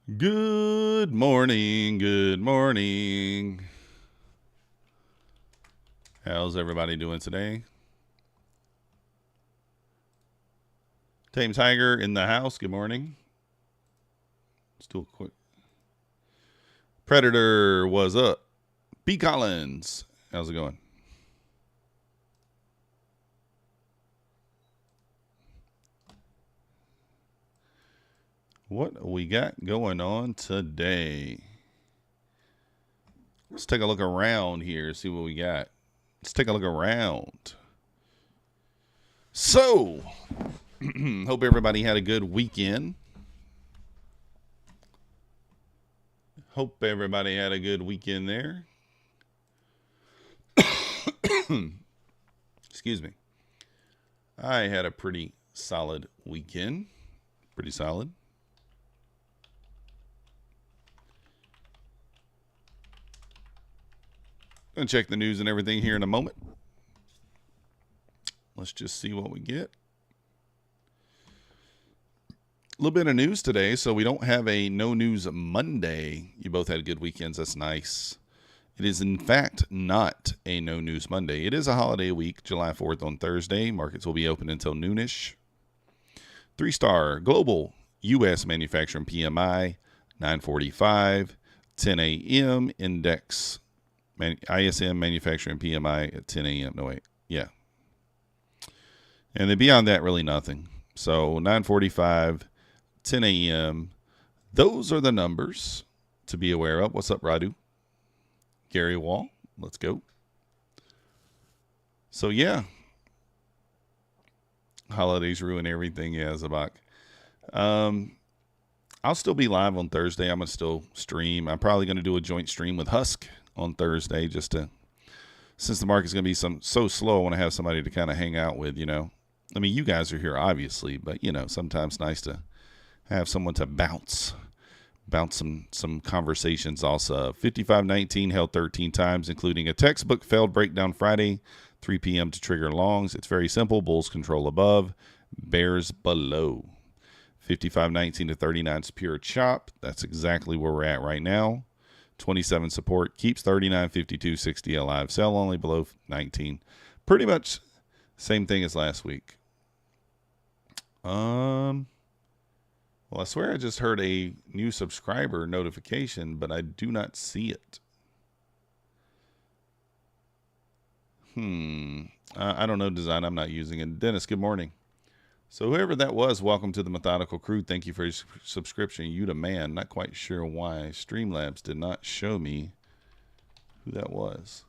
Good morning. Good morning. How's everybody doing today? Tame Tiger in the house. Good morning. Let's do a quick. Predator was up. B. Collins. How's it going? What we got going on today? Let's take a look around here, see what we got. Let's take a look around. So, hope everybody had a good weekend. Hope everybody had a good weekend there. Excuse me. I had a pretty solid weekend. Pretty solid. Gonna check the news and everything here in a moment. Let's just see what we get. A little bit of news today, so we don't have a no news Monday. You both had good weekends. That's nice. It is, in fact, not a no news Monday. It is a holiday week, July 4th on Thursday. Markets will be open until noonish. 3-star global U.S. manufacturing PMI, 945, 10 a.m. index. ISM manufacturing PMI at 10 a.m. No, wait. Yeah. And then beyond that, really nothing. So 945, 10 a.m. Those are the numbers to be aware of. What's up, Radu? Gary Wall. Let's go. So, yeah. Holidays ruin everything. Yeah, Zabak. I'll still be live on Thursday. I'm going to still stream. I'm probably going to do a joint stream with Husk on Thursday just to, since the market's going to be so slow, I want to have somebody to kind of hang out with, you know. I mean, you guys are here, obviously, but, you know, sometimes nice to have someone to bounce some conversations also. 55.19 held 13 times, including a textbook failed breakdown Friday, 3 p.m. to trigger longs. It's very simple. Bulls control above, bears below. 55.19 to 39 is pure chop. That's exactly where we're at right now. 27 support keeps 39.52.60 alive. Sell only below 19. Pretty much same thing as last week. Well, I swear I just heard a new subscriber notification, but I do not see it. I don't know design. I'm not using it. Dennis, good morning. So whoever that was, welcome to the Methodical Crew. Thank you for your subscription. You the man. Not quite sure why Streamlabs did not show me who that was.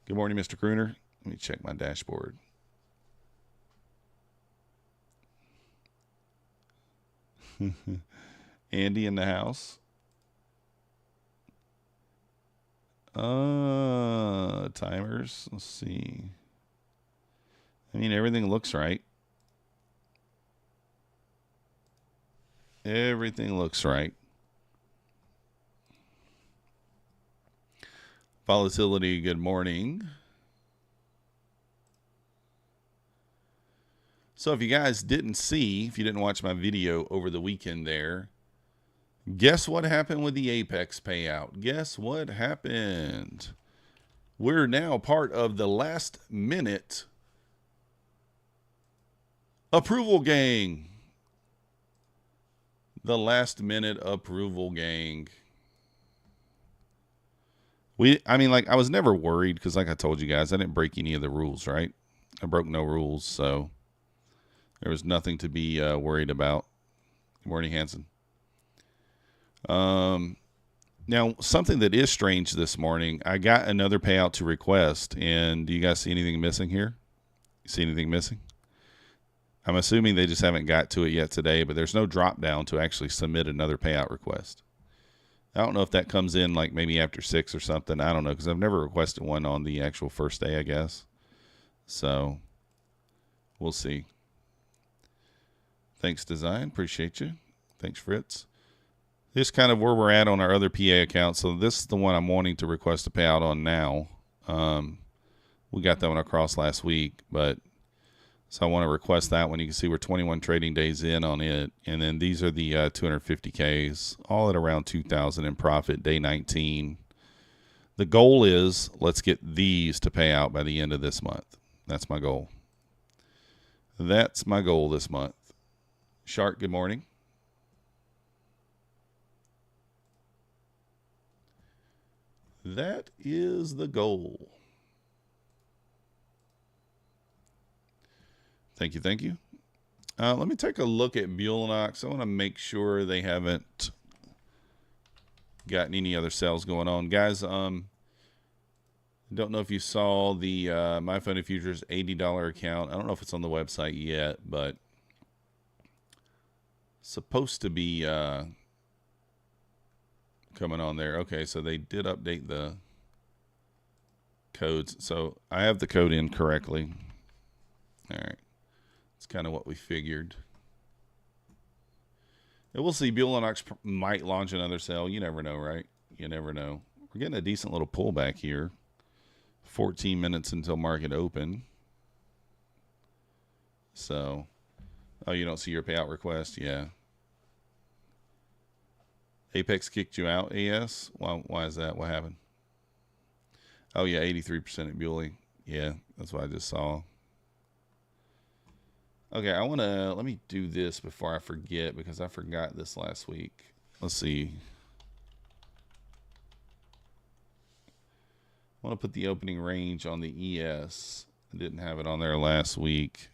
Good morning, Mr. Crooner. Let me check my dashboard. Andy in the house. Timers. Let's see. I mean, everything looks right. Everything looks right. Volatility, good morning. So if you guys didn't see, if you didn't watch my video over the weekend there, guess what happened with the APEX payout? Guess what happened? We're now part of the last minute approval gang. The last minute approval gang. I mean, like, I was never worried because, like I told you guys, I didn't break any of the rules, right? I broke no rules, so there was nothing to be worried about. Good morning, Hanson. Now, something that is strange this morning, I got another payout to request, and do you guys see anything missing here? You see anything missing? I'm assuming they just haven't got to it yet today, but there's no drop down to actually submit another payout request. I don't know if that comes in like maybe after 6 or something. I don't know because I've never requested one on the actual first day, I guess. So we'll see. Thanks, Design. Appreciate you. Thanks, Fritz. This is kind of where we're at on our other PA account. So this is the one I'm wanting to request a payout on now. We got that one across last week, but So I want to request that one. You can see we're 21 trading days in on it. And then these are the 250Ks, all at around 2,000 in profit, day 19. The goal is let's get these to pay out by the end of this month. That's my goal. That's my goal this month. Shark, good morning. That is the goal. Thank you, thank you. Let me take a look at Bulenox. I want to make sure they haven't gotten any other sales going on. Guys, don't know if you saw the My Funded Futures $80 account. I don't know if it's on the website yet, but supposed to be coming on there. Okay, so they did update the codes. So I have the code in correctly. All right. It's kind of what we figured. And we'll see. Bulenox might launch another sale. You never know, right? You never know. We're getting a decent little pullback here. 14 minutes until market open. So, oh, you don't see your payout request? Yeah. Apex kicked you out, AS? Why is that? What happened? Oh, yeah, 83% at Buley. Yeah, that's what I just saw. Okay, let me do this before I forget, because I forgot this last week. Let's see. I want to put the opening range on the ES. I didn't have it on there last week.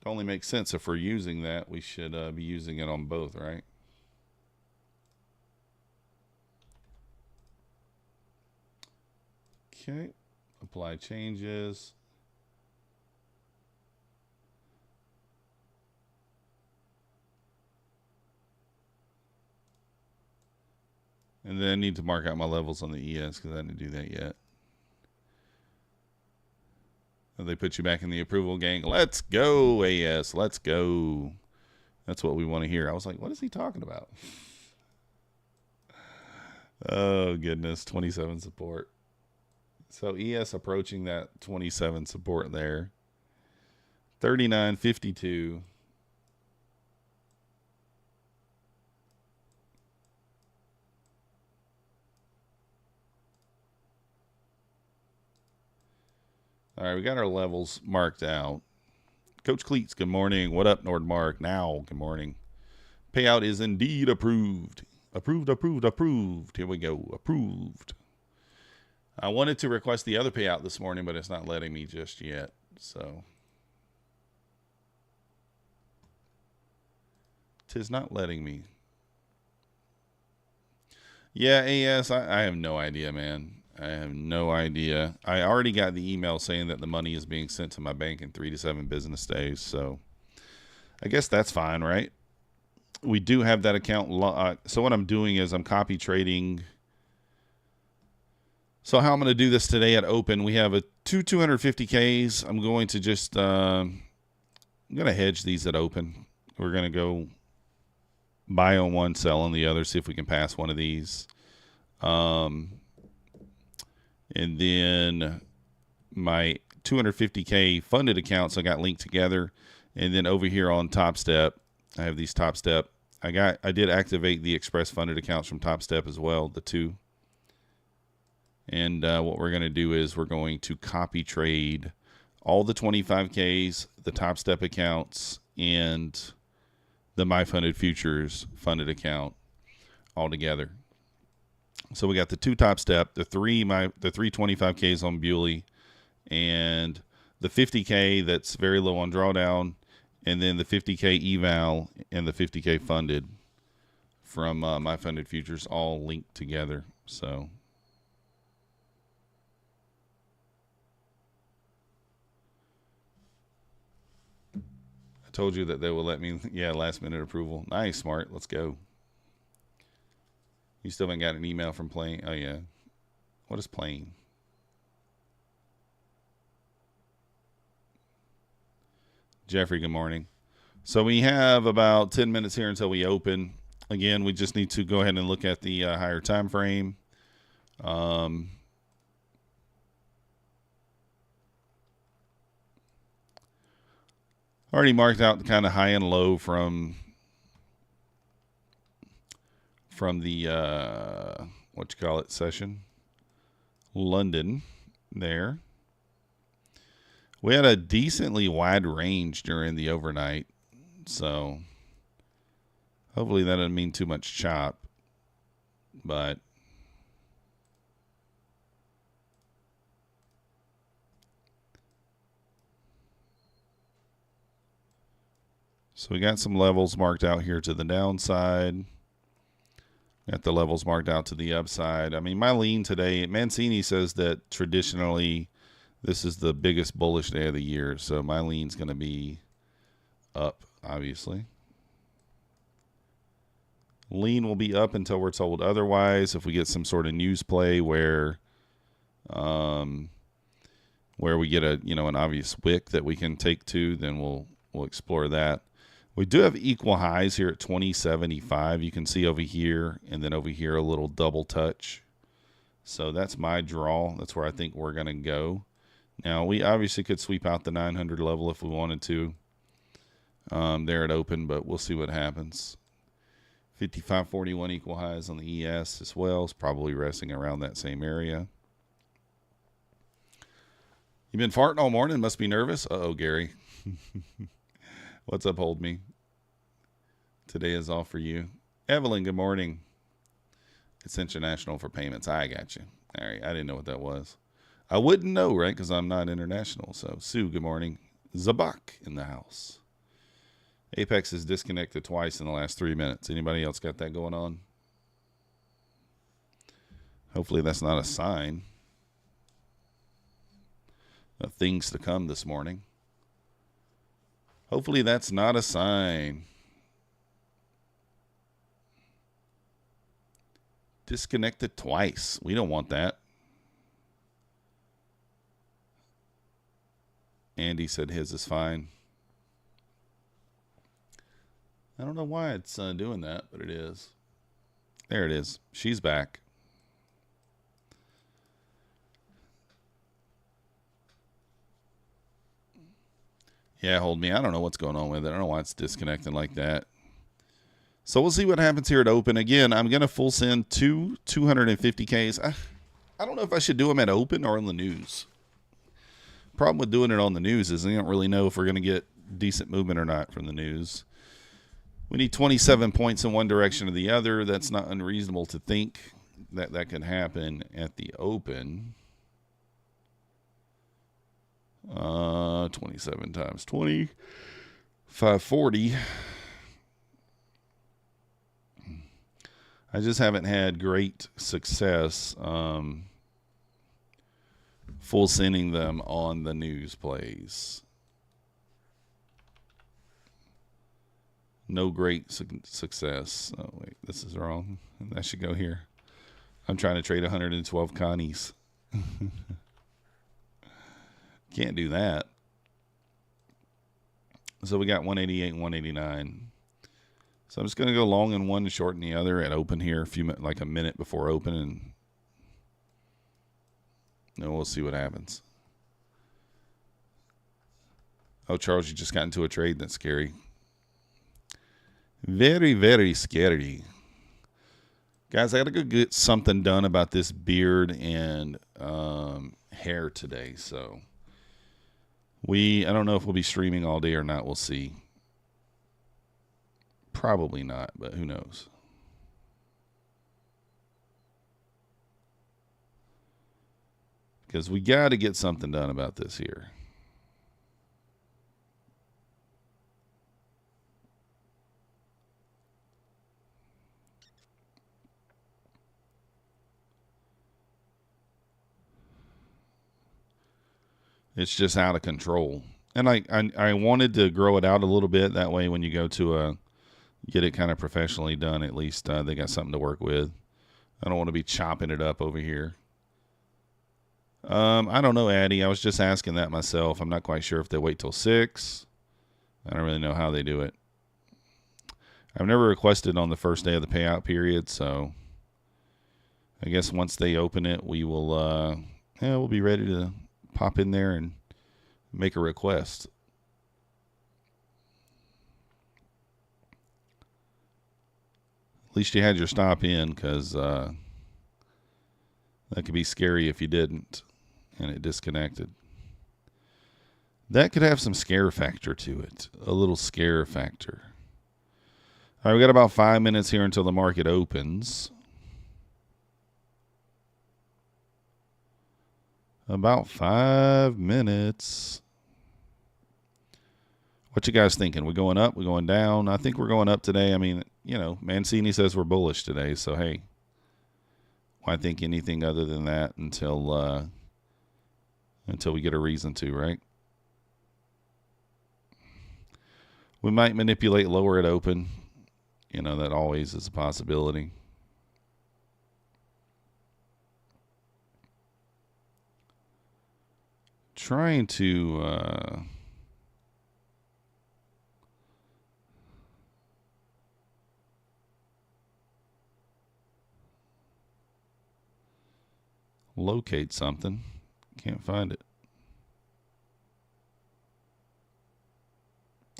It only makes sense if we're using that. We should be using it on both, right? Okay, apply changes. And then I need to mark out my levels on the ES because I didn't do that yet. They put you back in the approval gang. Let's go, AS. Let's go. That's what we want to hear. I was like, what is he talking about? Oh, goodness. 27 support. So ES approaching that 27 support there. 39.52. All right, we got our levels marked out. Coach Cleats, good morning. What up, Nordmark? Now, good morning. Payout is indeed approved. Approved, approved, approved. Here we go. Approved. I wanted to request the other payout this morning, but it's not letting me just yet. So, tis not letting me. Yeah, AS, I have no idea, man. I have no idea. I already got the email saying that the money is being sent to my bank in 3 to 7 business days. So, I guess that's fine, right? We do have that account. So what I'm doing is I'm copy trading. So how I'm going to do this today at open, we have a 250Ks. I'm going to just, I'm going to hedge these at open. We're going to go buy on one, sell on the other, see if we can pass one of these. And then my 250K funded accounts I got linked together. And then over here on Topstep, I have these Topstep. I did activate the express funded accounts from Topstep as well, the two. And what we're going to do is we're going to copy trade all the 25Ks, the Topstep accounts, and the My Funded Futures funded account all together. So we got the two Topstep, the three 25Ks on Buley, and the 50K that's very low on drawdown, and then the 50K eval and the 50K funded from My Funded Futures all linked together. So I told you that they will let me, yeah, last minute approval. Nice, Smart. Let's go. You still haven't got an email from Plane? Oh, yeah. What is Plane? Jeffrey, good morning. So we have about 10 minutes here until we open. Again, we just need to go ahead and look at the higher time frame. Already marked out the kind of high and low from the session. London there. We had a decently wide range during the overnight, so hopefully that doesn't mean too much chop, but so we got some levels marked out here to the downside. Got the levels marked out to the upside. I mean, my lean today, Mancini says that traditionally this is the biggest bullish day of the year, so my lean's going to be up, obviously. Lean will be up until we're told otherwise. If we get some sort of news play where we get an obvious wick that we can take to, then we'll explore that. We do have equal highs here at 2075. You can see over here and then over here a little double touch. So that's my draw. That's where I think we're going to go. Now, we obviously could sweep out the 900 level if we wanted to there at open, but we'll see what happens. 55.41 equal highs on the ES as well. It's probably resting around that same area. You've been farting all morning. Must be nervous. Uh-oh, Gary. What's up, Hold Me? Today is all for you. Evelyn, good morning. It's international for payments. I got you. All right, I didn't know what that was. I wouldn't know, right, because I'm not international. So, Sue, good morning. Zabak in the house. Apex is disconnected twice in the last 3 minutes. Anybody else got that going on? Hopefully that's not a sign of things to come this morning. Hopefully that's not a sign. Disconnected twice. We don't want that. Andy said his is fine. I don't know why it's doing that, but it is. There it is. She's back. Yeah, Hold Me. I don't know what's going on with it. I don't know why it's disconnecting like that. So we'll see what happens here at open. Again, I'm going to full send two 250Ks. I don't know if I should do them at open or on the news. Problem with doing it on the news is I don't really know if we're going to get decent movement or not from the news. We need 27 points in one direction or the other. That's not unreasonable to think that that could happen at the open. 27 times 20, 540. I just haven't had great success full sending them on the news plays. No great success. Oh, wait, this is wrong. That should go here. I'm trying to trade 112 Connies. Can't do that. So we got 188 and 189. So I'm just going to go long in one and short in the other at open here, like a minute before open, and we'll see what happens. Oh, Charles, you just got into a trade. That's scary. Very, very scary. Guys, I got to go get something done about this beard and hair today. So I don't know if we'll be streaming all day or not. We'll see. Probably not, but who knows? Because we got to get something done about this here. It's just out of control. And I wanted to grow it out a little bit. That way when you go to get it kind of professionally done, at least they got something to work with. I don't want to be chopping it up over here. I don't know, Addie. I was just asking that myself. I'm not quite sure if they wait till 6. I don't really know how they do it. I've never requested on the first day of the payout period, so I guess once they open it, we will, we'll be ready to pop in there and make a request. At least you had your stop in, because that could be scary if you didn't and it disconnected. That could have some scare factor to it, a little scare factor. All right, we got about 5 minutes here until the market opens. About 5 minutes. What you guys thinking? We going up? We going down? I think we're going up today. I mean, you know, Mancini says we're bullish today, so hey, why think anything other than that until we get a reason to, right? We might manipulate lower at open. You know, that always is a possibility. Trying to locate something. Can't find it.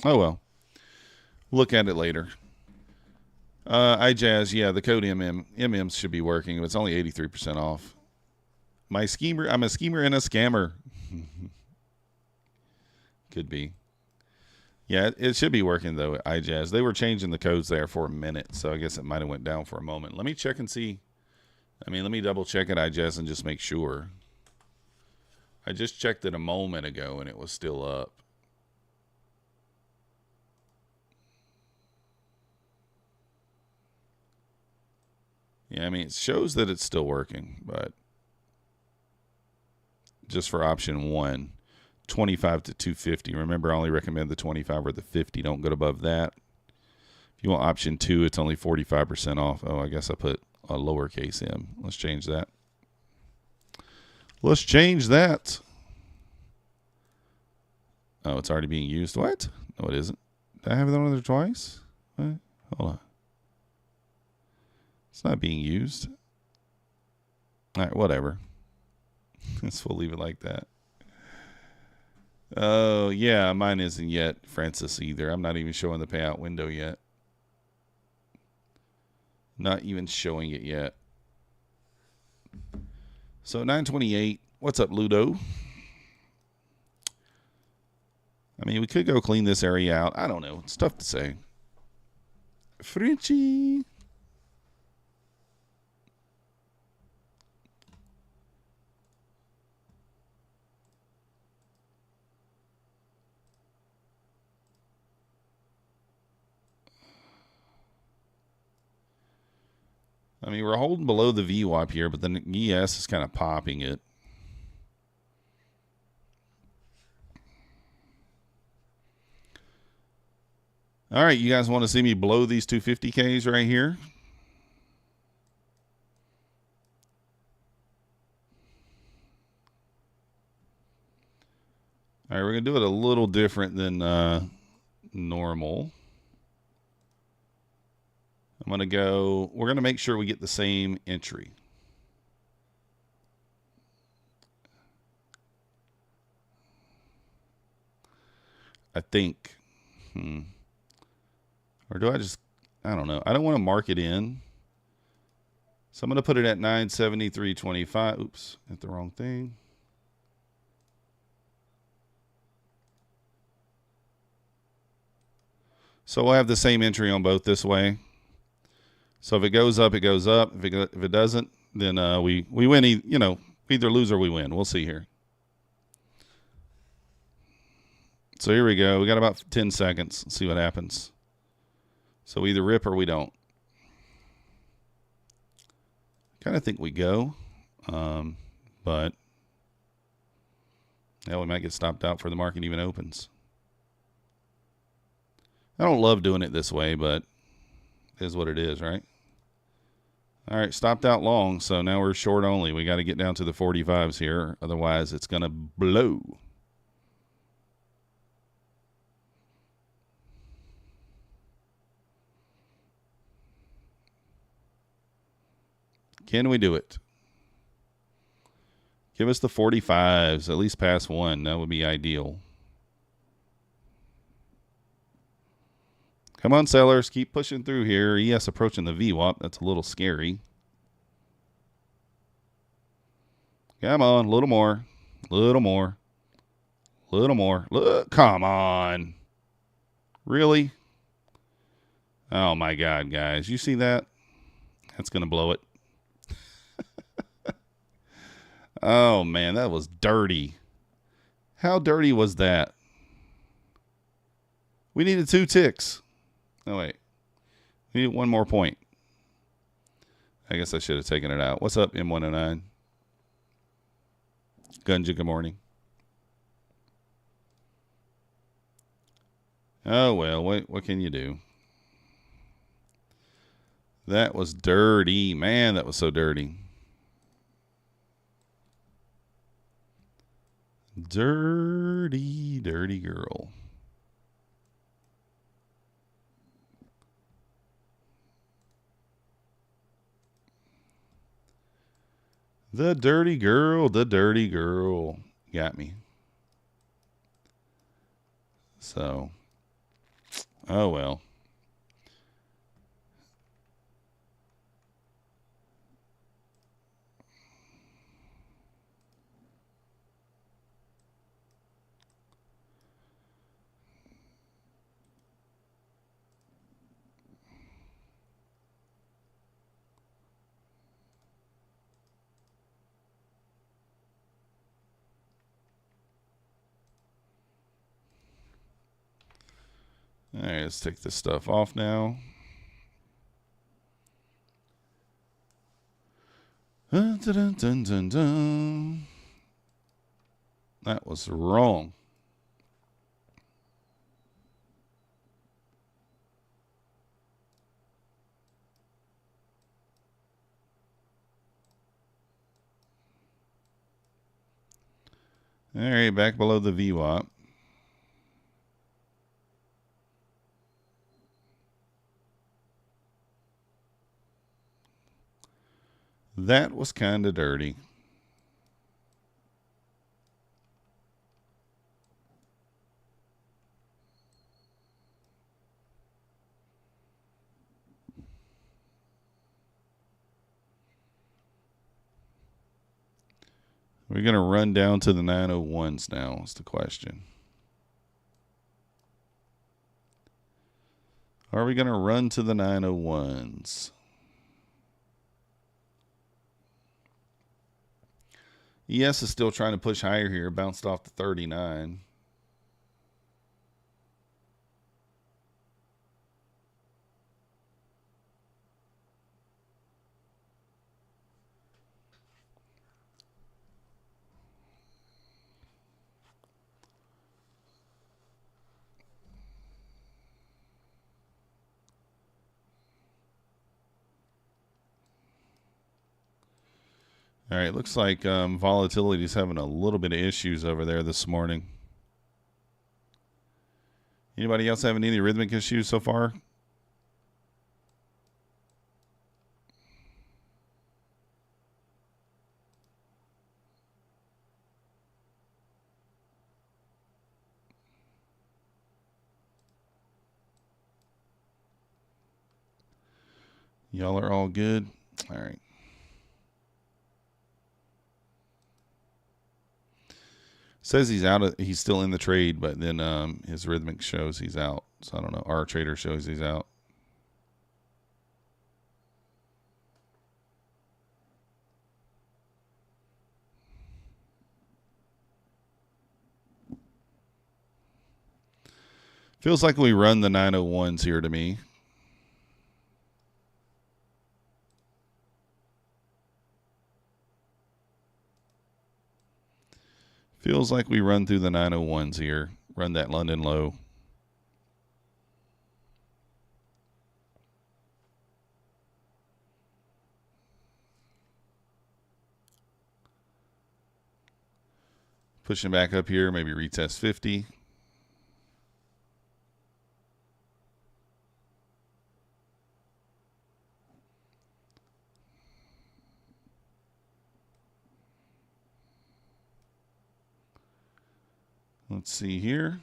Oh well. Look at it later. iJazz, yeah, the code MMs should be working. It's only 83% off. I'm a schemer and a scammer. Could be. Yeah, it should be working though, iJazz. They were changing the codes there for a minute, so I guess it might have went down for a moment. Let me check and see. I mean, let me double check it, iJazz, and just make sure. I just checked it a moment ago and it was still up. Yeah, I mean, it shows that it's still working, but just for option 1, 25 to 250. Remember, I only recommend the 25 or the 50. Don't go above that. If you want option 2, it's only 45% off. Oh, I guess I put a lowercase m. Let's change that. Let's change that. Oh, it's already being used. What? No, it isn't. Did I have that on there twice? What? Hold on. It's not being used. All right, whatever. We'll leave it like that. Oh, yeah, mine isn't yet, Francis, either. I'm not even showing the payout window yet. Not even showing it yet. So 928. What's up, Ludo? I mean, we could go clean this area out. I don't know. It's tough to say. Frenchie. I mean, we're holding below the VWAP here, but the ES is kind of popping it. All right, you guys want to see me blow these 250Ks right here? All right, we're going to do it a little different than normal. I'm going to go, we're going to make sure we get the same entry. I think. Or do I just, I don't know. I don't want to mark it in. So I'm going to put it at 973.25. Oops, hit the wrong thing. So we'll have the same entry on both this way. So if it goes up, it goes up. If it doesn't, then we win. You know, either lose or we win. We'll see here. So here we go. We got about 10 seconds. Let's see what happens. So we either rip or we don't. Kind of think we go, but yeah, we might get stopped out before the market even opens. I don't love doing it this way, but it is what it is, right? All right, stopped out long, so now we're short only. We got to get down to the 45s here, otherwise it's going to blow. Can we do it? Give us the 45s, at least past one. That would be ideal. Come on, sellers. Keep pushing through here. ES approaching the VWAP. That's a little scary. Come on. A little more. A little more. A little more. Look, come on. Really? Oh, my God, guys. You see that? That's going to blow it. Oh, man, that was dirty. How dirty was that? We needed 2 ticks. Oh, wait. We need 1 more point. I guess I should have taken it out. What's up, M109? Gunja, good morning. Oh, well, what can you do? That was dirty. Man, that was so dirty. Dirty, dirty girl. The dirty girl, the dirty girl. Got me. So, oh well. All right, let's take this stuff off now. Dun, dun, dun, dun, dun. That was wrong. All right, back below the VWAP. That was kind of dirty. We're going to run down to the 901s now is the question. Are we going to run to the 901s? ES is still trying to push higher here. Bounced off the 39. All right, looks like volatility is having a little bit of issues over there this morning. Anybody else having any rhythmic issues so far? Y'all are all good? All right. Says he's out. He's still in the trade, but then his rhythmic shows he's out. So I don't know. Our trader shows he's out. Feels like we run the 901s here to me. Feels like we run through the 901s here. Run that London low. Pushing back up here, maybe retest 50. Let's see here.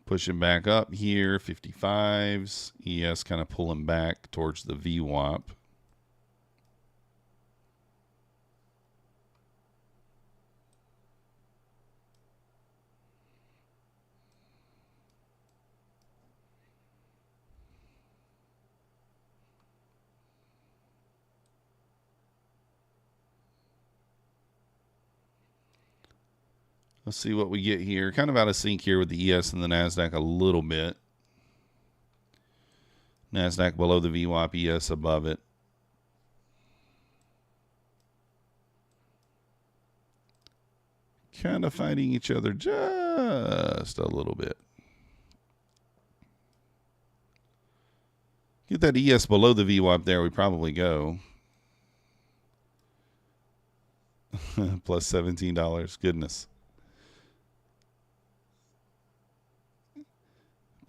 Pushing back up here, 55s. ES kind of pulling back towards the VWAP. Let's see what we get here. Kind of out of sync here with the ES and the Nasdaq a little bit. Nasdaq below the VWAP, ES above it. Kind of fighting each other just a little bit. Get that ES below the VWAP there, we probably go. Plus $17. Goodness.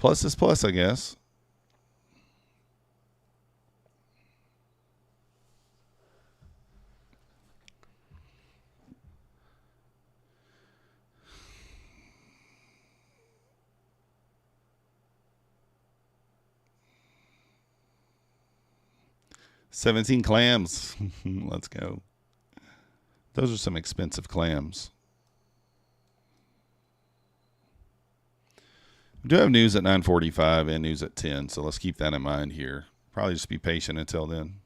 Plus is plus, I guess. $17 clams. Let's go. Those are some expensive clams. We do have news at 9:45 and news at 10, so let's keep that in mind here. Probably just be patient until then.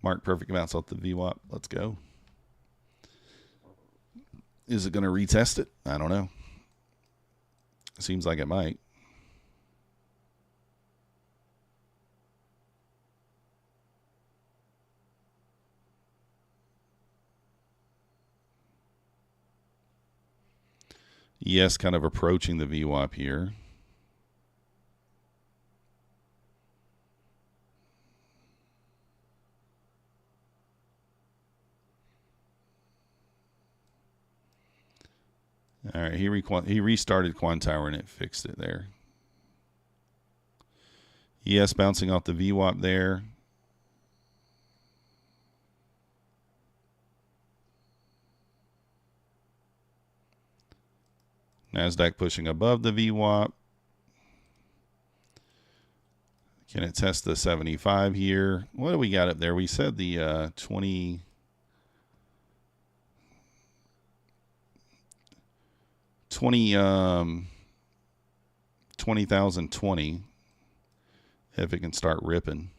Mark perfect amounts off the VWAP. Let's go. Is it going to retest it? I don't know. Seems like it might. Yes, kind of approaching the VWAP here. All right, he restarted Quantower and it fixed it there. Yes, bouncing off the VWAP there. Nasdaq pushing above the VWAP. Can it test the 75 here? What do we got up there? We said the 20,020. If it can start ripping.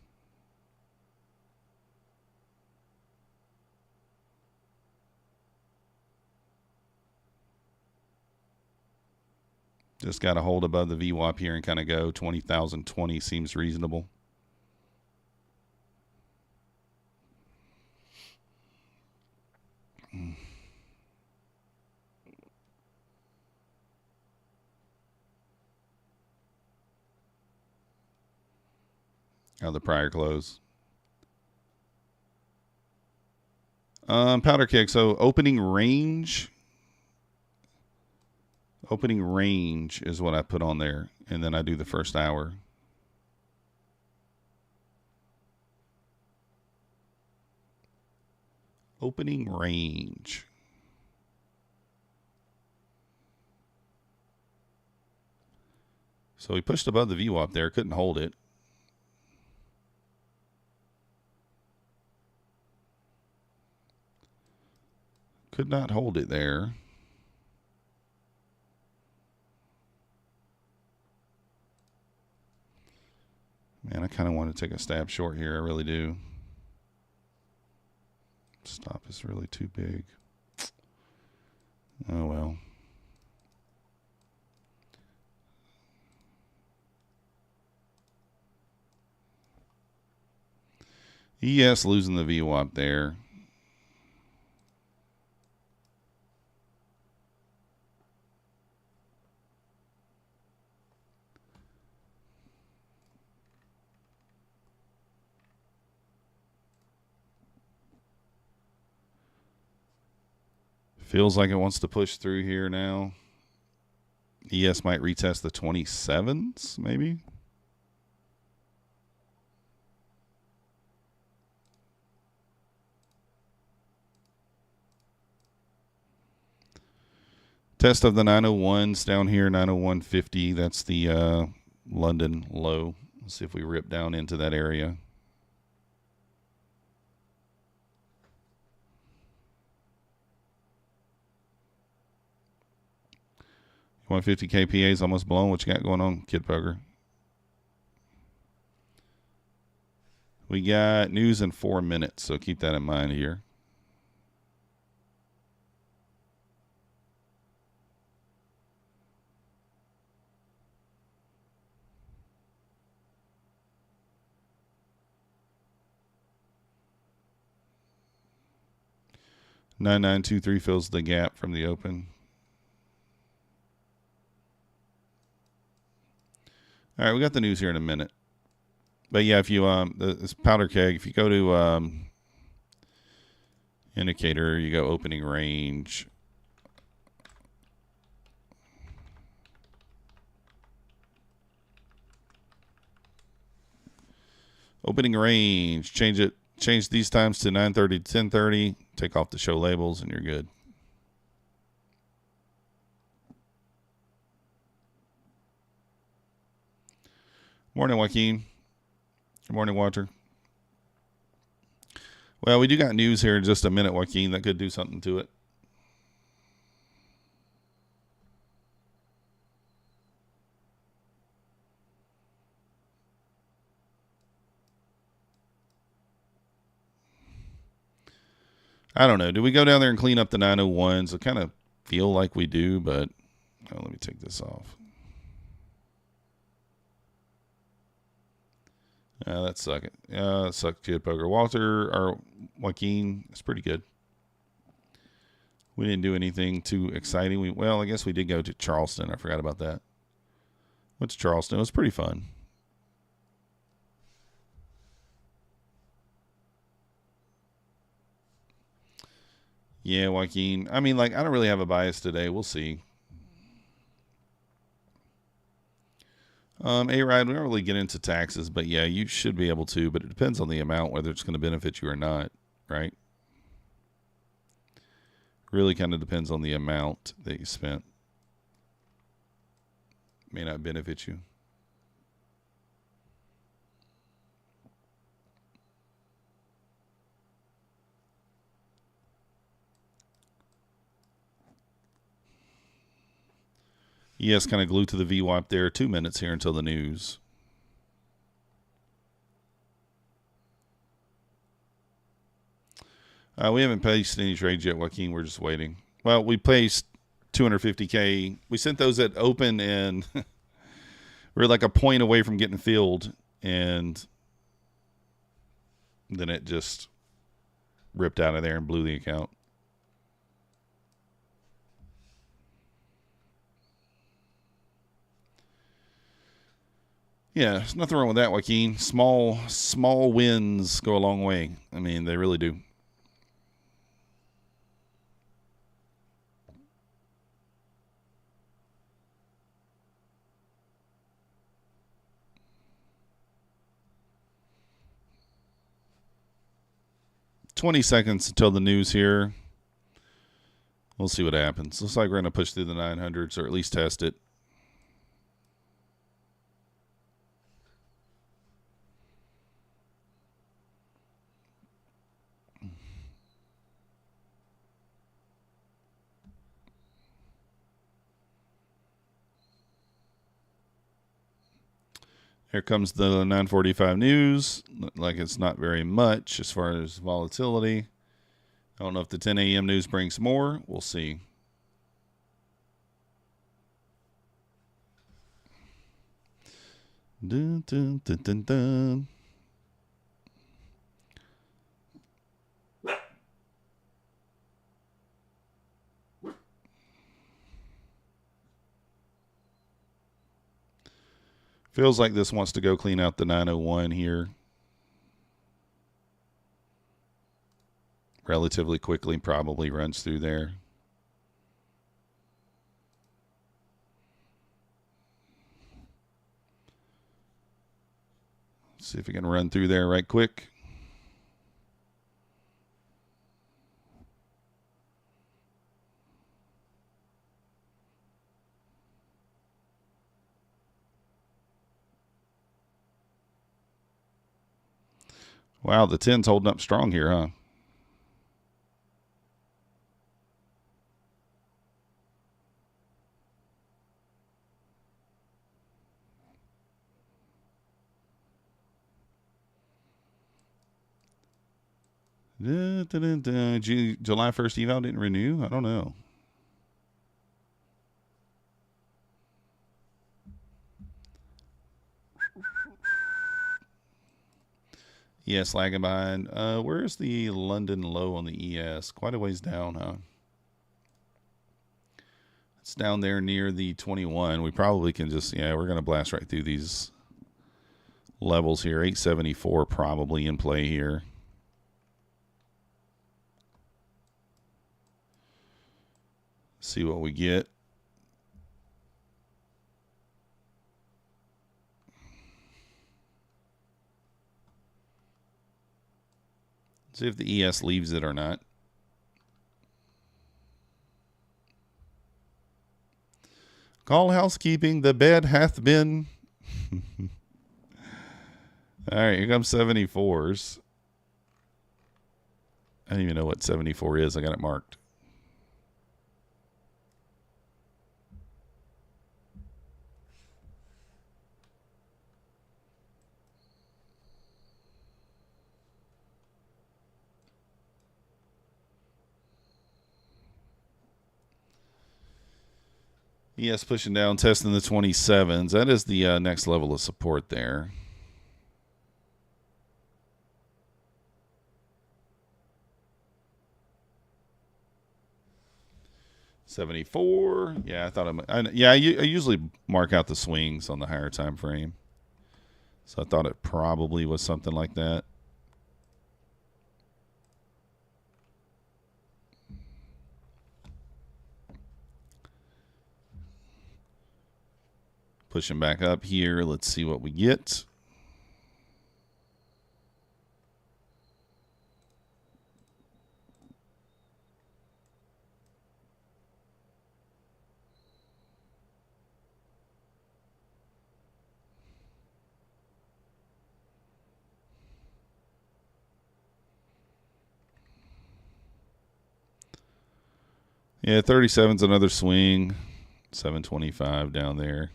Just got to hold above the VWAP here and kind of go. 20,020 seems reasonable. The prior close. Powder keg. So opening range. Opening range is what I put on there. And then I do the first hour. Opening range. So he pushed above the VWAP there. Couldn't hold it. Could not hold it there. Man, I kind of want to take a stab short here. I really do. Stop is really too big. Oh, well. ES losing the VWAP there. Feels like it wants to push through here now. ES might retest the 27s, maybe. Test of the 901s down here, 901.50. That's the London low. Let's see if we rip down into that area. $150 KPA is almost blown. What you got going on, Kid Poker? We got news in 4 minutes, so keep that in mind here. $9923 fills the gap from the open. All right, we got the news here in a minute. But yeah, if you this powder keg, if you go to indicator, you go opening range. Opening range, change these times to 9:30 to 10:30, take off the show labels, and you're good. Morning, Joaquin. Good morning, Walter. Well, we do got news here in just a minute, Joaquin. That could do something to it. I don't know. Do we go down there and clean up the 901s? I kind of feel like we do, but let me take this off. That sucked. That sucked, Kid Poker. Walter or Joaquin, it's pretty good. We didn't do anything too exciting. Well, I guess we did go to Charleston. I forgot about that. Went to Charleston. It was pretty fun. Yeah, Joaquin. I mean, like, I don't really have a bias today. We'll see. A-Ride, we don't really get into taxes, but yeah, you should be able to, but it depends on the amount, whether it's going to benefit you or not, right? Really kind of depends on the amount that you spent. May not benefit you. Yes, kind of glued to the VWAP there. 2 minutes here until the news. We haven't placed any trades yet, Joaquin. We're just waiting. Well, we placed 250K. We sent those at open, and we're like a point away from getting filled, and then it just ripped out of there and blew the account. Yeah, there's nothing wrong with that, Joaquin. Small wins go a long way. I mean, they really do. $20 seconds until the news here. We'll see what happens. Looks like we're going to push through the 900s, or at least test it. Here comes the 945 news. Look like it's not very much as far as volatility. I don't know if the 10 a.m. news brings more. We'll see. Dun, dun, dun, dun, dun. Feels like this wants to go clean out the 901 here relatively quickly. Probably runs through there. See if we can run through there right quick. Wow, the 10's holding up strong here, huh? July 1st eval didn't renew? I don't know. ES lagging behind. Where's the London low on the ES? Quite a ways down, huh? It's down there near the 21. We probably can just, yeah, we're going to blast right through these levels here. 874 probably in play here. See what we get. See if the ES leaves it or not. Call housekeeping. The bed hath been. All right, here comes 74s. I don't even know what 74 is. I got it marked. Yes, pushing down, testing the 27s. That is the next level of support there. $74. Yeah, I thought I usually mark out the swings on the higher time frame. So I thought it probably was something like that. Pushing back up here. Let's see what we get. Yeah, 37's another swing. 725 down there.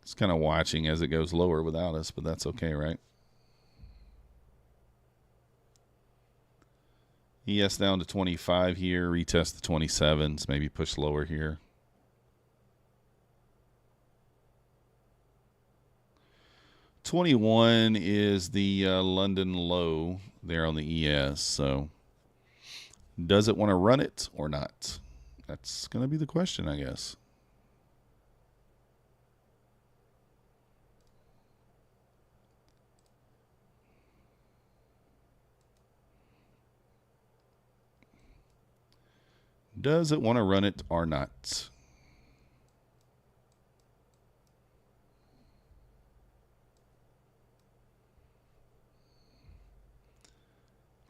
It's kind of watching as it goes lower without us, but that's okay, right? ES down to 25 here. Retest the 27s. Maybe push lower here. $21 is the London low there on the ES. So does it want to run it or not? That's going to be the question, I guess. Does it want to run it or not?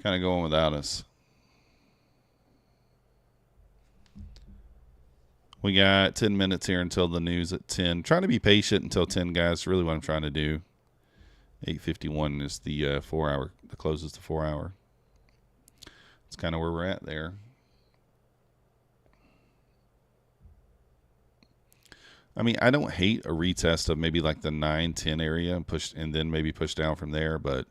Kind of going without us. We got 10 minutes here until the news at 10. Trying to be patient until 10, guys. Really what I'm trying to do. 8:51 is the 4 hour. The close is the 4 hour. That's kind of where we're at there. I mean, I don't hate a retest of maybe like the 9-10 area and then maybe push down from there, but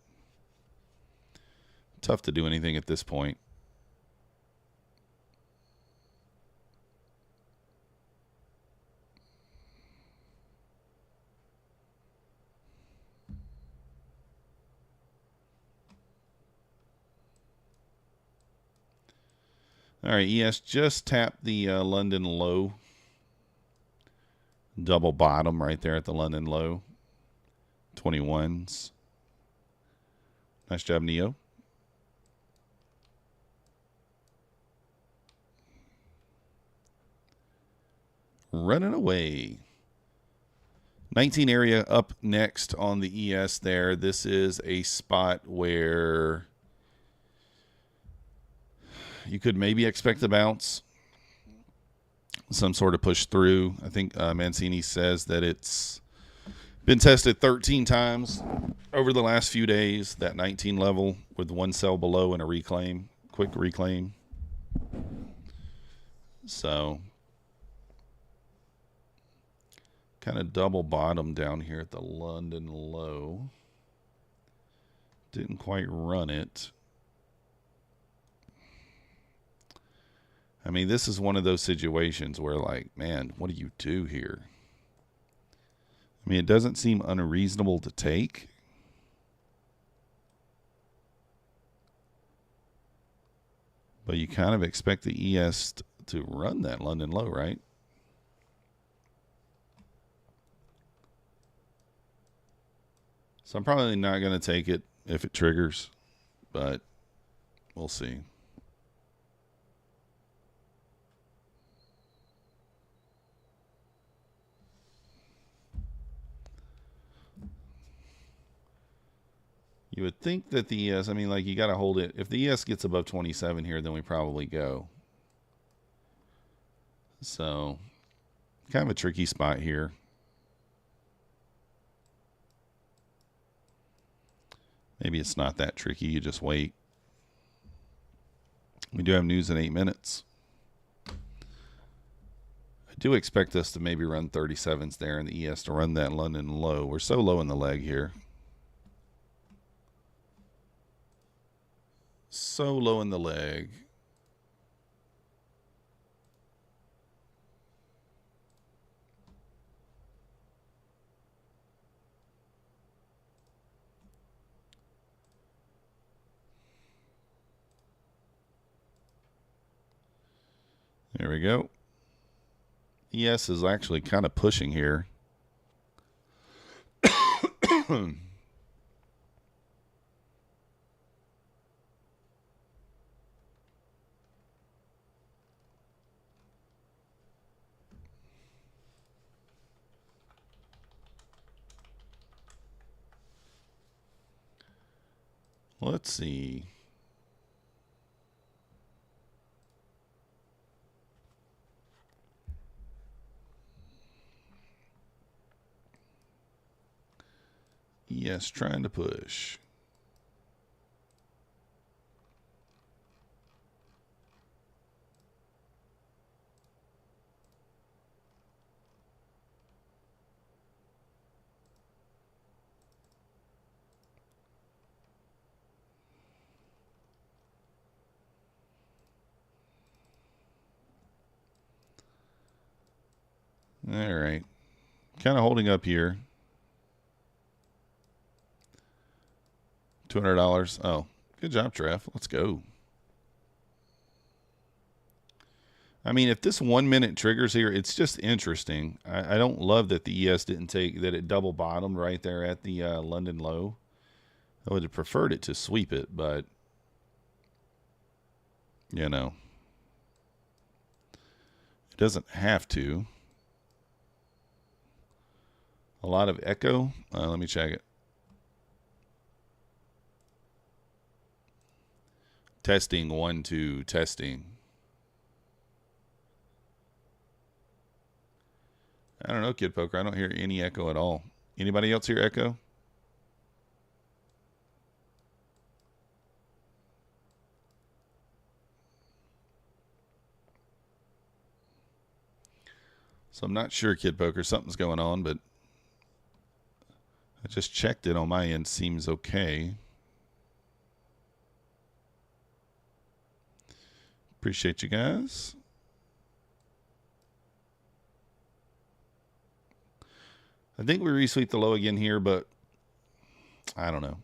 tough to do anything at this point. All right, ES just tapped the London low. Double bottom right there at the London low. 21s. Nice job, Neo. running away. 19 area up next on the ES there. This is a spot where you could maybe expect a bounce, some sort of push through. I think Mancini says that it's been tested 13 times over the last few days, that 19 level with one sell below and a reclaim, quick reclaim. So kind of double bottom down here at the London low. Didn't quite run it. I mean, this is one of those situations where, like, man, what do you do here? I mean, it doesn't seem unreasonable to take. But you kind of expect the ES to run that London low, right? So I'm probably not going to take it if it triggers, but we'll see. You would think that the ES, I mean, like, you got to hold it. If the ES gets above 27 here, then we probably go. So, kind of a tricky spot here. Maybe it's not that tricky. You just wait. We do have news in 8 minutes. I do expect us to maybe run 37s there and the ES to run that London low. We're so low in the leg here. So low in the leg. There we go. ES is actually kind of pushing here. Let's see. Yes, trying to push. All right. Kind of holding up here. $200. Oh, good job, Trev. Let's go. I mean, if this 1 minute triggers here, it's just interesting. I don't love that the ES didn't take, that it double bottomed right there at the London low. I would have preferred it to sweep it, but, you know, it doesn't have to. A lot of echo. Let me check it. Testing, 1, 2, testing. I don't know, Kid Poker. I don't hear any echo at all. Anybody else hear echo? So I'm not sure, Kid Poker. Something's going on, but I just checked it on my end. Seems okay. Appreciate you guys. I think we resweep the low again here, but I don't know.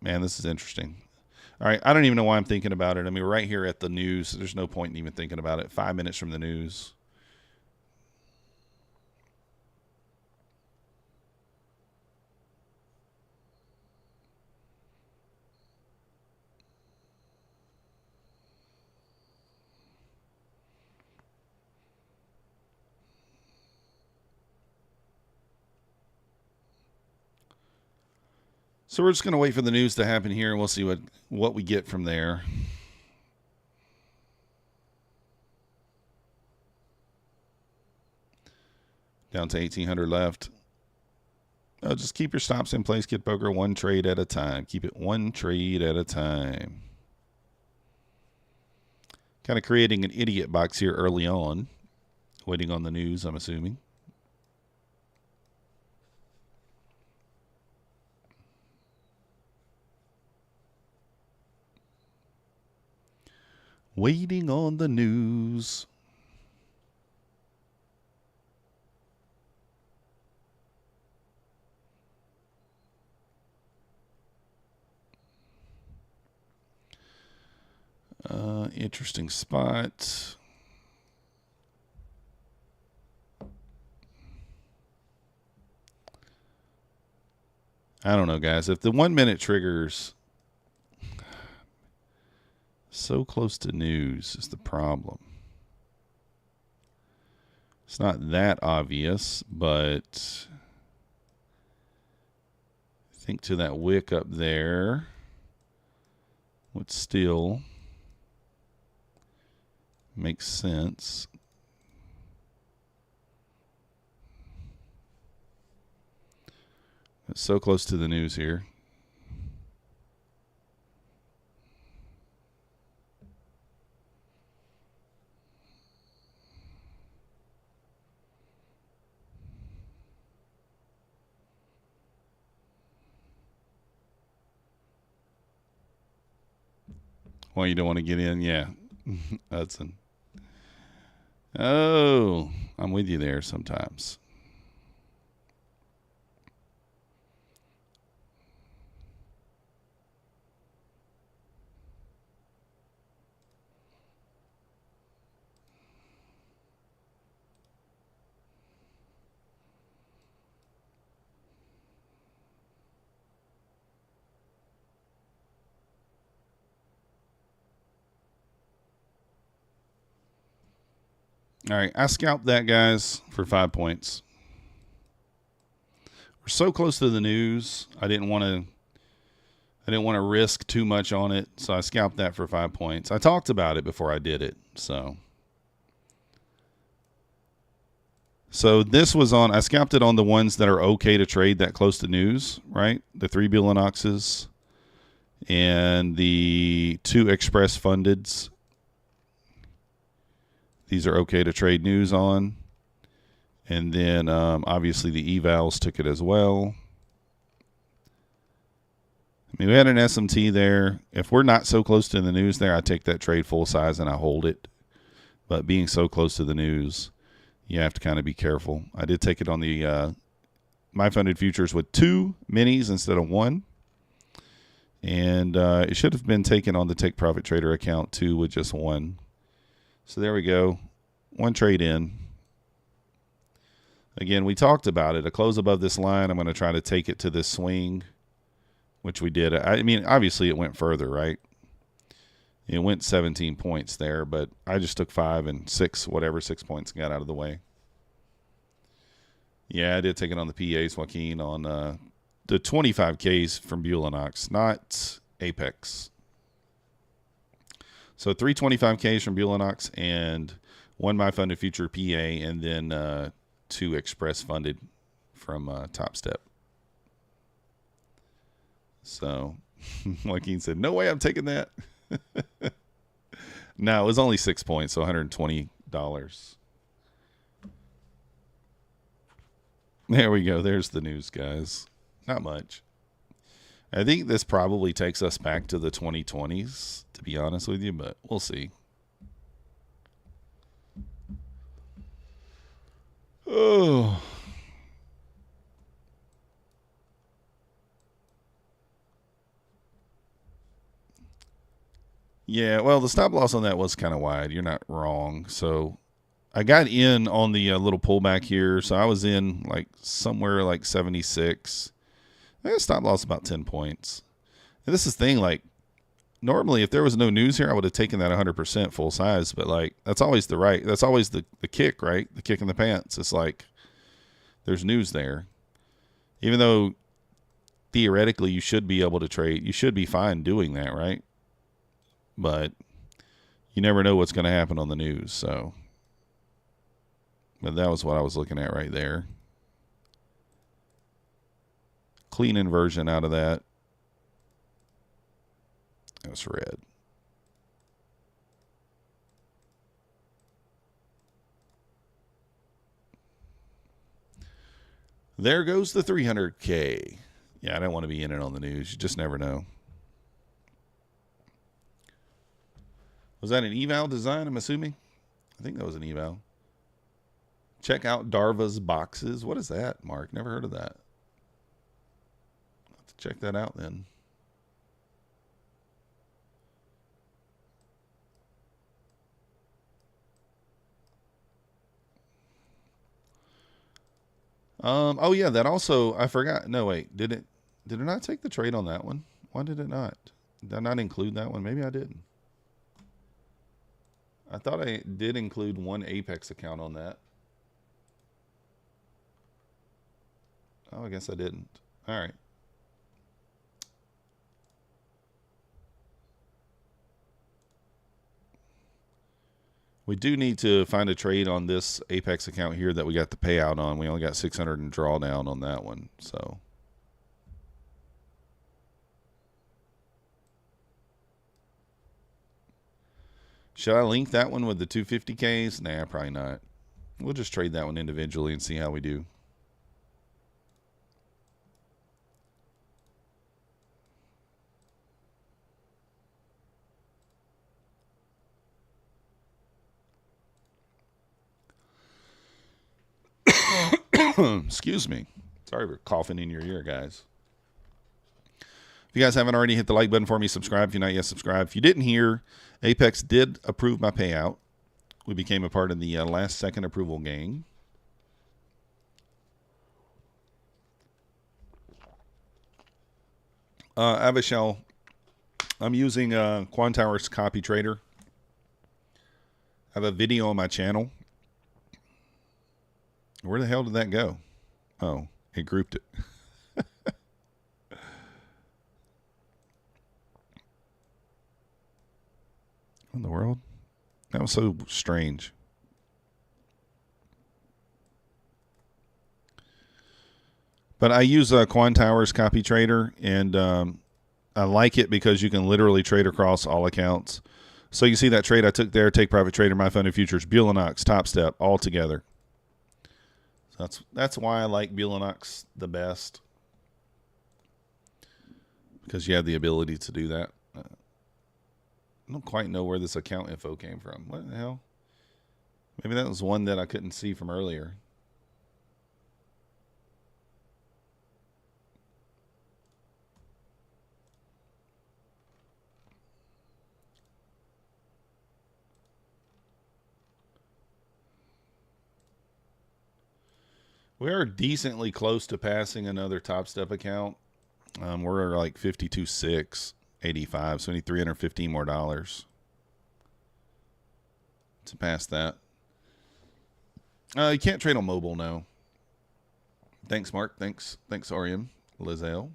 Man, this is interesting. All right, I don't even know why I'm thinking about it. I mean, we're right here at the news. There's no point in even thinking about it. 5 minutes from the news. So we're just going to wait for the news to happen here, and we'll see what we get from there. Down to 1,800 left. Just keep your stops in place, Kid Poker, one trade at a time. Keep it one trade at a time. Kind of creating an idiot box here early on. Waiting on the news, I'm assuming. Waiting on the news. Interesting spot. I don't know, guys. If the 1 minute triggers so close to news is the problem. It's not that obvious, but I think to that wick up there would still make sense. It's so close to the news here. Well, you don't want to get in? Yeah. Hudson. Oh, I'm with you there sometimes. All right, I scalped that, guys, for 5 points. We're so close to the news. I didn't want to risk too much on it, so I scalped that for 5 points. I talked about it before I did it, so this was on. I scalped it on the ones that are okay to trade that close to news, right? The 3 Bulenoxes and the 2 Express Fundeds. These are okay to trade news on. And then, obviously, the evals took it as well. I mean, we had an SMT there. If we're not so close to the news there, I take that trade full size and I hold it. But being so close to the news, you have to kind of be careful. I did take it on the My Funded Futures with 2 minis instead of 1. And it should have been taken on the Take Profit Trader account, too, with just 1. So there we go. 1 trade in. Again, we talked about it. A close above this line, I'm going to try to take it to this swing, which we did. I mean, obviously it went further, right? It went 17 points there, but I just took 5 and 6, whatever, 6 points and got out of the way. Yeah, I did take it on the PAs, Joaquin, on the 25Ks from Bulenox, not APEX. So 3 25Ks from Bulenox and 1 My Funded Future PA, and then 2 Express Funded from Topstep. So Joaquin said, no way I'm taking that. No, it was only 6 points, so $120. There we go. There's the news, guys. Not much. I think this probably takes us back to the 2020s, to be honest with you, but we'll see. Oh. Yeah, well, the stop loss on that was kind of wide. You're not wrong. So I got in on the little pullback here. So I was in like somewhere like 76. I got a stop loss about 10 points. And this is the thing, like, normally if there was no news here, I would have taken that 100% full size. But, like, that's always that's always the kick, right? The kick in the pants. It's like there's news there. Even though theoretically you should be able to trade. You should be fine doing that, right? But you never know what's going to happen on the news. So, but that was what I was looking at right there. Clean inversion out of that. That's red. There goes the 300K. Yeah, I don't want to be in it on the news. You just never know. Was that an eval design, I'm assuming? I think that was an eval. Check out Darva's boxes. What is that, Mark? Never heard of that. I'll have to check that out then. Oh yeah, that also, I forgot. No, wait, did it not take the trade on that one? Why did it not? Did I not include that one? Maybe I didn't. I thought I did include one Apex account on that. Oh, I guess I didn't. All right. We do need to find a trade on this Apex account here that we got the payout on. We only got 600 in drawdown on that one. So should I link that one with the 250Ks? Nah, probably not. We'll just trade that one individually and see how we do. Excuse me. Sorry for coughing in your ear, guys. If you guys haven't already, hit the like button for me. Subscribe if you're not yet subscribed. If you didn't hear, Apex did approve my payout. We became a part of the last second approval gang. Avishel, I'm using Quantower's copy trader. I have a video on my channel. Where the hell did that go? Oh, it grouped it. What in the world? That was so strange. But I use Quantower's copy trader, and I like it because you can literally trade across all accounts. So you see that trade I took there, take profit trader, my funded futures, Bulenox, Topstep, all together. That's why I like Bulenox the best, because you have the ability to do that. I don't quite know where this account info came from. What the hell? Maybe that was one that I couldn't see from earlier. We are decently close to passing another Topstep account. We're like 52,685, so we need $315 more to pass that. You can't trade on mobile, no. Thanks, Mark. Thanks, Ariam Lizelle.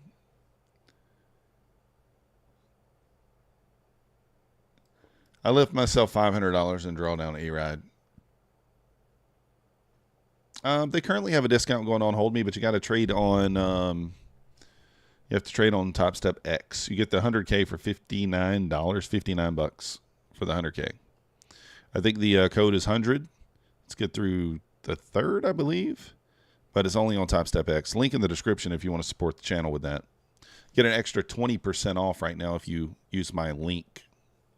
I left myself $500 in drawdown A-Ride. They currently have a discount going on Hold Me, but you got to trade on. You have to trade on Topstep X. You get the 100K for $59, $59 for the 100K. I think the code is 100. Let's get through the 3rd, I believe, but it's only on Topstep X. Link in the description if you want to support the channel with that. Get an extra 20% off right now if you use my link,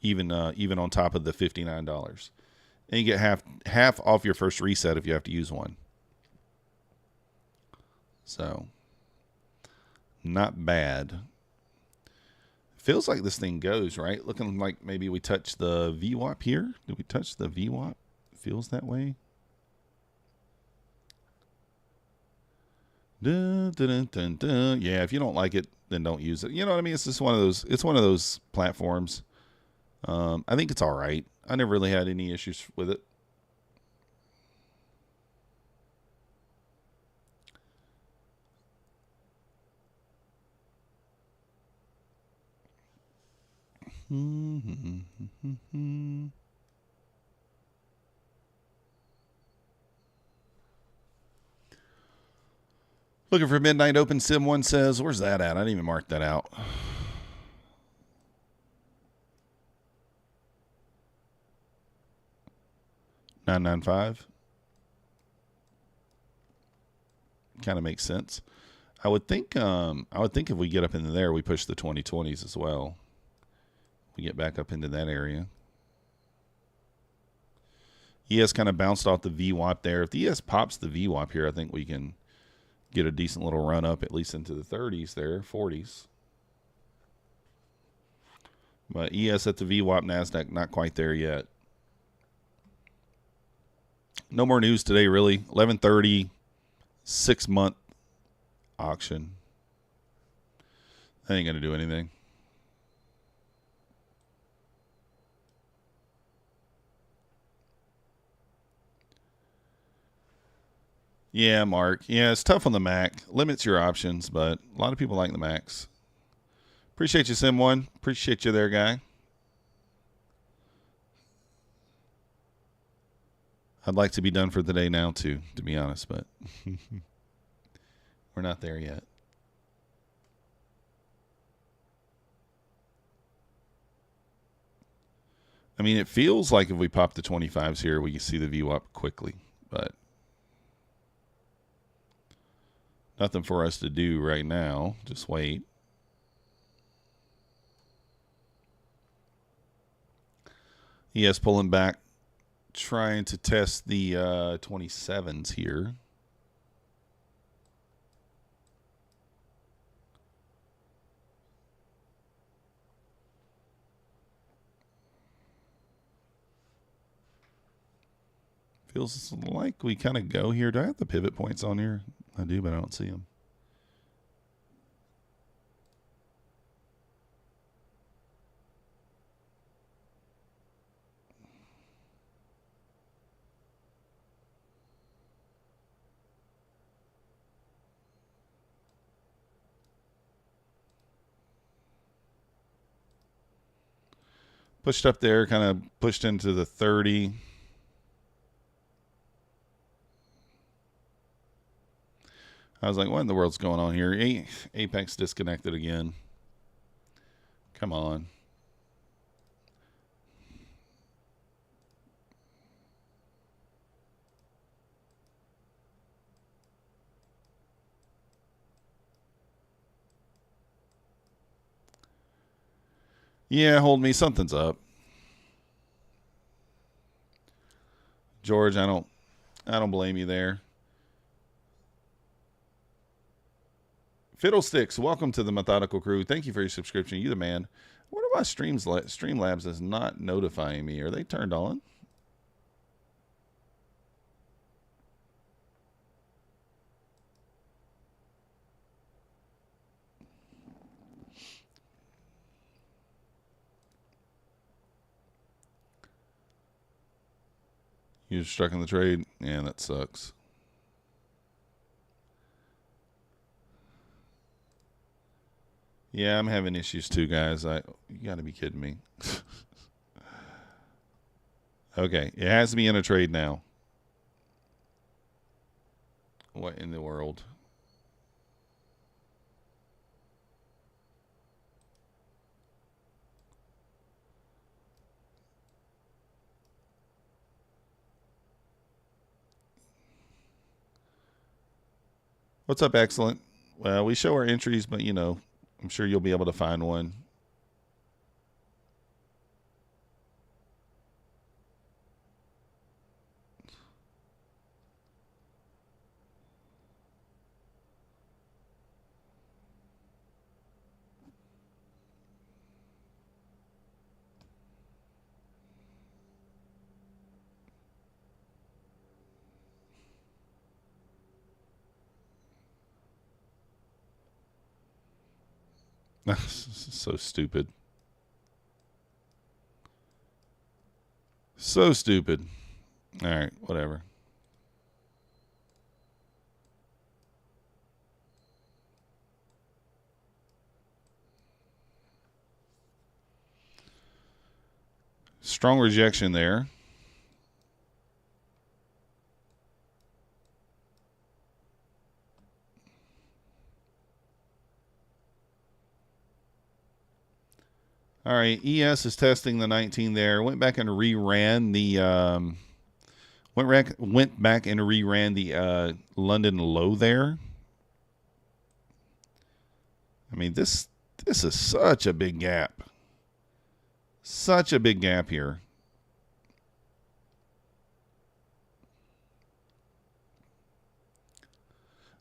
even on top of the $59, and you get half off your first reset if you have to use one. So, not bad. Feels like this thing goes, right? Looking like maybe we touched the VWAP here. Did we touch the VWAP? Feels that way. Dun, dun, dun, dun. Yeah, if you don't like it, then don't use it. You know what I mean? It's just one of those. It's one of those platforms. I think it's all right. I never really had any issues with it. Looking for midnight open. Sim1 says, where's that at? I didn't even mark that out. 995. Kind of makes sense. I would think if we get up into there, we push the 2020s as well. We get back up into that area. ES kind of bounced off the VWAP there. If the ES pops the VWAP here, I think we can get a decent little run up, at least into the 30s there, 40s. But ES at the VWAP, Nasdaq, not quite there yet. No more news today, really. 11:30, 6-month auction. That ain't going to do anything. Yeah, Mark. Yeah, it's tough on the Mac. Limits your options, but a lot of people like the Macs. Appreciate you, Sim1. Appreciate you there, guy. I'd like to be done for the day now, too, to be honest, but we're not there yet. I mean, it feels like if we pop the 25s here, we can see the VWAP quickly, but nothing for us to do right now. Just wait. ES pulling back, trying to test the 27s here. Feels like we kind of go here. Do I have the pivot points on here? I do, but I don't see them. Pushed up there, kind of pushed into the 30. I was like, what in the world's going on here? Apex disconnected again. Come on. Yeah, hold me. Something's up. George, I don't blame you there. Fiddlesticks, welcome to the Methodical Crew. Thank you for your subscription. You the man. I wonder why Streamlabs is not notifying me. Are they turned on? You struck in the trade? Yeah, that sucks. Yeah, I'm having issues too, guys. You got to be kidding me. Okay, it has me in a trade now. What in the world? What's up, Excellent? Well, we show our entries, but, you know, I'm sure you'll be able to find one. So stupid. So stupid. All right, whatever. Strong rejection there. All right, ES is testing the 19 there. Went back and reran the went back and reran the London low there. I mean, this is such a big gap. Such a big gap here.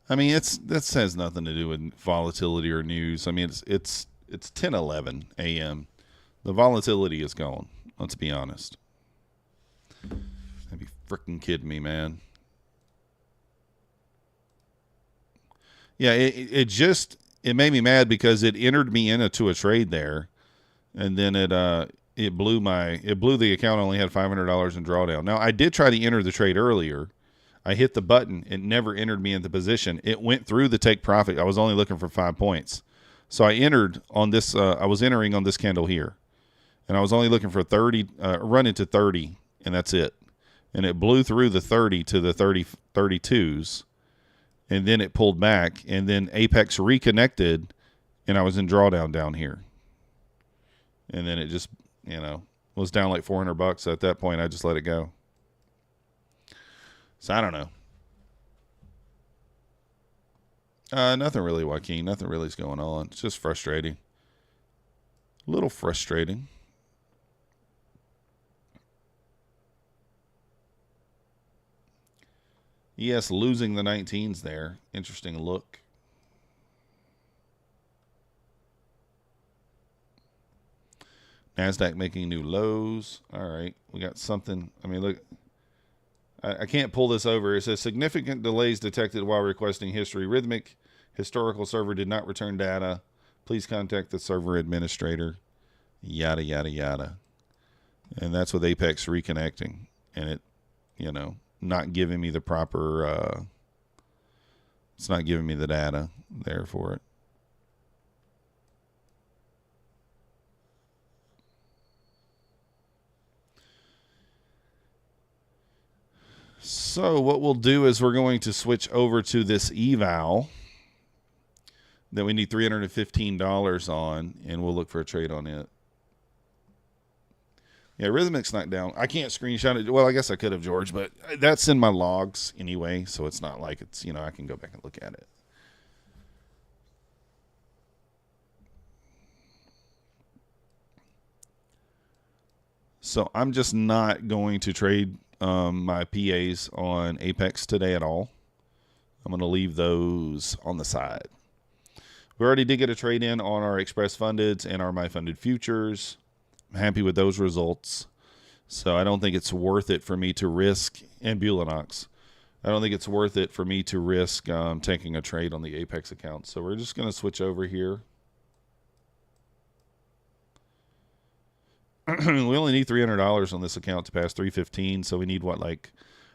I mean, this has nothing to do with volatility or news. I mean, it's 10:11 a.m. The volatility is gone. Let's be honest. I'd be freaking kidding me, man. Yeah, it made me mad because it entered me into a trade there, and then it blew the account. I only had $500 in drawdown. Now I did try to enter the trade earlier. I hit the button. It never entered me into position. It went through the take profit. I was only looking for 5 points. So I entered on this. I was entering on this candle here, and I was only looking for 30, run into 30, and that's it. And it blew through the 30 to the 32s, and then it pulled back, and then Apex reconnected, and I was in drawdown down here. And then it just, was down like $400. At that point, I just let it go. So I don't know. Nothing really, Joaquin. Nothing really is going on. It's just frustrating. A little frustrating. Yes, losing the 19s there. Interesting look. Nasdaq making new lows. All right, we got something. I mean, look. I can't pull this over. It says significant delays detected while requesting history. Rhythmic historical server did not return data. Please contact the server administrator. Yada, yada, yada. And that's with Apex reconnecting. And it, not giving me the proper, it's not giving me the data there for it. So what we'll do is we're going to switch over to this eval that we need $315 on, and we'll look for a trade on it. Yeah, Rhythmic's not down. I can't screenshot it. Well, I guess I could have, George, but that's in my logs anyway, so it's not like it's, I can go back and look at it. So I'm just not going to trade my PAs on Apex today at all. I'm going to leave those on the side. We already did get a trade in on our Express Fundeds and our My Funded Futures. I'm happy with those results. So I don't think it's worth it for me to risk, and Bulenox. I don't think it's worth it for me to risk taking a trade on the Apex account. So we're just going to switch over here. We only need $300 on this account to pass 315, so we need what, like,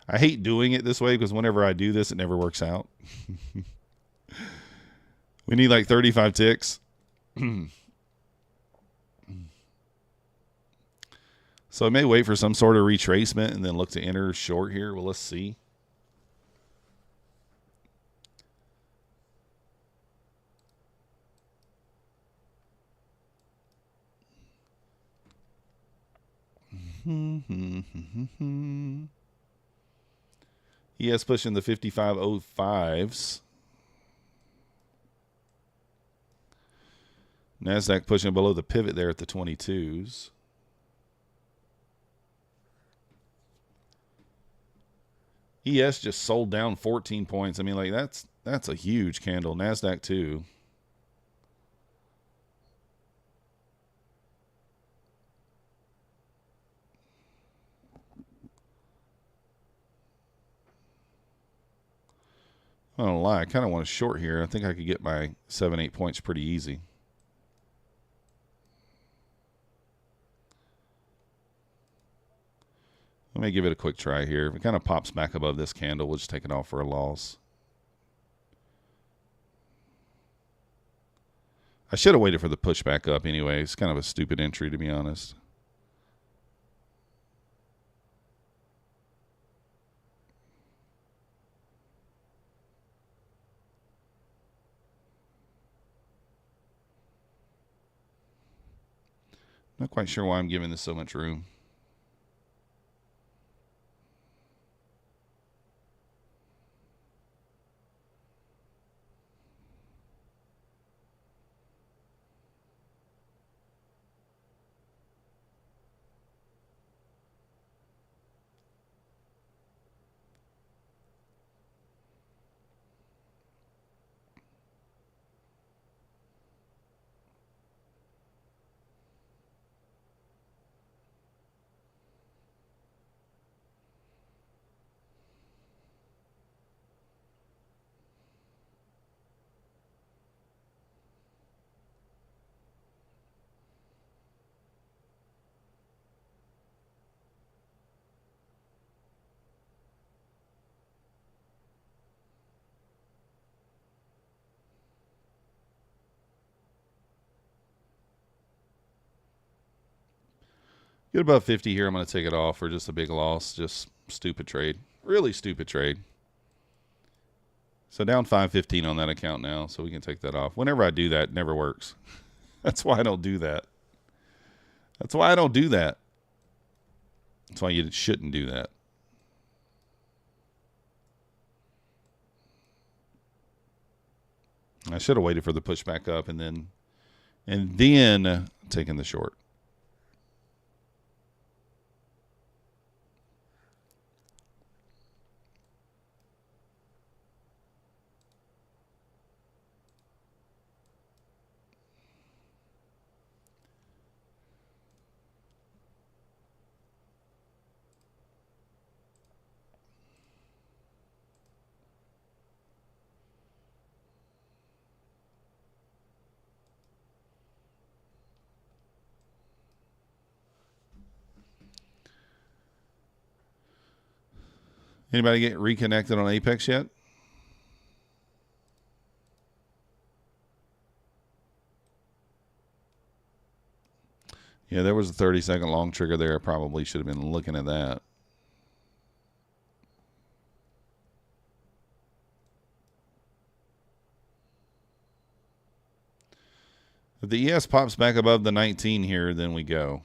I hate doing it this way because whenever I do this, it never works out. We need like 35 ticks. So I may wait for some sort of retracement and then look to enter short here. Well, let's see. ES pushing the 55.05s. Nasdaq pushing below the pivot there at the 22s. ES just sold down 14 points. I mean, like, that's a huge candle. Nasdaq too. I don't lie. I kind of want to short here. I think I could get my 7-8 points pretty easy. Let me give it a quick try here. If it kind of pops back above this candle, we'll just take it off for a loss. I should have waited for the pushback up anyway. It's kind of a stupid entry, to be honest. Not quite sure why I'm giving this so much room. Get above 50 here. I'm going to take it off for just a big loss. Just stupid trade. Really stupid trade. So down 515 on that account now, so we can take that off. Whenever I do that, it never works. That's why I don't do that. That's why I don't do that. That's why you shouldn't do that. I should have waited for the pushback up and then taken the short. Anybody get reconnected on Apex yet? Yeah, there was a 30-second long trigger there. I probably should have been looking at that. If the ES pops back above the 19 here, then we go.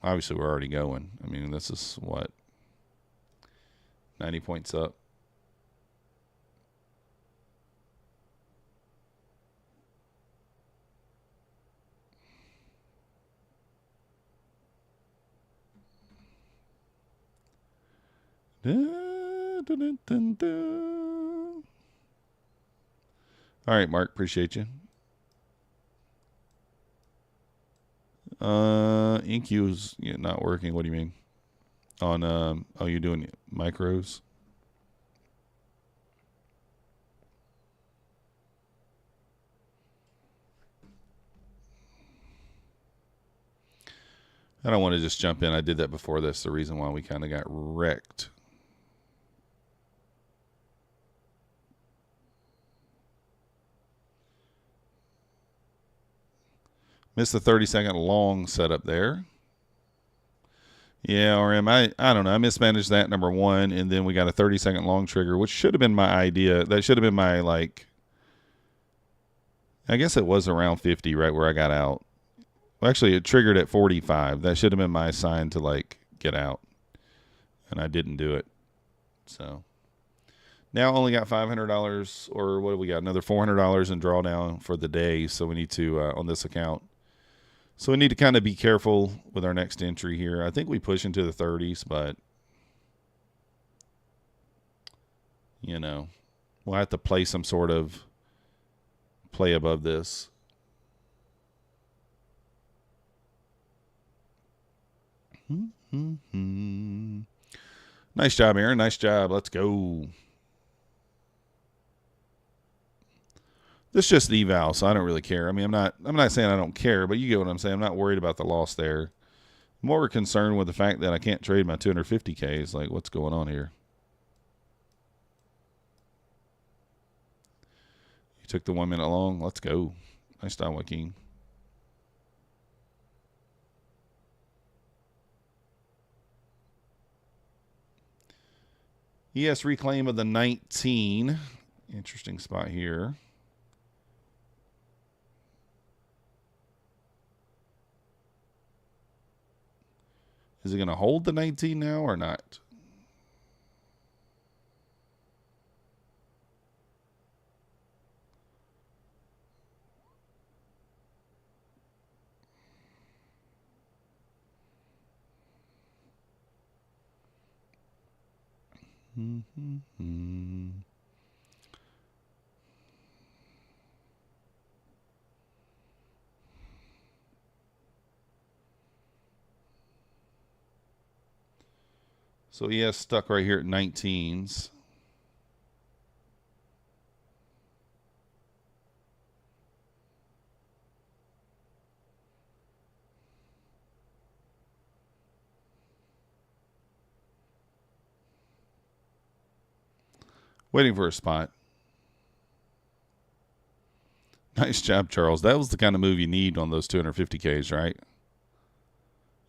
Obviously, we're already going. I mean, this is what? 90 points up. Dun, dun, dun, dun. All right, Mark. Appreciate you. InQ's not working. What do you mean? On oh, you're doing micros. I don't want to just jump in. I did that before this. The reason why we kind of got wrecked. Missed the 30-second long setup there. Yeah, RM, I don't know. I mismanaged that, number one, and then we got a 30-second long trigger, which should have been my idea. That should have been my, like, I guess it was around 50, right where I got out. Well, actually, it triggered at 45. That should have been my sign to, like, get out, and I didn't do it. So now only got $500, or what have we got? Another $400 in drawdown for the day, so we need to, on this account. So we need to kind of be careful with our next entry here. I think we push into the 30s, but, you know, we'll have to play some sort of play above this. Nice job, Aaron. Nice job. Let's go. This is just an eval, so I don't really care. I mean, I'm not saying I don't care, but you get what I'm saying. I'm not worried about the loss there. I'm more concerned with the fact that I can't trade my 250Ks. Like, what's going on here? You took the 1 minute long. Let's go. Nice job, Joaquin. ES reclaim of the 19. Interesting spot here. Is it going to hold the 19 now or not? So ES stuck right here at 19s. Waiting for a spot. Nice job, Charles. That was the kind of move you need on those 250Ks, right?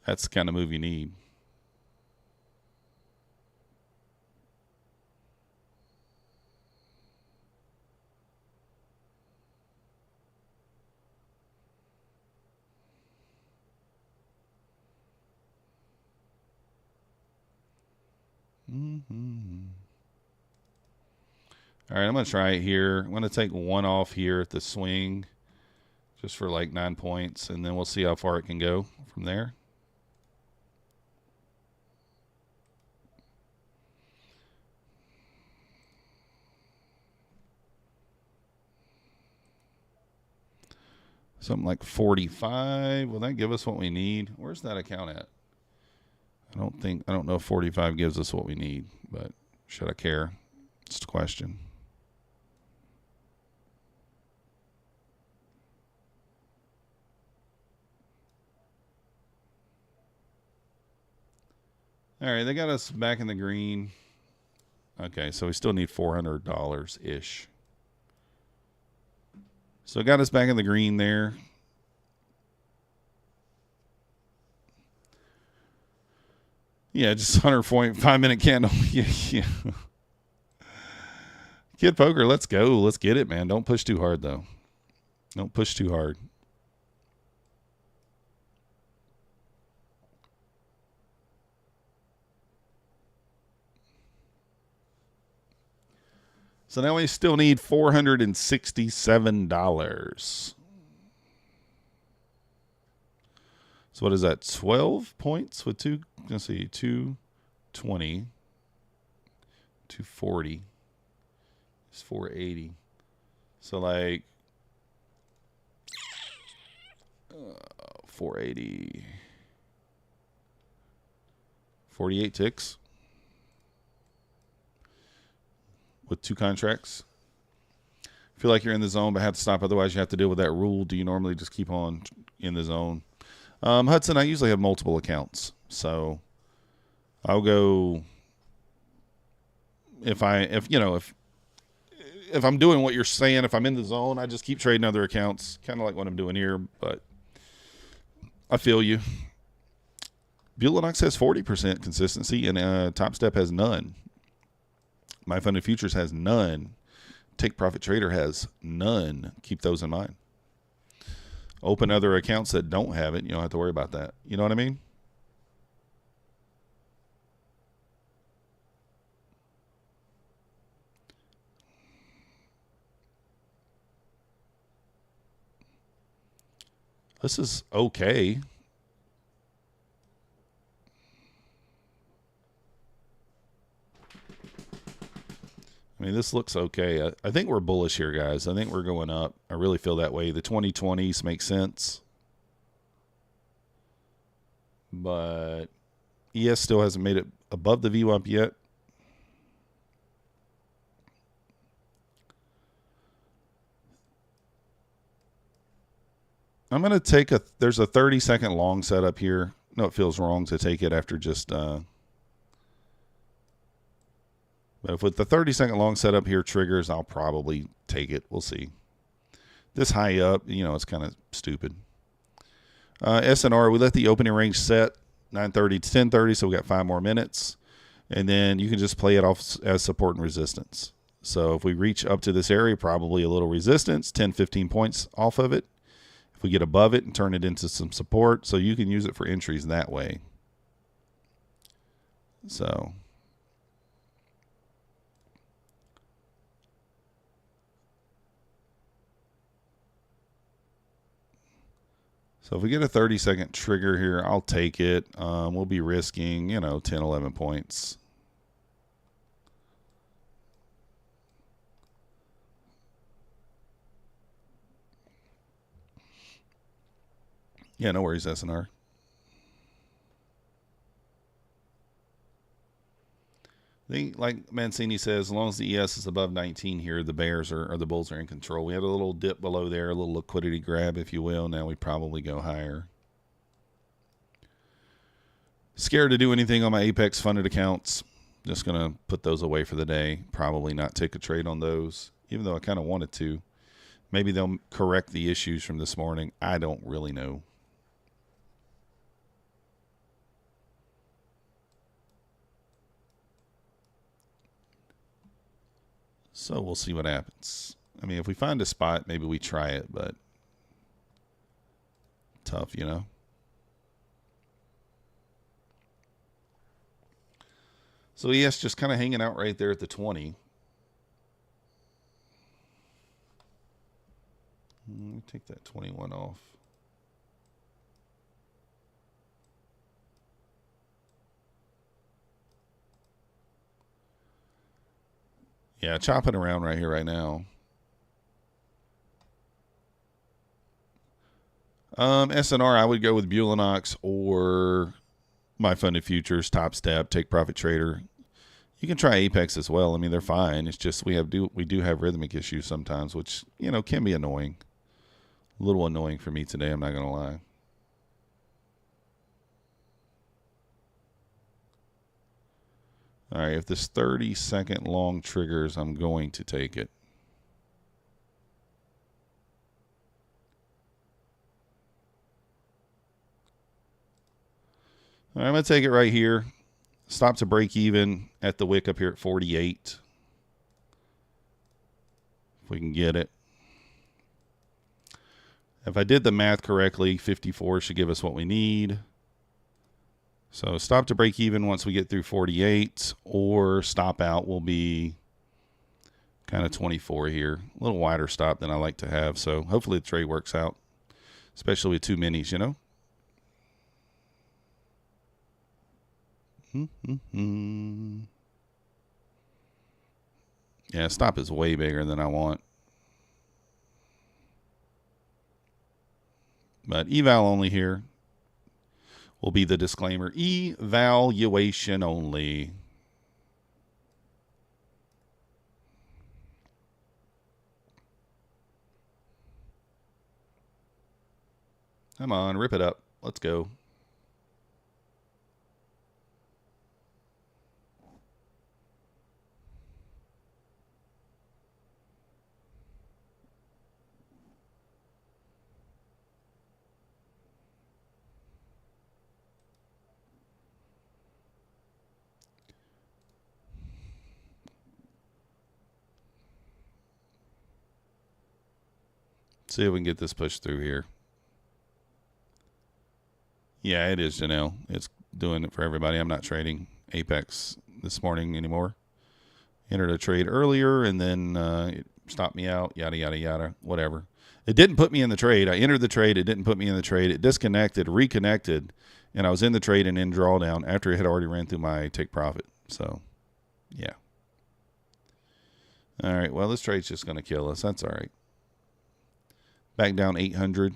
That's the kind of move you need. All right, I'm going to try it here. I'm going to take one off here at the swing just for like 9 points, and then we'll see how far it can go from there. Something like 45. Will that give us what we need? Where's that account at? I don't know if 45 gives us what we need, but should I care? It's the question. All right, they got us back in the green. Okay, so we still need $400-ish. So it got us back in the green there. Yeah, just 100.5-minute candle. Yeah. Kid Poker, let's go. Let's get it, man. Don't push too hard, though. Don't push too hard. So now we still need $467. So what is that? 12 points with two. Let's see, 220, 240. It's 480. So like 480, 48 ticks with 2 contracts. Feel like you're in the zone, but have to stop. Otherwise, you have to deal with that rule. Do you normally just keep on in the zone? Hudson, I usually have multiple accounts, so I'll go if I'm doing what you're saying. If I'm in the zone, I just keep trading other accounts, kind of like what I'm doing here. But I feel you. Bulenox has 40% consistency, and Topstep has none. My Funded Futures has none. Take Profit Trader has none. Keep those in mind. Open other accounts that don't have it. You don't have to worry about that. You know what I mean? This is okay. I mean, this looks okay. I think we're bullish here, guys. I think we're going up. I really feel that way. The 2020s make sense. But ES still hasn't made it above the VWAP yet. I'm going to take there's a 30-second long setup here. No, it feels wrong to take it after just... But if with the 30-second long setup here triggers, I'll probably take it. We'll see. This high up, it's kind of stupid. SNR, we let the opening range set 9:30 to 10:30, so we got 5 more minutes. And then you can just play it off as support and resistance. So if we reach up to this area, probably a little resistance, 10, 15 points off of it. If we get above it and turn it into some support, so you can use it for entries that way. So if we get a 30-second trigger here, I'll take it. We'll be risking, 10, 11 points. Yeah, no worries, SNR. I think, like Mancini says, as long as the ES is above 19 here, the Bears or the Bulls are in control. We had a little dip below there, a little liquidity grab, if you will. Now we probably go higher. Scared to do anything on my Apex funded accounts. Just going to put those away for the day. Probably not take a trade on those, even though I kind of wanted to. Maybe they'll correct the issues from this morning. I don't really know. So we'll see what happens. I mean, if we find a spot, maybe we try it, but tough, So ES just kind of hanging out right there at the 20. Let me take that 21 off. Yeah, chopping around right here, right now. SNR, I would go with Bulenox or my funded futures, Topstep, Take Profit Trader. You can try Apex as well. I mean, they're fine. It's just we do have rhythmic issues sometimes, which can be annoying. A little annoying for me today. I'm not gonna lie. All right, if this 30-second long triggers, I'm going to take it. All right, I'm going to take it right here. Stop to break even at the wick up here at 48. If we can get it. If I did the math correctly, 54 should give us what we need. So stop to break even once we get through 48, or stop out will be kind of 24 here. A little wider stop than I like to have. So hopefully the trade works out, especially with two minis, Yeah, stop is way bigger than I want. But eval only here will be the disclaimer. Evaluation only. Come on, rip it up. Let's go. See if we can get this pushed through here. Yeah, it is, Janelle. It's doing it for everybody. I'm not trading Apex this morning anymore. Entered a trade earlier, and then it stopped me out, yada, yada, yada, whatever. It didn't put me in the trade. I entered the trade. It didn't put me in the trade. It disconnected, reconnected, and I was in the trade and in drawdown after it had already ran through my take profit. So, yeah. All right, well, this trade's just going to kill us. That's all right. Back down 800.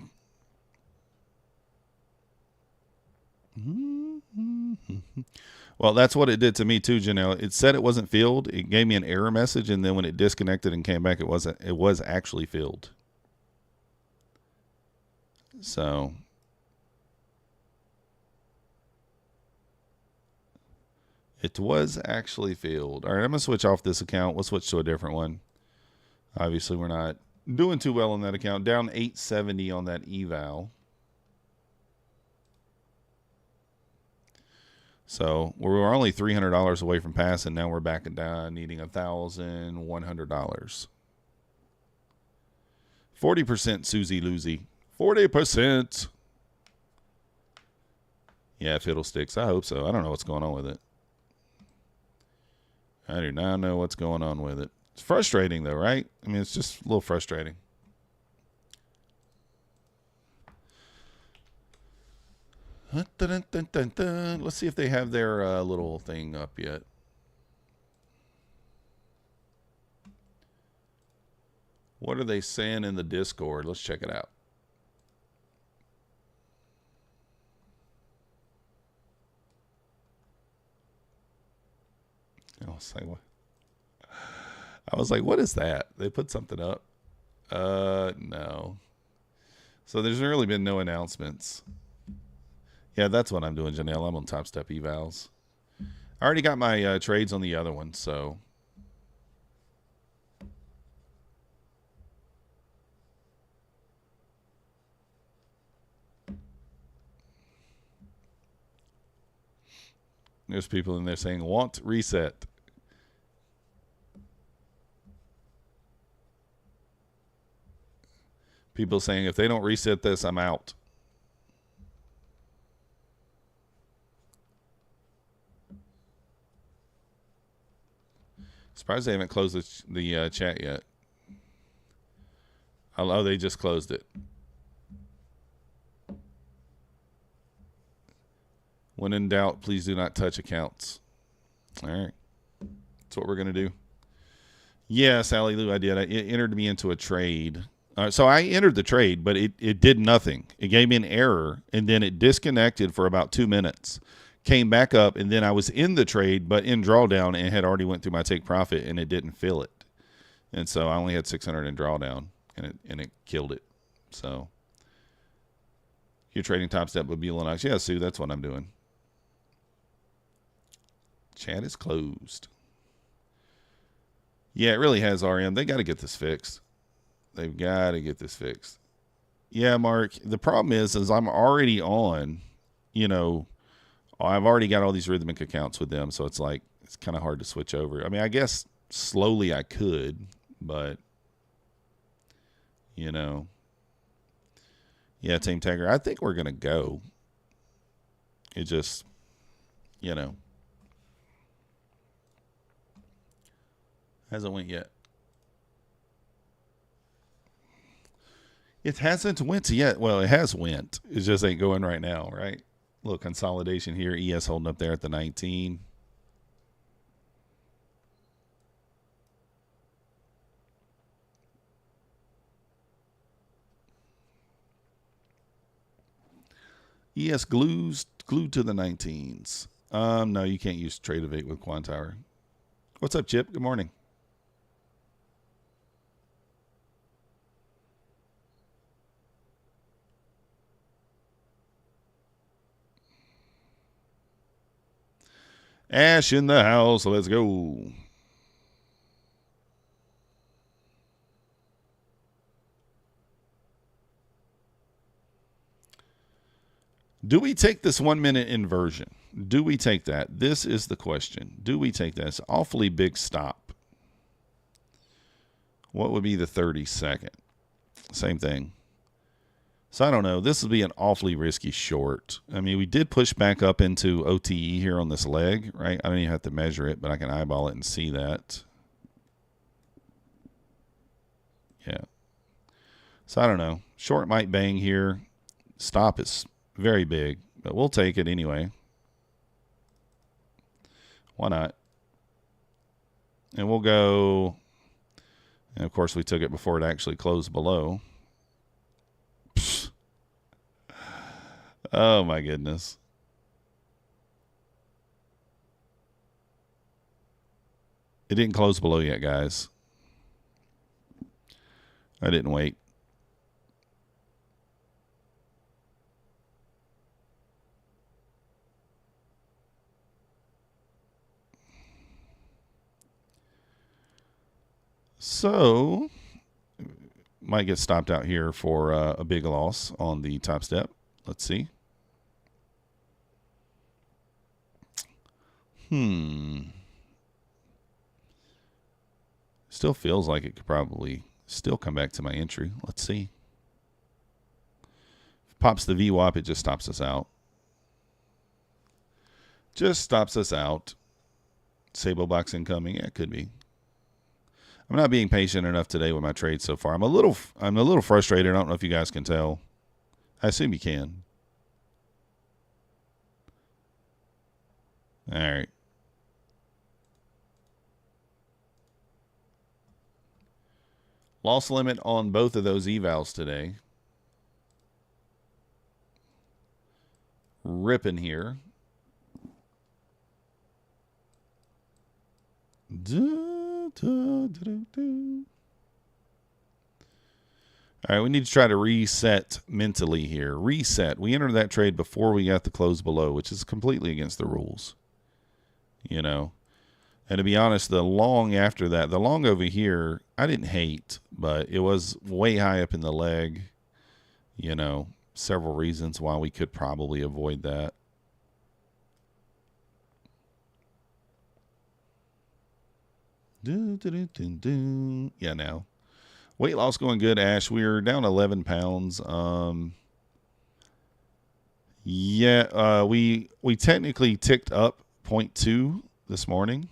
Well, that's what it did to me too, Janelle. It said it wasn't filled. It gave me an error message, and then when it disconnected and came back, it was actually filled. So it was actually filled. All right, I'm gonna switch off this account. We'll switch to a different one. Obviously, we're not doing too well on that account. Down 870 on that eval. So we were only $300 away from passing. Now we're back down, needing $1,100. 40% Susie Lucy. 40%. Yeah, fiddlesticks. I hope so. I don't know what's going on with it. I do not know what's going on with it. It's frustrating, though, right? I mean, it's just a little frustrating. Let's see if they have their little thing up yet. What are they saying in the Discord? Let's check it out. I was like, what is that? They put something up? No. So there's really been no announcements. Yeah, that's what I'm doing, Janelle. I'm on Topstep evals. I already got my trades on the other one, so. There's people in there saying, want reset. People saying, if they don't reset this, I'm out. Surprised they haven't closed the chat yet. Oh, they just closed it. When in doubt, please do not touch accounts. All right. That's what we're going to do. Yeah, Sally Lou, I did. It entered me into a trade. So I entered the trade, but it did nothing. It gave me an error, and then it disconnected for about 2 minutes. Came back up, and then I was in the trade, but in drawdown, and had already went through my take profit, and it didn't fill it. And so I only had 600 in drawdown, and it killed it. So you're trading Topstep with Bulenox. Yeah, Sue, that's what I'm doing. Chat is closed. Yeah, it really has, RM. They got to get this fixed. They've got to get this fixed. Yeah, Mark. The problem is I'm already on, I've already got all these Rhythmic accounts with them, so it's like it's kind of hard to switch over. I mean, I guess slowly I could, but yeah, Team Tagger, I think we're gonna go. It just, hasn't went yet. It hasn't went yet. Well, it has went. It just ain't going right now, right? Little consolidation here. ES holding up there at the 19. ES glued to the 19s. No, you can't use Trade-Evate with Quantower. What's up, Chip? Good morning. Ash in the house. Let's go. Do we take this 1 minute inversion? Do we take that? This is the question. Do we take that? It's an awfully big stop. What would be the 30-second? Same thing. So I don't know. This would be an awfully risky short. I mean, we did push back up into OTE here on this leg, right? I don't even have to measure it, but I can eyeball it and see that. Yeah. So I don't know. Short might bang here. Stop is very big, but we'll take it anyway. Why not? And we'll go. And of course, we took it before it actually closed below. Psst. Oh my goodness. It didn't close below yet, guys. I didn't wait. So, might get stopped out here for a big loss on the Topstep. Let's see. Still feels like it could probably still come back to my entry. Let's see. If it pops the VWAP, it just stops us out. Just stops us out. Sable box incoming. Yeah, it could be. I'm not being patient enough today with my trades so far. I'm a little frustrated. I don't know if you guys can tell. I assume you can. All right. Loss limit on both of those evals today. Ripping here. All right, we need to try to reset mentally here. Reset. We entered that trade before we got the close below, which is completely against the rules. You know. And to be honest, the long after that, the long over here, I didn't hate, but it was way high up in the leg. You know, several reasons why we could probably avoid that. Yeah, now. Weight loss going good, Ash. We're down 11 pounds. Yeah, we technically ticked up 0.2 this morning.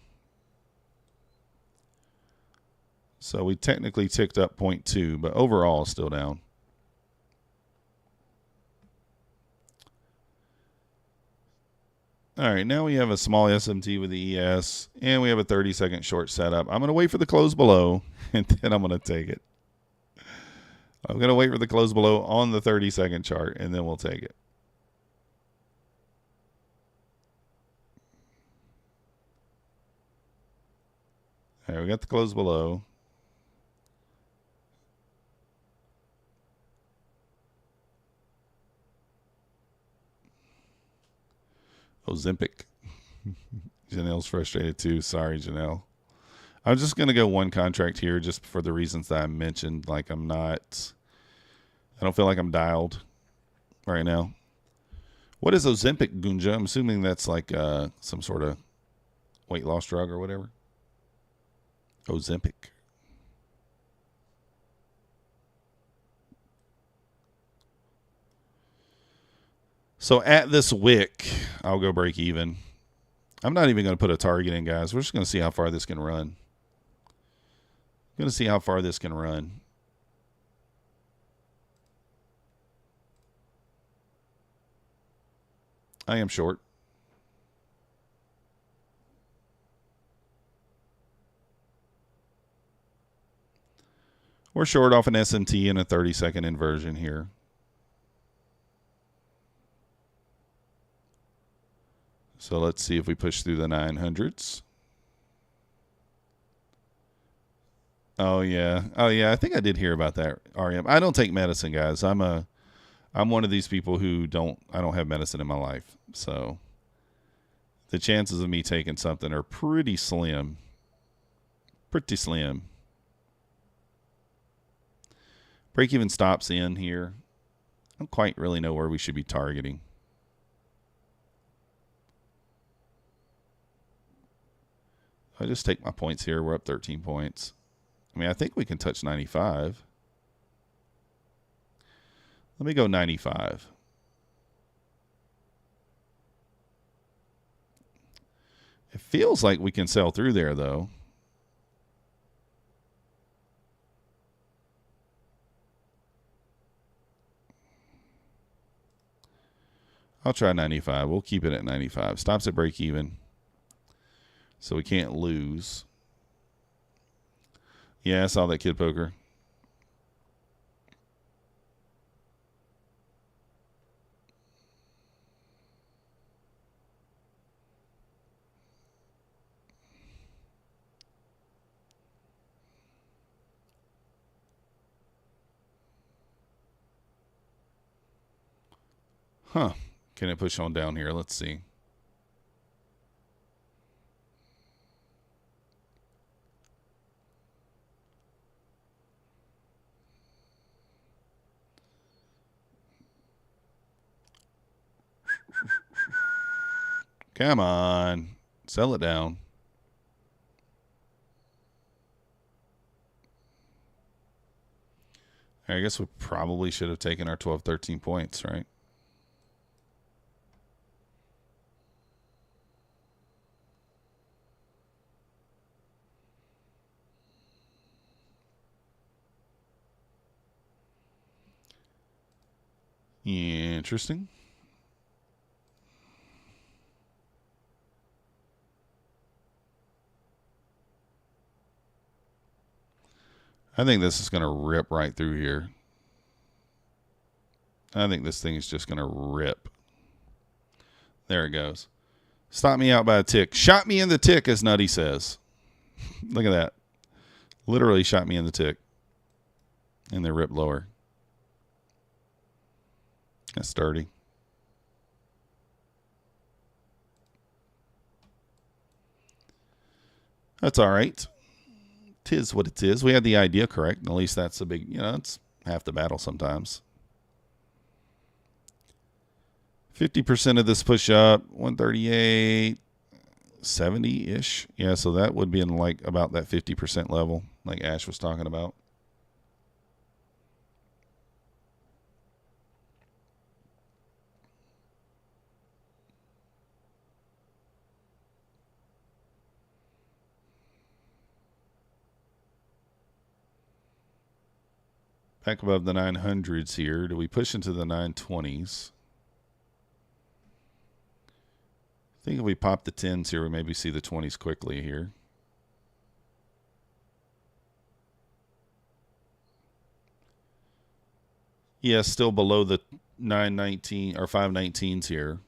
So we technically ticked up 0.2, but overall still down. All right, now we have a small SMT with the ES, and we have a 30-second short setup. I'm going to wait for the close below, and then I'm going to take it. I'm going to wait for the close below on the 30-second chart, and then we'll take it. All right, we got the close below. Ozempic. Janelle's frustrated too. Sorry, Janelle. I'm just going to go one contract here just for the reasons that I mentioned. Like I don't feel like I'm dialed right now. What is Ozempic, Gunja? I'm assuming that's like some sort of weight loss drug or whatever. Ozempic. So at this wick, I'll go break even. I'm not even going to put a target in, guys. We're just going to see how far this can run. I'm going to see how far this can run. I am short. We're short off an SMT and a 30-second inversion here. So let's see if we push through the 900s. Oh yeah. I think I did hear about that, REM. I don't take medicine, guys. I'm one of these people who I don't have medicine in my life. So the chances of me taking something are pretty slim. Pretty slim. Break even stops in here. I don't quite really know where we should be targeting. I just take my points here. We're up 13 points. I mean, I think we can touch 95. Let me go 95. It feels like we can sell through there, though. I'll try 95. We'll keep it at 95. Stops at break even. So we can't lose. Yeah, I saw that kid poker. Huh. Can it push on down here? Let's see. Come on. Sell it down. I guess we probably should have taken our 12, 13 points, right? Interesting. I think this is going to rip right through here. I think this thing is just going to rip. There it goes. Stop me out by a tick. Shot me in the tick, as Nutty says. Look at that. Literally shot me in the tick. And they rip lower. That's dirty. That's all right. Tis what it is. We had the idea correct. At least that's a big, it's half the battle sometimes. 50% of this push up, 138, 70-ish. Yeah, so that would be in like about that 50% level like Ash was talking about. Back above the 900s here. Do we push into the 920s? I think if we pop the 10s here, we maybe see the 20s quickly here. Yeah, still below the 919 or 519s here.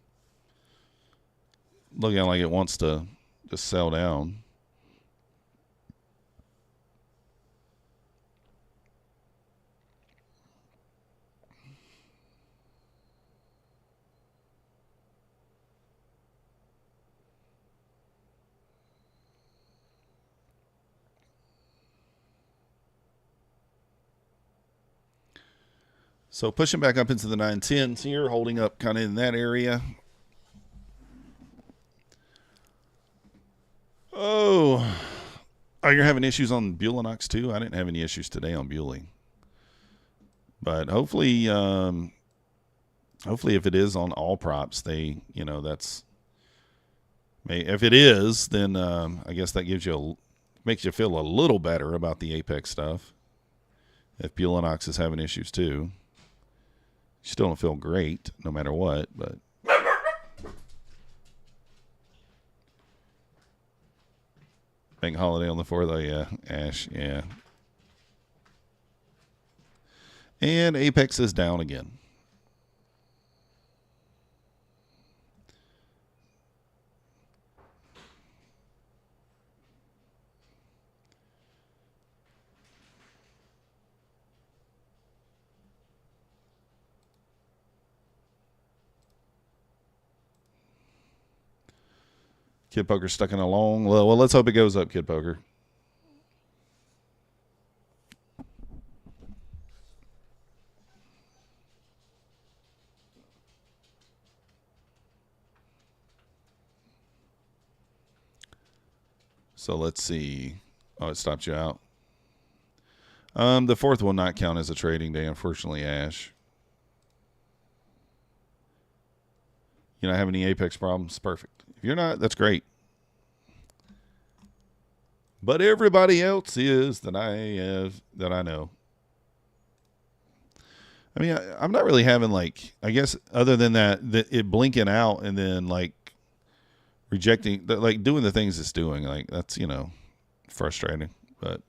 Looking like it wants to just sell down. So pushing back up into the 910s here, holding up kind of in that area. Oh, you're having issues on Bulenox too? I didn't have any issues today on Buley. But hopefully if it is on all props, they, that's, if it is, then I guess that makes you feel a little better about the Apex stuff. If Bulenox is having issues too. You still don't feel great no matter what, but bank holiday on the 4th. Oh, yeah. Ash, yeah. And Apex is down again. Kid Poker stuck in a long. Well, let's hope it goes up, Kid Poker. So let's see. Oh, it stopped you out. The 4th will not count as a trading day, unfortunately, Ash. You not have any Apex problems? Perfect. If you're not, that's great. But everybody else is that I know. I mean, I'm not really having I guess other than that it blinking out and then rejecting, doing the things it's doing. That's, frustrating. But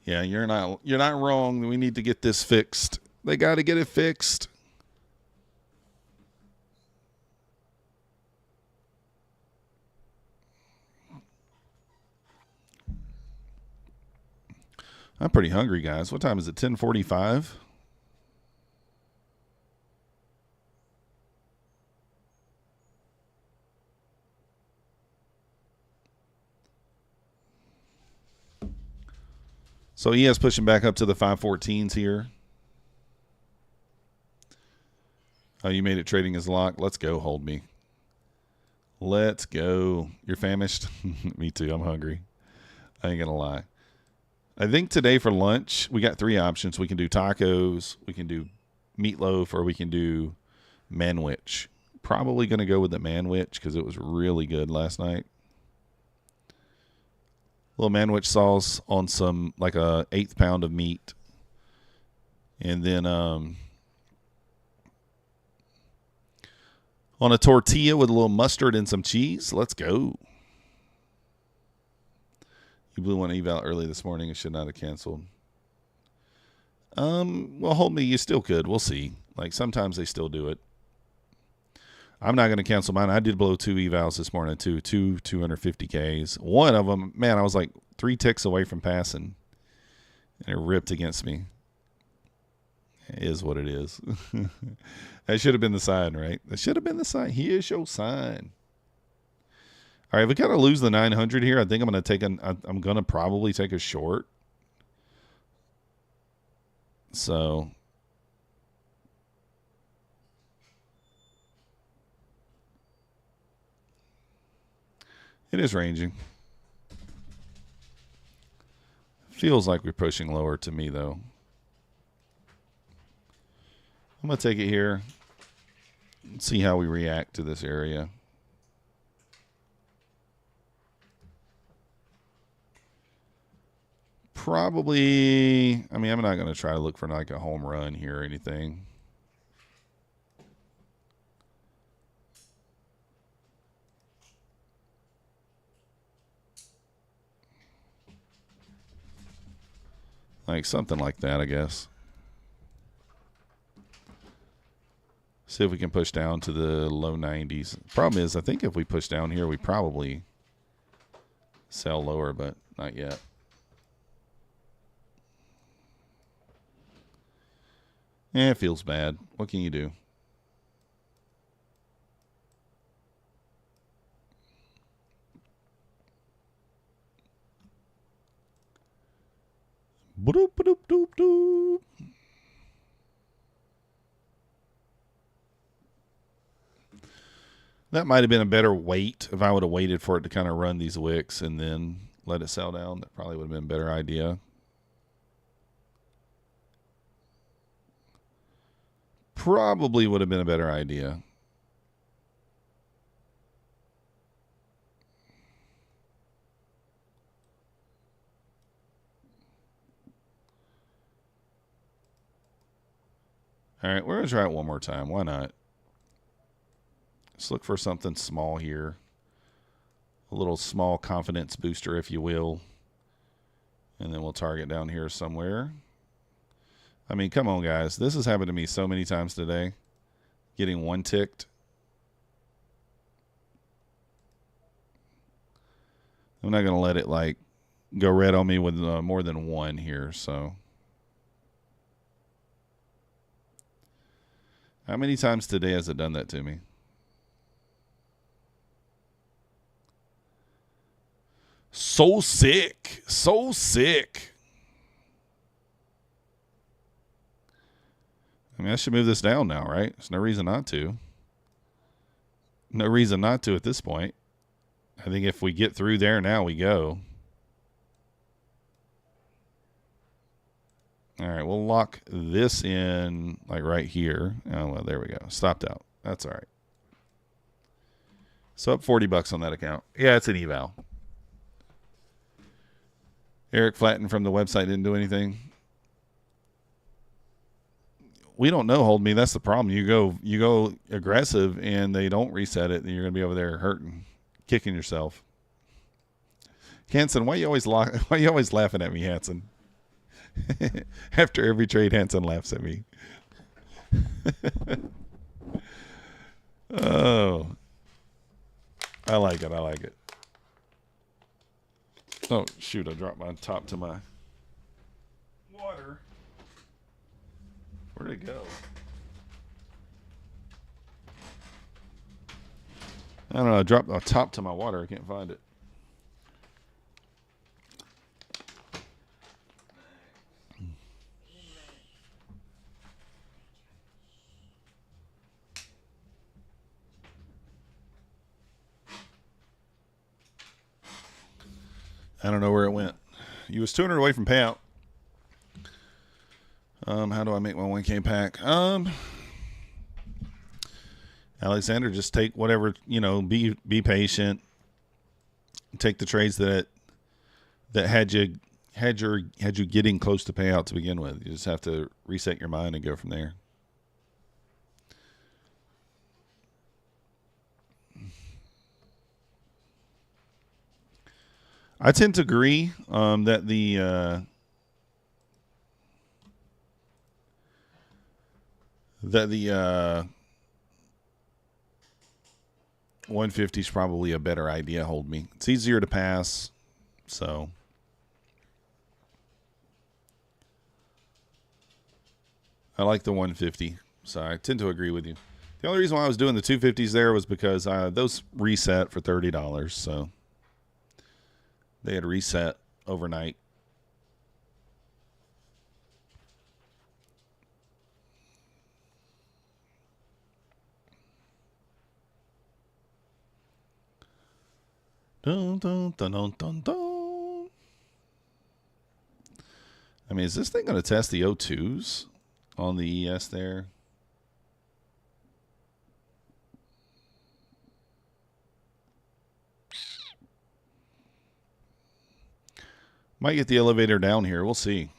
yeah, you're not wrong. We need to get this fixed. They got to get it fixed. I'm pretty hungry, guys. What time is it? 10:45? So ES pushing back up to the 514s here. Oh, you made it trading as locked. Let's go, hold me. Let's go. You're famished? Me too. I'm hungry. I ain't going to lie. I think today for lunch, we got 3 options. We can do tacos, we can do meatloaf, or we can do manwich. Probably going to go with the manwich because it was really good last night. Little manwich sauce on some, like a 1/8 pound of meat. And then on a tortilla with a little mustard and some cheese. Let's go. You blew one eval early this morning. It should not have canceled. Well, hold me. You still could. We'll see. Like, sometimes they still do it. I'm not going to cancel mine. I did blow 2 evals this morning, too. 250Ks. One of them, man, I was like 3 ticks away from passing. And it ripped against me. It is what it is. That should have been the sign, right? That should have been the sign. Here's your sign. All right, if we kind of lose the 900 here, I think I'm going to probably take a short. So it is ranging. Feels like we're pushing lower to me, though. I'm going to take it here and see how we react to this area. Probably, I mean, I'm not going to try to look for like a home run here or anything. Like something like that, I guess. See if we can push down to the low 90s. Problem is, I think if we push down here, we probably sell lower, but not yet. It feels bad. What can you do? Boop, boop, doop, doop. That might have been a better wait if I would have waited for it to kind of run these wicks and then let it sell down. That probably would have been a better idea. Probably would have been a better idea. All right, we're going to try it one more time. Why not? Let's look for something small here. A little small confidence booster, if you will. And then we'll target down here somewhere. I mean, come on, guys. This has happened to me so many times today. Getting one ticked. I'm not going to let it, like, go red on me with more than one here, so. How many times today has it done that to me? So sick. So sick. I mean, I should move this down now, right? There's no reason not to. No reason not to at this point. I think if we get through there now, we go. All right, we'll lock this in like right here. Oh, well, there we go. Stopped out. That's all right. So up $40 on that account. Yeah, it's an eval. Eric Flatten from the website didn't do anything. We don't know, hold me. That's the problem. You go aggressive and they don't reset it, and you're gonna be over there hurting, kicking yourself. Hanson, why you always laughing at me, Hanson? After every trade, Hanson laughs at me. Oh, I like it. I like it. Oh shoot! I dropped my top to my water. Where'd it go? I don't know. I dropped the top to my water. I can't find it. I don't know where it went. You was 200 away from payout. How do I make my 1K pack? Alexander, just take whatever, be patient. Take the trades that had you had you getting close to payout to begin with. You just have to reset your mind and go from there. I tend to agree that the 150 is probably a better idea. Hold me. It's easier to pass, so. I like the 150, so I tend to agree with you. The only reason why I was doing the 250s there was because those reset for $30, so they had reset overnight. Dun, dun, dun, dun, dun, dun. I mean, is this thing going to test the O2s on the ES there? Might get the elevator down here. We'll see.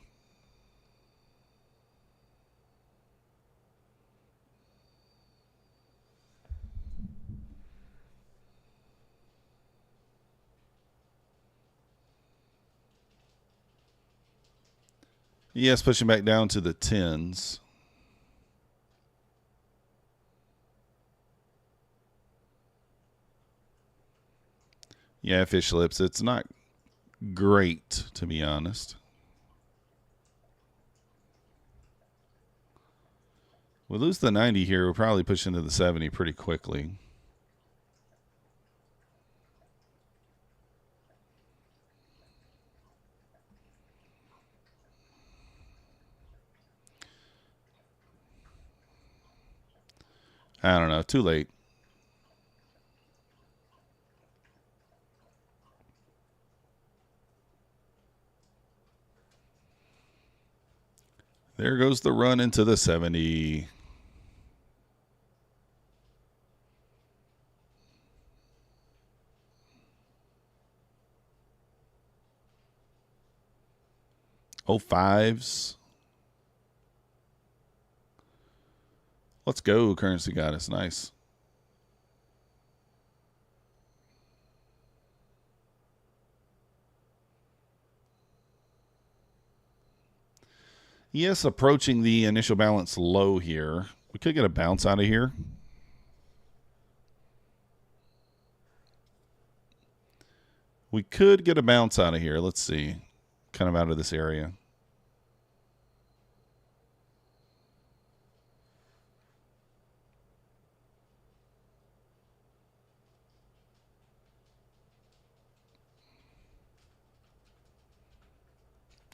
Yes, pushing back down to the 10s. Yeah, fish lips. It's not great, to be honest. We lose the 90 here. We'll probably push into the 70 pretty quickly. I don't know. Too late. There goes the run into the 70. Oh, fives. Let's go, currency goddess. Nice. Yes, approaching the initial balance low here. We could get a bounce out of here. We could get a bounce out of here. Let's see. Kind of out of this area.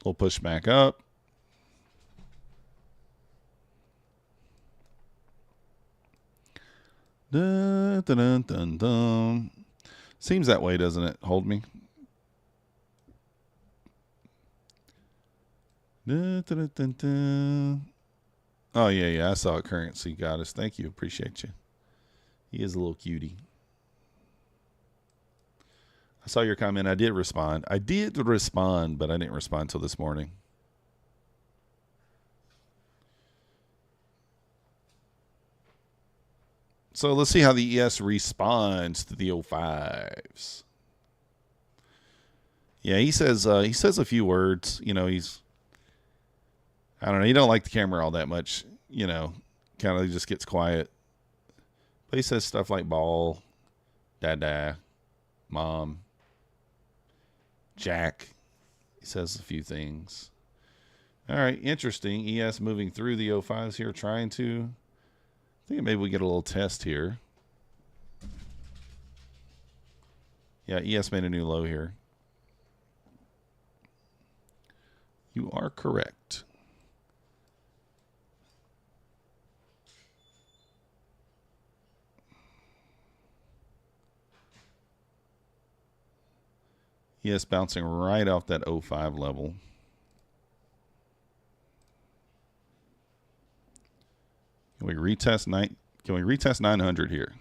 We'll push back up. Dun, dun, dun, dun, dun. Seems that way, doesn't it? Hold me. Dun, dun, dun, dun. Oh, yeah. I saw it. Currency goddess. Thank you. Appreciate you. He is a little cutie. I saw your comment. I did respond. But I didn't respond until this morning. So let's see how the ES responds to the 05s. Yeah, he says a few words. You know, I don't know. He don't like the camera all that much. You know, kind of just gets quiet. But he says stuff like ball, dada, mom, Jack. He says a few things. All right, interesting. ES moving through the 05s here, trying to. I think maybe we get a little test here. Yeah, ES made a new low here. You are correct. ES bouncing right off that 05 level. Can we retest 900 here?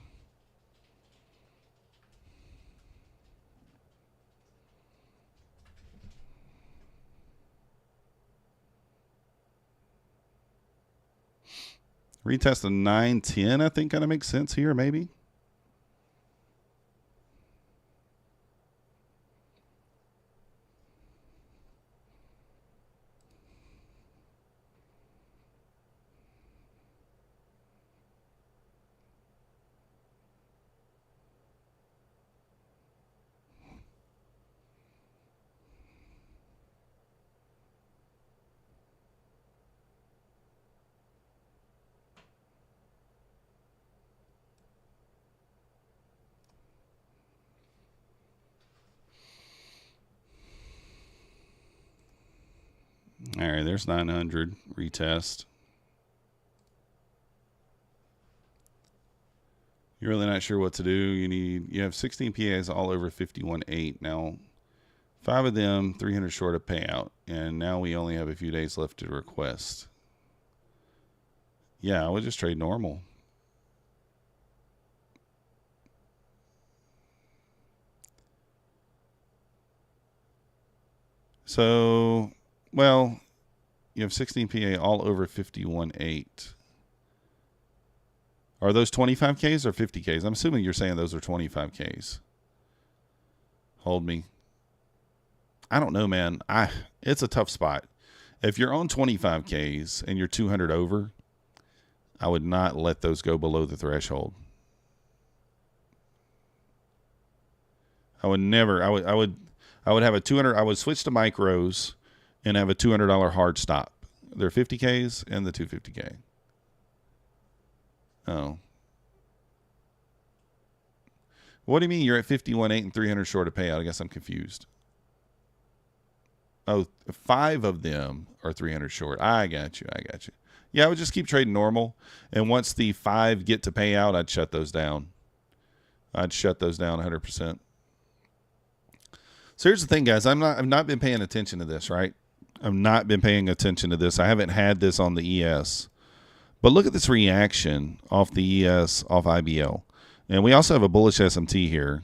Retest a 910, I think kind of makes sense here, maybe. All right, there's 900 retest. You're really not sure what to do. You have 16 PAs all over 51.8. Now, 5 of them 300 short of payout, and now we only have a few days left to request. Yeah, I would just trade normal. So, well, you have 16 PA all over 51.8. Are those 25Ks or 50Ks? I'm assuming you're saying those are 25Ks. Hold me. I don't know, man. It's a tough spot. If you're on 25Ks and you're 200 over, I would not let those go below the threshold. I would never. I would have a 200. I would switch to micros and have a $200 hard stop. They're 50Ks and the 250K. Oh. What do you mean you're at 51.8 and 300 short of payout? I guess I'm confused. Oh, 5 of them are 300 short. I got you. Yeah, I would just keep trading normal. And once the 5 get to payout, I'd shut those down. I'd shut those down 100%. So here's the thing, guys. I've not been paying attention to this, right? I've not been paying attention to this. I haven't had this on the ES. But look at this reaction off the ES, off IBL. And we also have a bullish SMT here.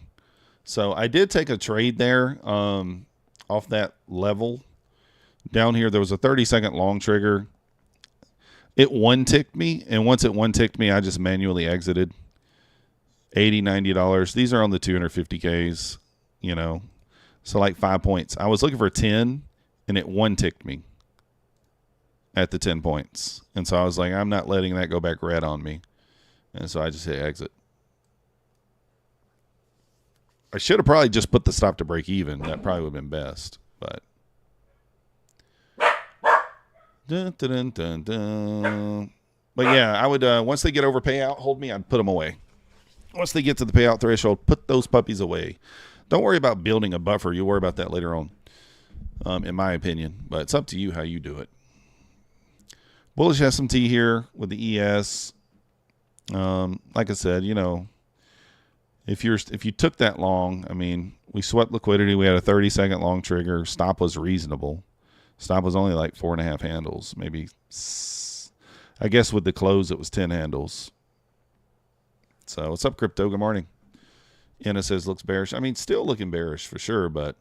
So I did take a trade there off that level. Down here, there was a 30-second long trigger. It one-ticked me, and once it one-ticked me, I just manually exited. $80, $90. These are on the 250Ks, you know. So like 5 points. I was looking for 10, and it one-ticked me at the 10 points. And so I was like, I'm not letting that go back red on me. And so I just hit exit. I should have probably just put the stop to break even. That probably would have been best. But dun, dun, dun, dun. But yeah, I would once they get over payout, hold me, I'd put them away. Once they get to the payout threshold, put those puppies away. Don't worry about building a buffer. You'll worry about that later on, in my opinion. But it's up to you how you do it. Bullish SMT here with the ES. Like I said, you know, if you took that long, I mean, we swept liquidity. We had a 30-second long trigger. Stop was reasonable. Stop was only like 4.5 handles, maybe. I guess with the close, it was 10 handles. So what's up, crypto? Good morning. Anna says looks bearish. I mean, still looking bearish for sure, but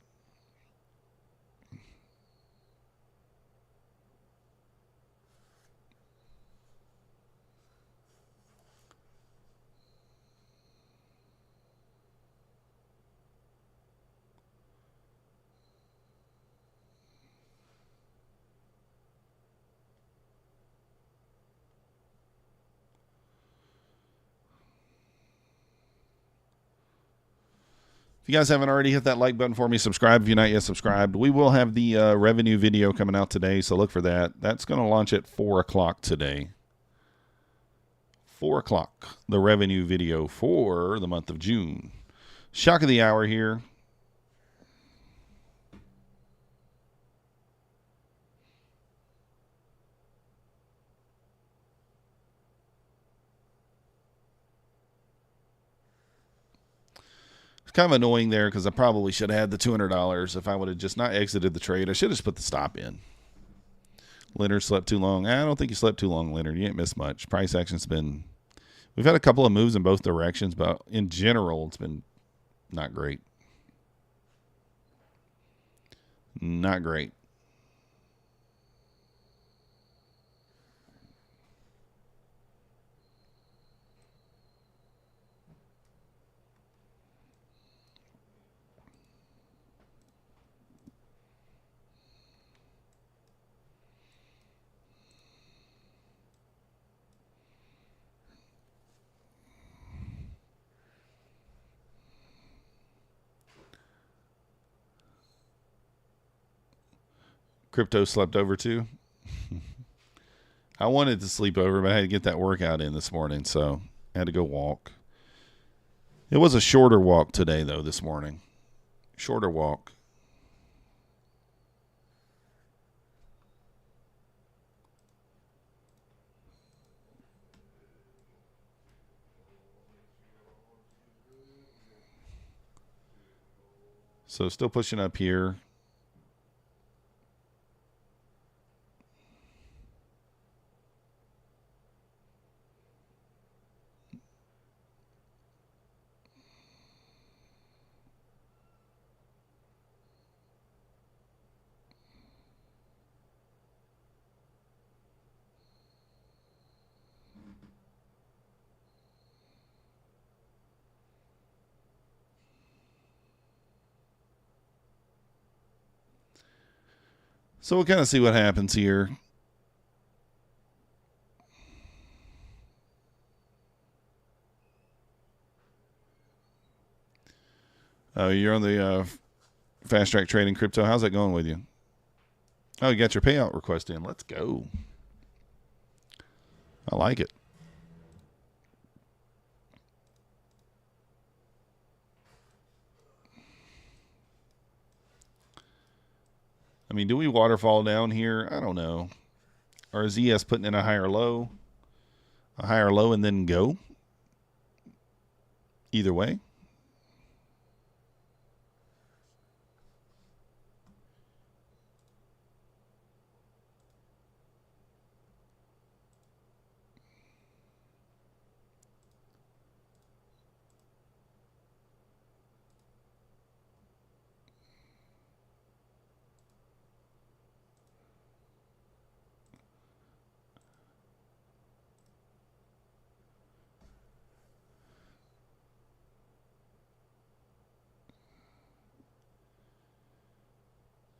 if you guys haven't already, hit that like button for me. Subscribe if you're not yet subscribed. We will have the revenue video coming out today, so look for that. That's going to launch at 4 o'clock today. 4 o'clock, the revenue video for the month of June. Shock of the hour here. Kind of annoying there because I probably should have had the $200 if I would have just not exited the trade. I should have just put the stop in. Leonard slept too long. I don't think you slept too long, Leonard. You ain't missed much. Price action's been... We've had a couple of moves in both directions, but in general, it's been not great. Not great. Crypto slept over too. I wanted to sleep over, but I had to get that workout in this morning, so I had to go walk. It was a shorter walk today, though, this morning. Shorter walk. So still pushing up here. So we'll kind of see what happens here. You're on the Fast Track Trading Crypto. How's that going with you? Oh, you got your payout request in. Let's go. I like it. I mean, do we waterfall down here? I don't know. Or is ES putting in a higher low? A higher low and then go? Either way.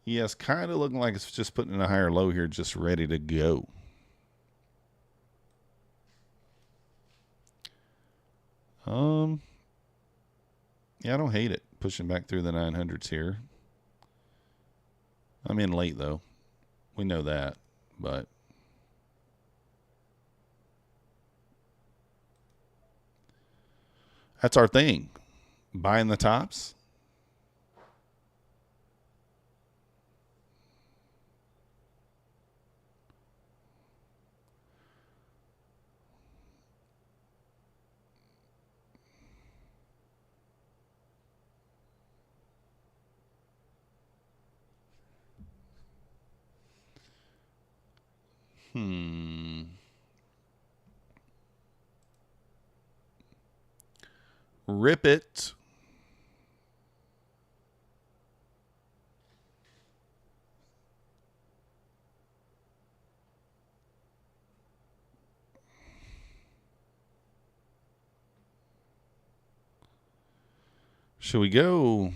Yes, kind of looking like it's just putting in a higher low here, just ready to go. Yeah, I don't hate it. Pushing back through the 900s here. I'm in late, though. We know that, but that's our thing. Buying the tops. Rip it. Should we go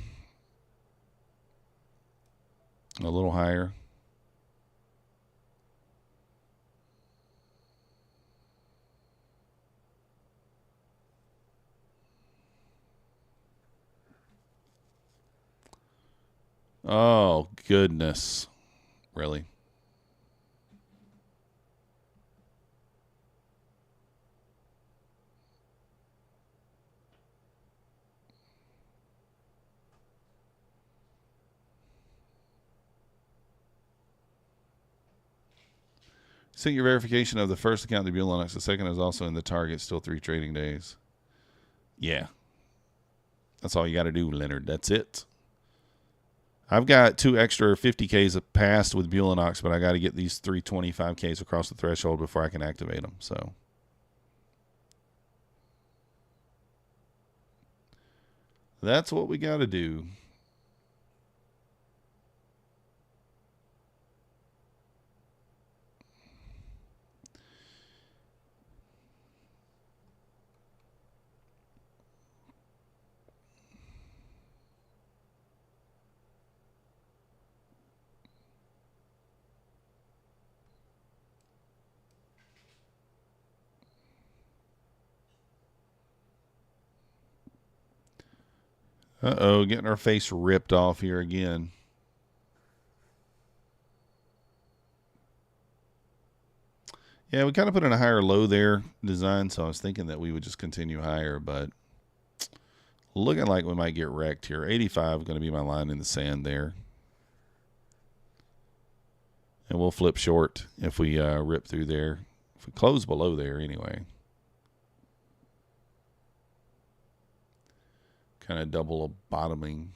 a little higher? Oh, goodness. Really? Send your verification of the first account to Bulenox. The second is also in the target. Still 3 trading days. Yeah. That's all you got to do, Leonard. That's it. I've got 2 extra 50Ks passed with Bulenox, but I got to get these 3 25Ks across the threshold before I can activate them. So that's what we got to do. Uh-oh, getting our face ripped off here again. Yeah, we kind of put in a higher low there design, so I was thinking that we would just continue higher, but looking like we might get wrecked here. 85 is going to be my line in the sand there. And we'll flip short if we rip through there. If we close below there anyway. Kind of double bottoming.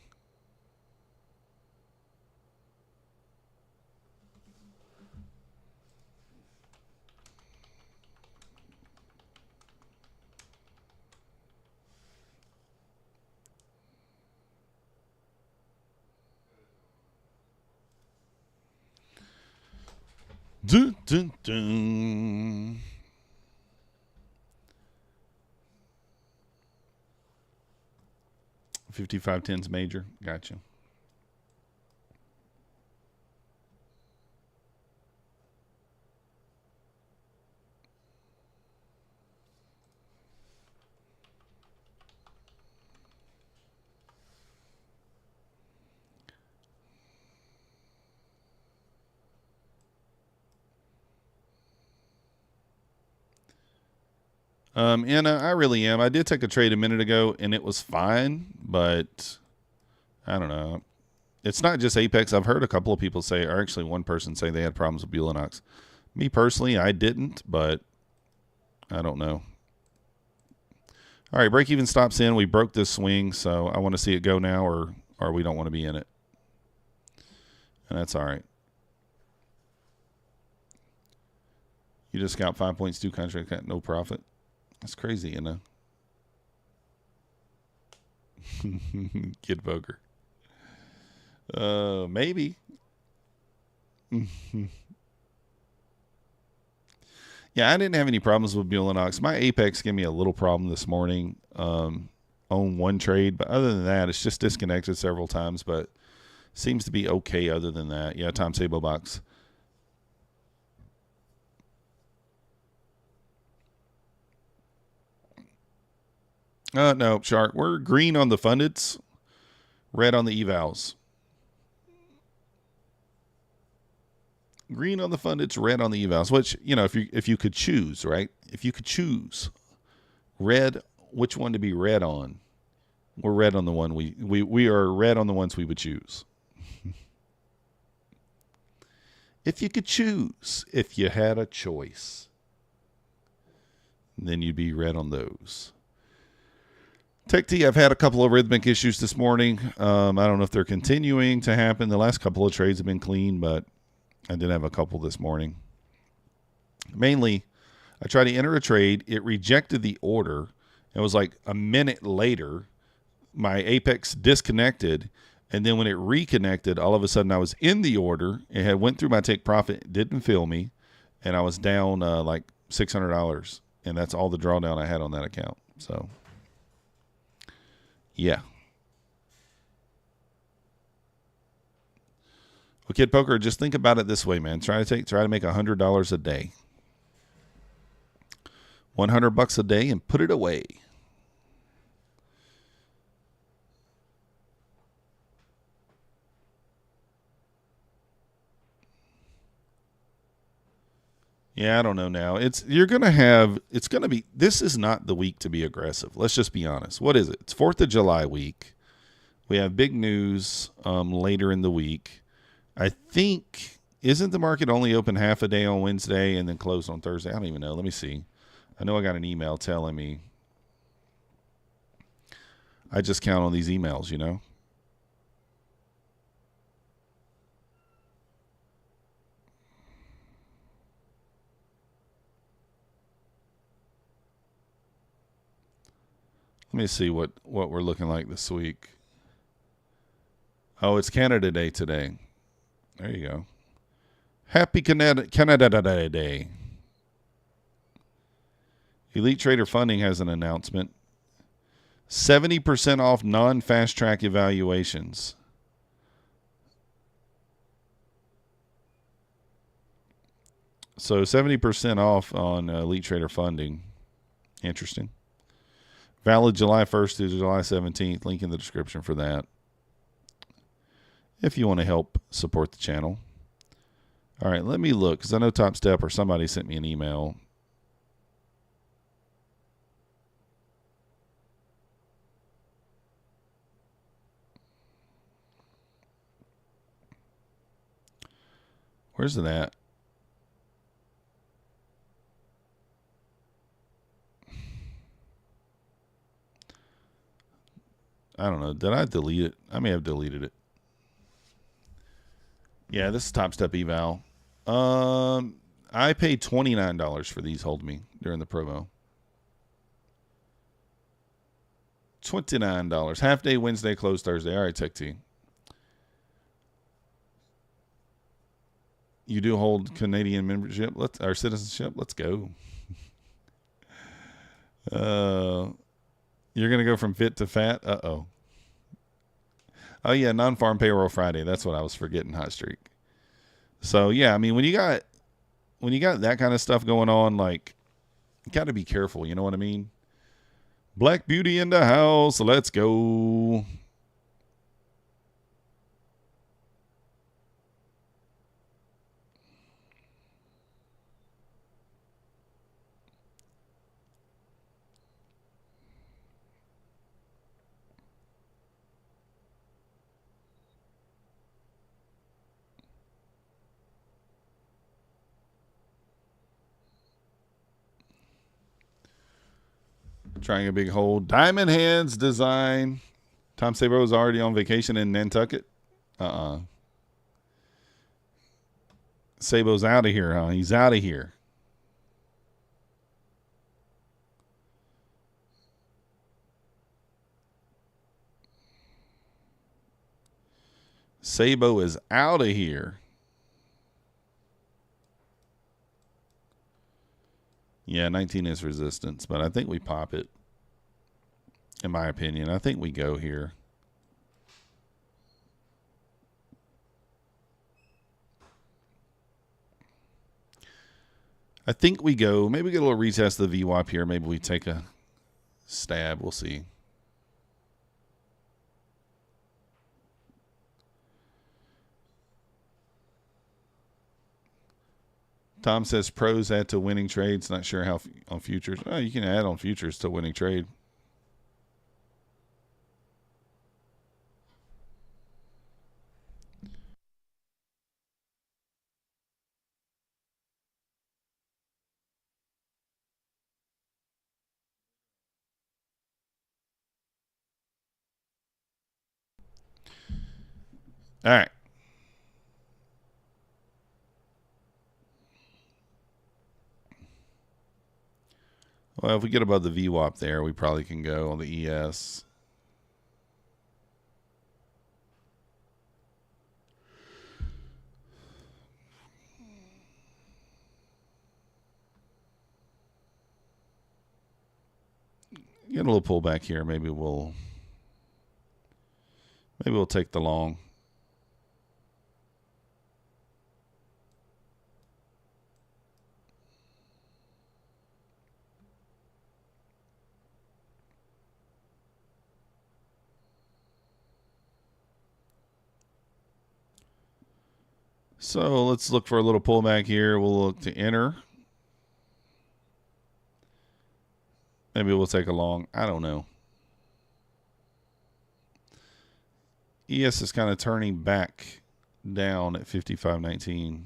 Dun, dun, dun. $55.10's major. Gotcha. And I really am. I did take a trade a minute ago, and it was fine, but I don't know. It's not just Apex. I've heard a couple of people say, or actually one person say they had problems with Bulenox. Me personally, I didn't, but I don't know. All right, break even stops in. We broke this swing, so I want to see it go now, or we don't want to be in it. And that's all right. You just got 5 points, 2 contract, got no profit. That's crazy, you know. Kid poker. Maybe. Yeah, I didn't have any problems with Bulenox. My Apex gave me a little problem this morning on one trade, but other than that, it's just disconnected several times, but seems to be okay other than that. Yeah, Tom Sabo box. No, Shark. We're green on the fundeds, red on the evals. Green on the fundeds, red on the evals. Which, you know, if you could choose, right? If you could choose red, which one to be red on? We're red on the one we are red on the ones we would choose. If you could choose, if you had a choice, then you'd be red on those. Tech T, I've had a couple of rhythmic issues this morning. I don't know if they're continuing to happen. The last couple of trades have been clean, but I did have a couple this morning. Mainly, I tried to enter a trade. It rejected the order. It was like a minute later, my Apex disconnected, and then when it reconnected, all of a sudden I was in the order. It had went through my take profit. It didn't fill me, and I was down like $600, and that's all the drawdown I had on that account. So, yeah. Well, Kid Poker, just think about it this way, man. Try to make $100 a day. $100 a day and put it away. Yeah, I don't know now. This is not the week to be aggressive. Let's just be honest. What is it? It's 4th of July week. We have big news later in the week. I think, isn't the market only open half a day on Wednesday and then closed on Thursday? I don't even know. Let me see. I know I got an email telling me. I just count on these emails, you know. Let me see what we're looking like this week. Oh, it's Canada Day today. There you go. Happy Canada Day. Elite Trader Funding has an announcement. 70% off non-fast track evaluations. So 70% off on Elite Trader Funding. Interesting. Valid July 1st through July 17th. Link in the description for that. If you want to help support the channel. All right, let me look because I know Topstep or somebody sent me an email. Where's it at? I don't know. Did I delete it? I may have deleted it. Yeah, this is Topstep eval. I paid $29 for these. Hold me during the promo. $29. Half day Wednesday, close Thursday. All right, Tech T. You do hold Canadian membership, our citizenship. Let's go. You're gonna go from fit to fat. Oh yeah, non-farm payroll Friday. That's what I was forgetting. Hot streak. So yeah, I mean when you got that kind of stuff going on, like you got to be careful. You know what I mean? Black Beauty in the house. Let's go. Trying a big hold. Diamond Hands design. Tom Sabo is already on vacation in Nantucket. Sabo's out of here, huh? He's out of here. Sabo is out of here. Yeah, 19 is resistance, but I think we pop it. In my opinion, I think we go here. I think we go. Maybe we get a little retest of the VWAP here. Maybe we take a stab. We'll see. Tom says pros add to winning trades. Not sure how on futures. Oh, you can add on futures to winning trade. All right. Well, if we get above the VWAP there, we probably can go on the ES. Get a little pullback here. Maybe we'll take the long. So let's look for a little pullback here. We'll look to enter. Maybe we'll take a long. I don't know. ES is kind of turning back down at 55.19.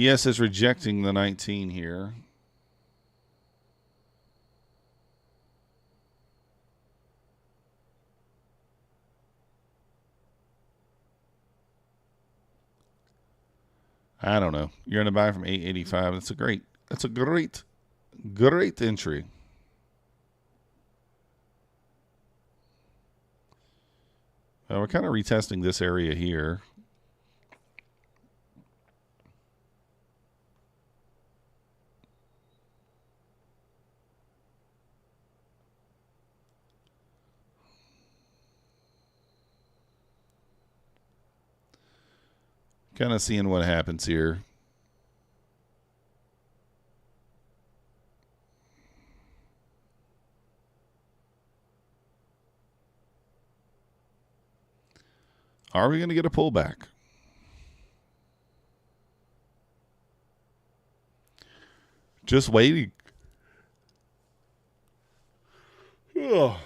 ES is rejecting the 19 here. I don't know. You're going to buy from 885. That's a great entry. We're kind of retesting this area here. Kind of seeing what happens here. Are we going to get a pullback? Just waiting. Ugh.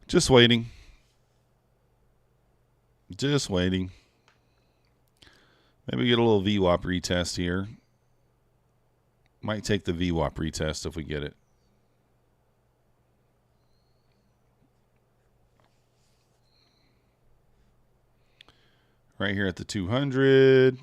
Just waiting. Just waiting. Maybe get a little VWAP retest here. Might take the VWAP retest if we get it. Right here at the 200.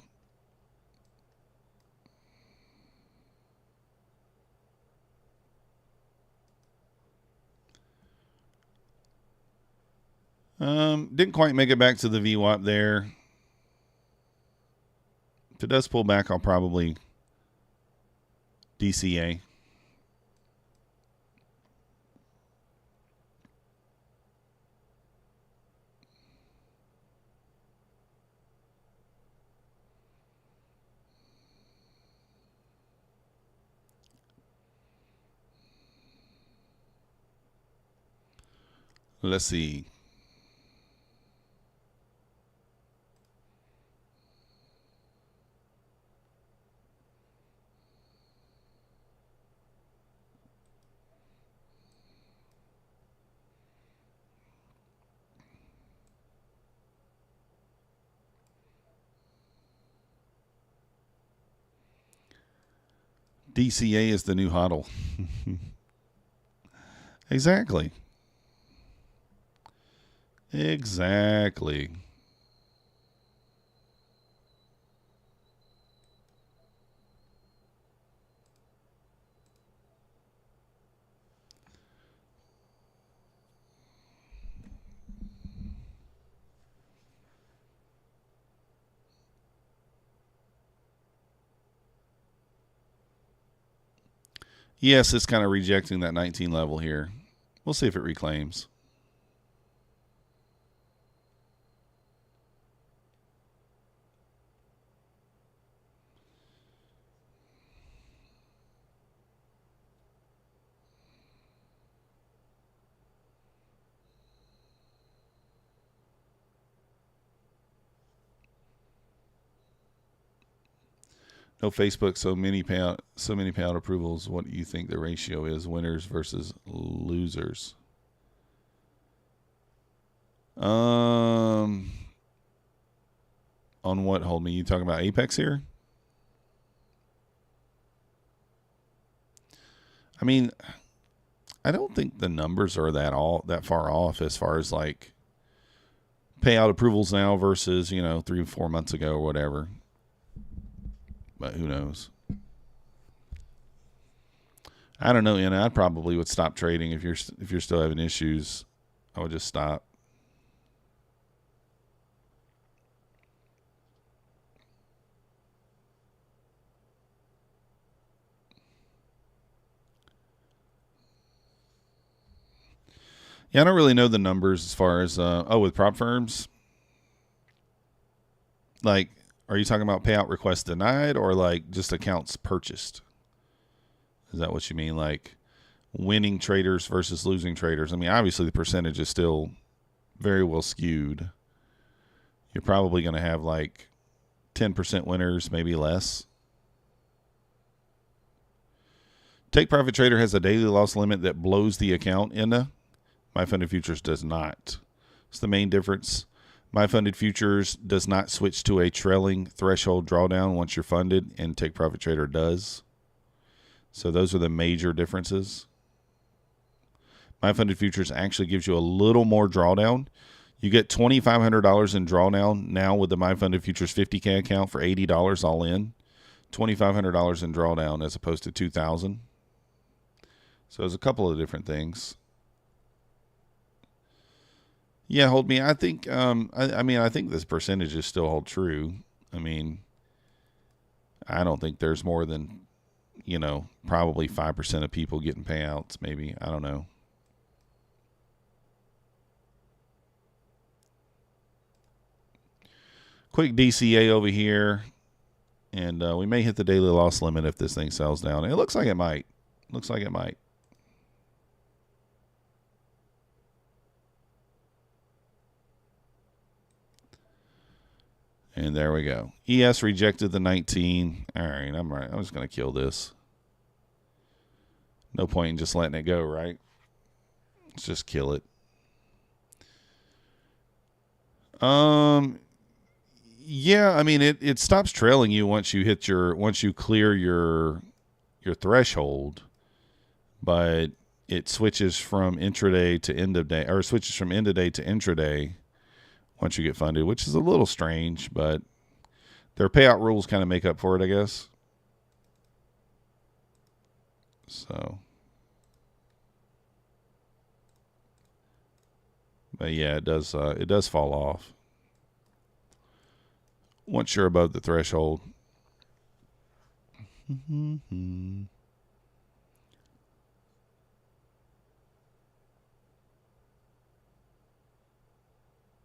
Didn't quite make it back to the VWAP there. If it does pull back, I'll probably DCA. Let's see. DCA is the new hodl. Exactly. Exactly. Yes, it's kind of rejecting that 19 level here. We'll see if it reclaims. No Facebook, so many payout approvals. What do you think the ratio is? Winners versus losers. On what, hold me? You talking about Apex here? I mean, I don't think the numbers are that far off as far as like payout approvals now versus, 3 or 4 months ago or whatever. But who knows? I don't know, and I probably would stop trading if you're still having issues. I would just stop. Yeah, I don't really know the numbers as far as with prop firms. Like, are you talking about payout requests denied or like just accounts purchased? Is that what you mean? Like winning traders versus losing traders? I mean, obviously the percentage is still very well skewed. You're probably going to have like 10% winners, maybe less. Take Profit Trader has a daily loss limit that blows the account into. My Funded Futures does not. It's the main difference. My Funded Futures does not switch to a trailing threshold drawdown once you're funded, and Take Profit Trader does. So those are the major differences. My Funded Futures actually gives you a little more drawdown. You get $2,500 in drawdown now with the My Funded Futures 50K account for $80 all in. $2,500 in drawdown as opposed to $2,000. So there's a couple of different things. Yeah, hold me. I think. I mean, I think this percentages still hold true. I mean, I don't think there's more than, probably 5% of people getting payouts. Maybe, I don't know. Quick DCA over here, and we may hit the daily loss limit if this thing sells down. It looks like it might. Looks like it might. And there we go. ES rejected the 19. All right, I'm right. I'm just going to kill this. No point in just letting it go, right? Let's just kill it. Yeah, I mean it stops trailing you once you clear your threshold, but it switches from intraday to end of day, or switches from end of day to intraday once you get funded, which is a little strange, but their payout rules kind of make up for it, I guess. So, but yeah, it does fall off once you're above the threshold.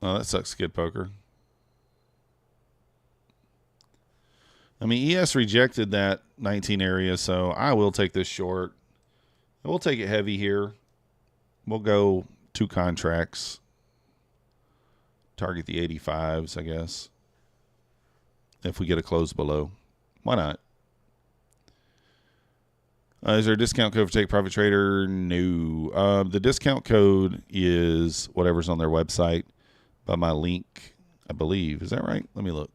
Oh, that sucks, Skid Poker. I mean, ES rejected that 19 area, so I will take this short. We'll take it heavy here. We'll go 2 contracts. Target the 85s, I guess. If we get a close below. Why not? Is there a discount code for Take Profit Trader? No. The discount code is whatever's on their website by my link, I believe. Is that right? Let me look.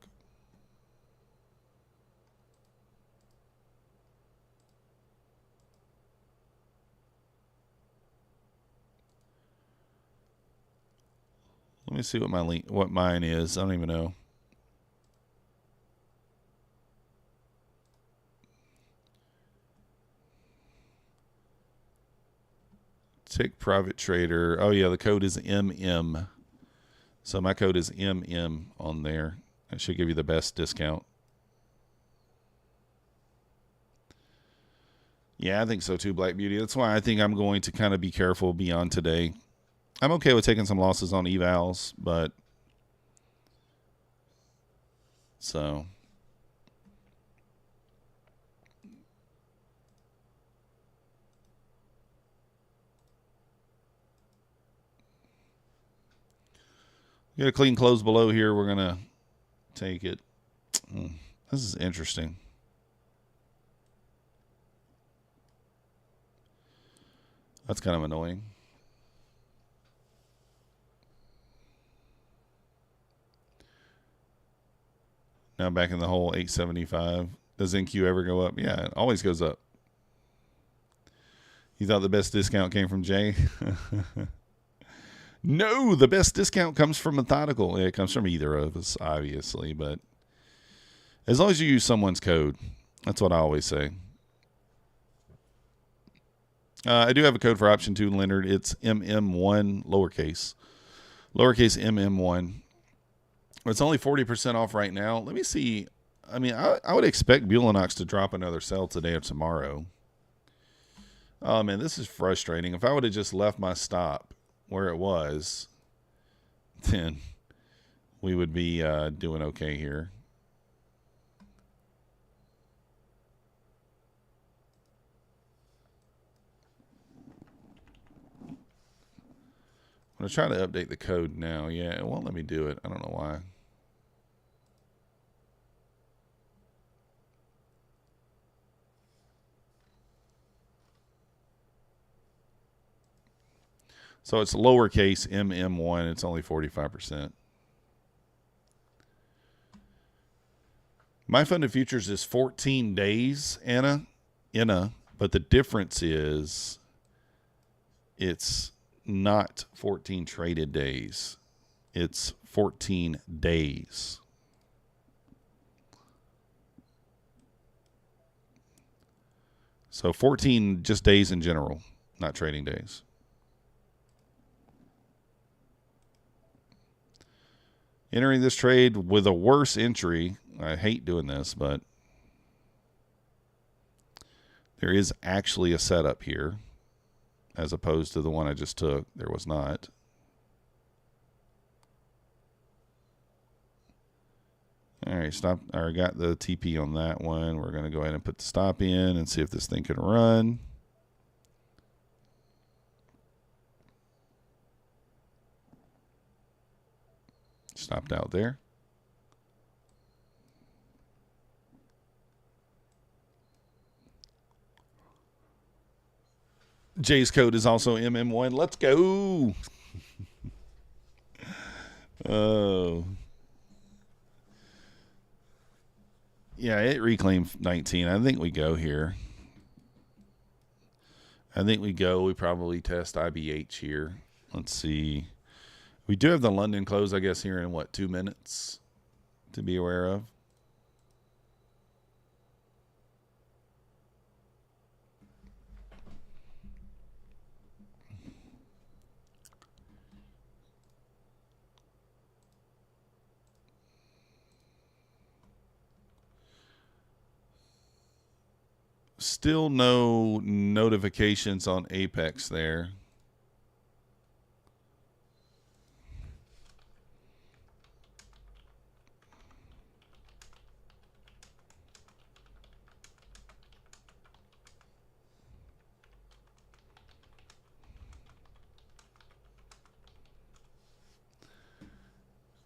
Let me see what mine is. I don't even know. Take Private Trader. Oh yeah, the code is MM. So my code is MM on there. That should give you the best discount. Yeah, I think so too, Black Beauty. That's why I think I'm going to kind of be careful beyond today. I'm okay with taking some losses on evals, but so get a clean close below here. We're gonna take it. This is interesting. That's kind of annoying. Now back in the hole, 875. Does NQ ever go up? Yeah, it always goes up. You thought the best discount came from Jay? No, the best discount comes from Methodical. Yeah, it comes from either of us, obviously. But as long as you use someone's code, that's what I always say. I do have a code for option 2, Leonard. It's MM1 lowercase. Lowercase MM1. It's only 40% off right now. Let me see. I mean, I would expect Bulenox to drop another sell today or tomorrow. Oh, man, this is frustrating. If I would have just left my stop where it was, then we would be doing okay here. I'm going to try to update the code now. Yeah, it won't let me do it. I don't know why. So it's lowercase MM1. It's only 45%. My Funded Futures is 14 days, Anna, but the difference is it's not 14 traded days. It's 14 days. So 14 just days in general, not trading days. Entering this trade with a worse entry. I hate doing this, but there is actually a setup here as opposed to the one I just took. There was not. All right, stop. I got the TP on that one. We're going to go ahead and put the stop in and see if this thing can run. Stopped out there. Jay's code is also MM1. Let's go. Oh. Yeah, it reclaimed 19. I think we go here. I think we go. We probably test IBH here. Let's see. We do have the London close, I guess, here in, what, 2 minutes to be aware of. Still no notifications on Apex there.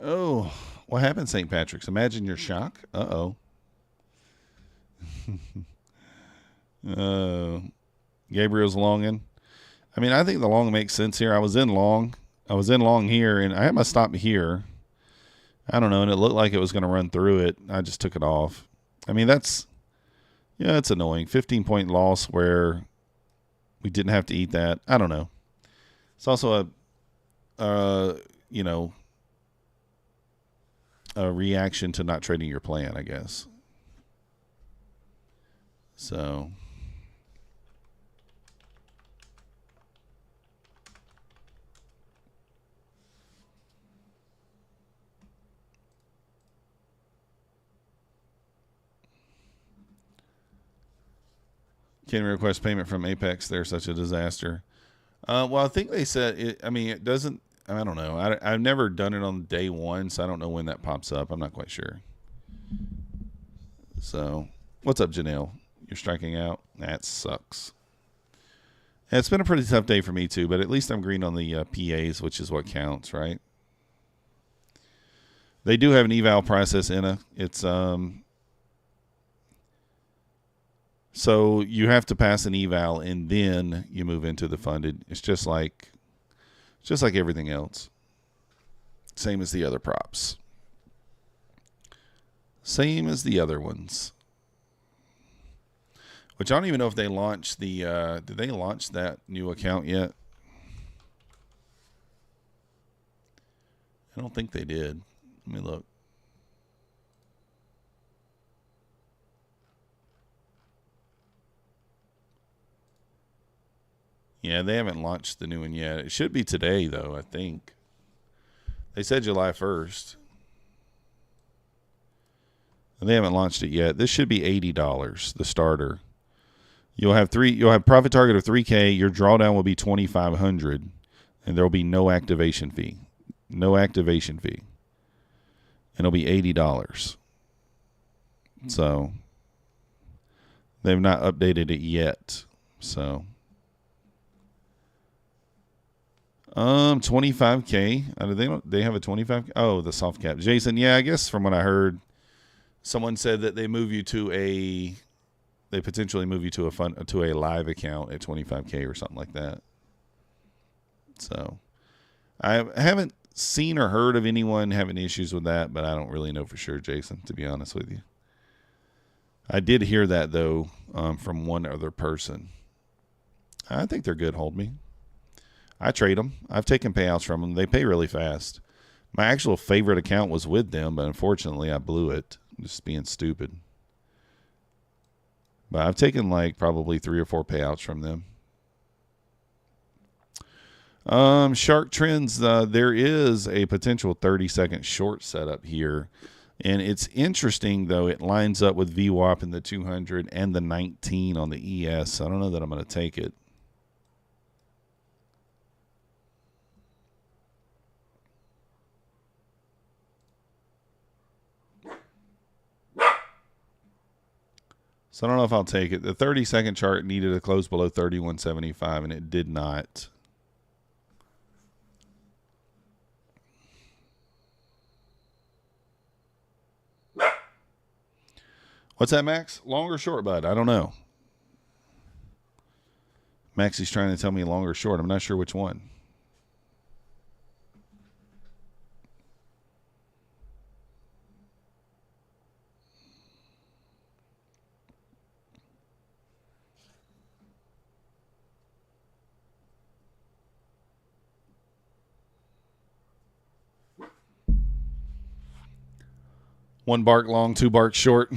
Oh, what happened, St. Patrick's? Imagine your shock. Uh-oh. Gabriel's longing. I mean, I think the long makes sense here. I was in long here, and I had my stop here. I don't know, and it looked like it was going to run through it. I just took it off. I mean, it's annoying. 15-point loss where we didn't have to eat that. I don't know. It's also a reaction to not trading your plan, I guess. So can request payment from Apex. They're such a disaster. Well, I think they said it. I mean, it doesn't. I don't know. I've never done it on day one, so I don't know when that pops up. I'm not quite sure. So, what's up, Janelle? You're striking out. That sucks. Yeah, it's been a pretty tough day for me too, but at least I'm green on the PAs, which is what counts, right? They do have an eval process in it. It's so you have to pass an eval and then you move into the funded. It's just like everything else. Same as the other props. Same as the other ones. Which I don't even know if they launched the did they launch that new account yet? I don't think they did. Let me look. Yeah, they haven't launched the new one yet. It should be today, though, I think. They said July 1st. And they haven't launched it yet. This should be $80, the starter. You'll have profit target of 3K. Your drawdown will be $2,500, and there will be no activation fee. No activation fee. And it'll be $80. So they've not updated it yet. So 25K. They have a 25K. Oh, the soft cap. Jason, yeah, I guess from what I heard, someone said that they potentially move you to a live account at 25K or something like that. So I haven't seen or heard of anyone having issues with that, but I don't really know for sure, Jason, to be honest with you. I did hear that though, from one other person. I think they're good, hold me. I trade them. I've taken payouts from them. They pay really fast. My actual favorite account was with them, but unfortunately I blew it. Just being stupid. But I've taken like probably 3 or 4 payouts from them. Shark trends, there is a potential 30-second short setup here. And it's interesting, though. It lines up with VWAP in the 200 and the 19 on the ES. So I don't know that I'm going to take it. So I don't know if I'll take it. The 30-second chart needed a close below 31.75, and it did not. What's that, Max? Long or short, bud? I don't know. Maxie's trying to tell me long or short. I'm not sure which one. One bark long, 2 bark short.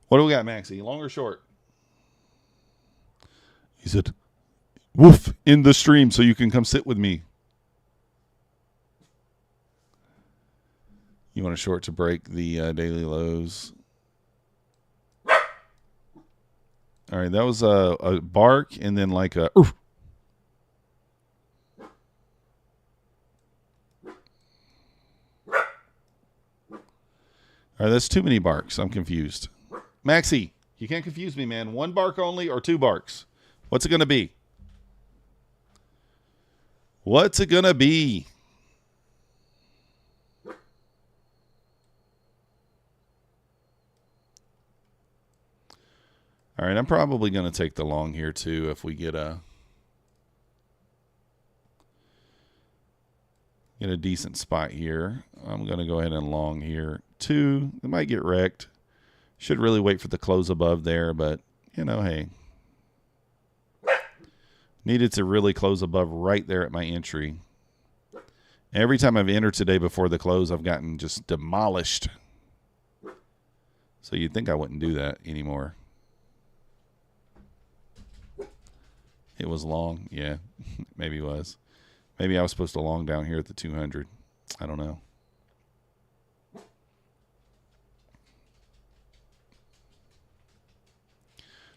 What do we got, Maxie? Long or short? He said, woof, in the stream so you can come sit with me. You want a short to break the daily lows. All right, that was a bark and then like a oof. All right, that's too many barks. I'm confused. Maxie, you can't confuse me, man. 1 bark only or 2 barks? What's it going to be? What's it going to be? All right, I'm probably going to take the long here too if we get a decent spot here. I'm going to go ahead and long here. 2, it might get wrecked. Should really wait for the close above there, but, you know, hey. Needed to really close above right there at my entry. Every time I've entered today before the close, I've gotten just demolished. So you'd think I wouldn't do that anymore. It was long. Yeah, maybe it was. Maybe I was supposed to long down here at the 200. I don't know.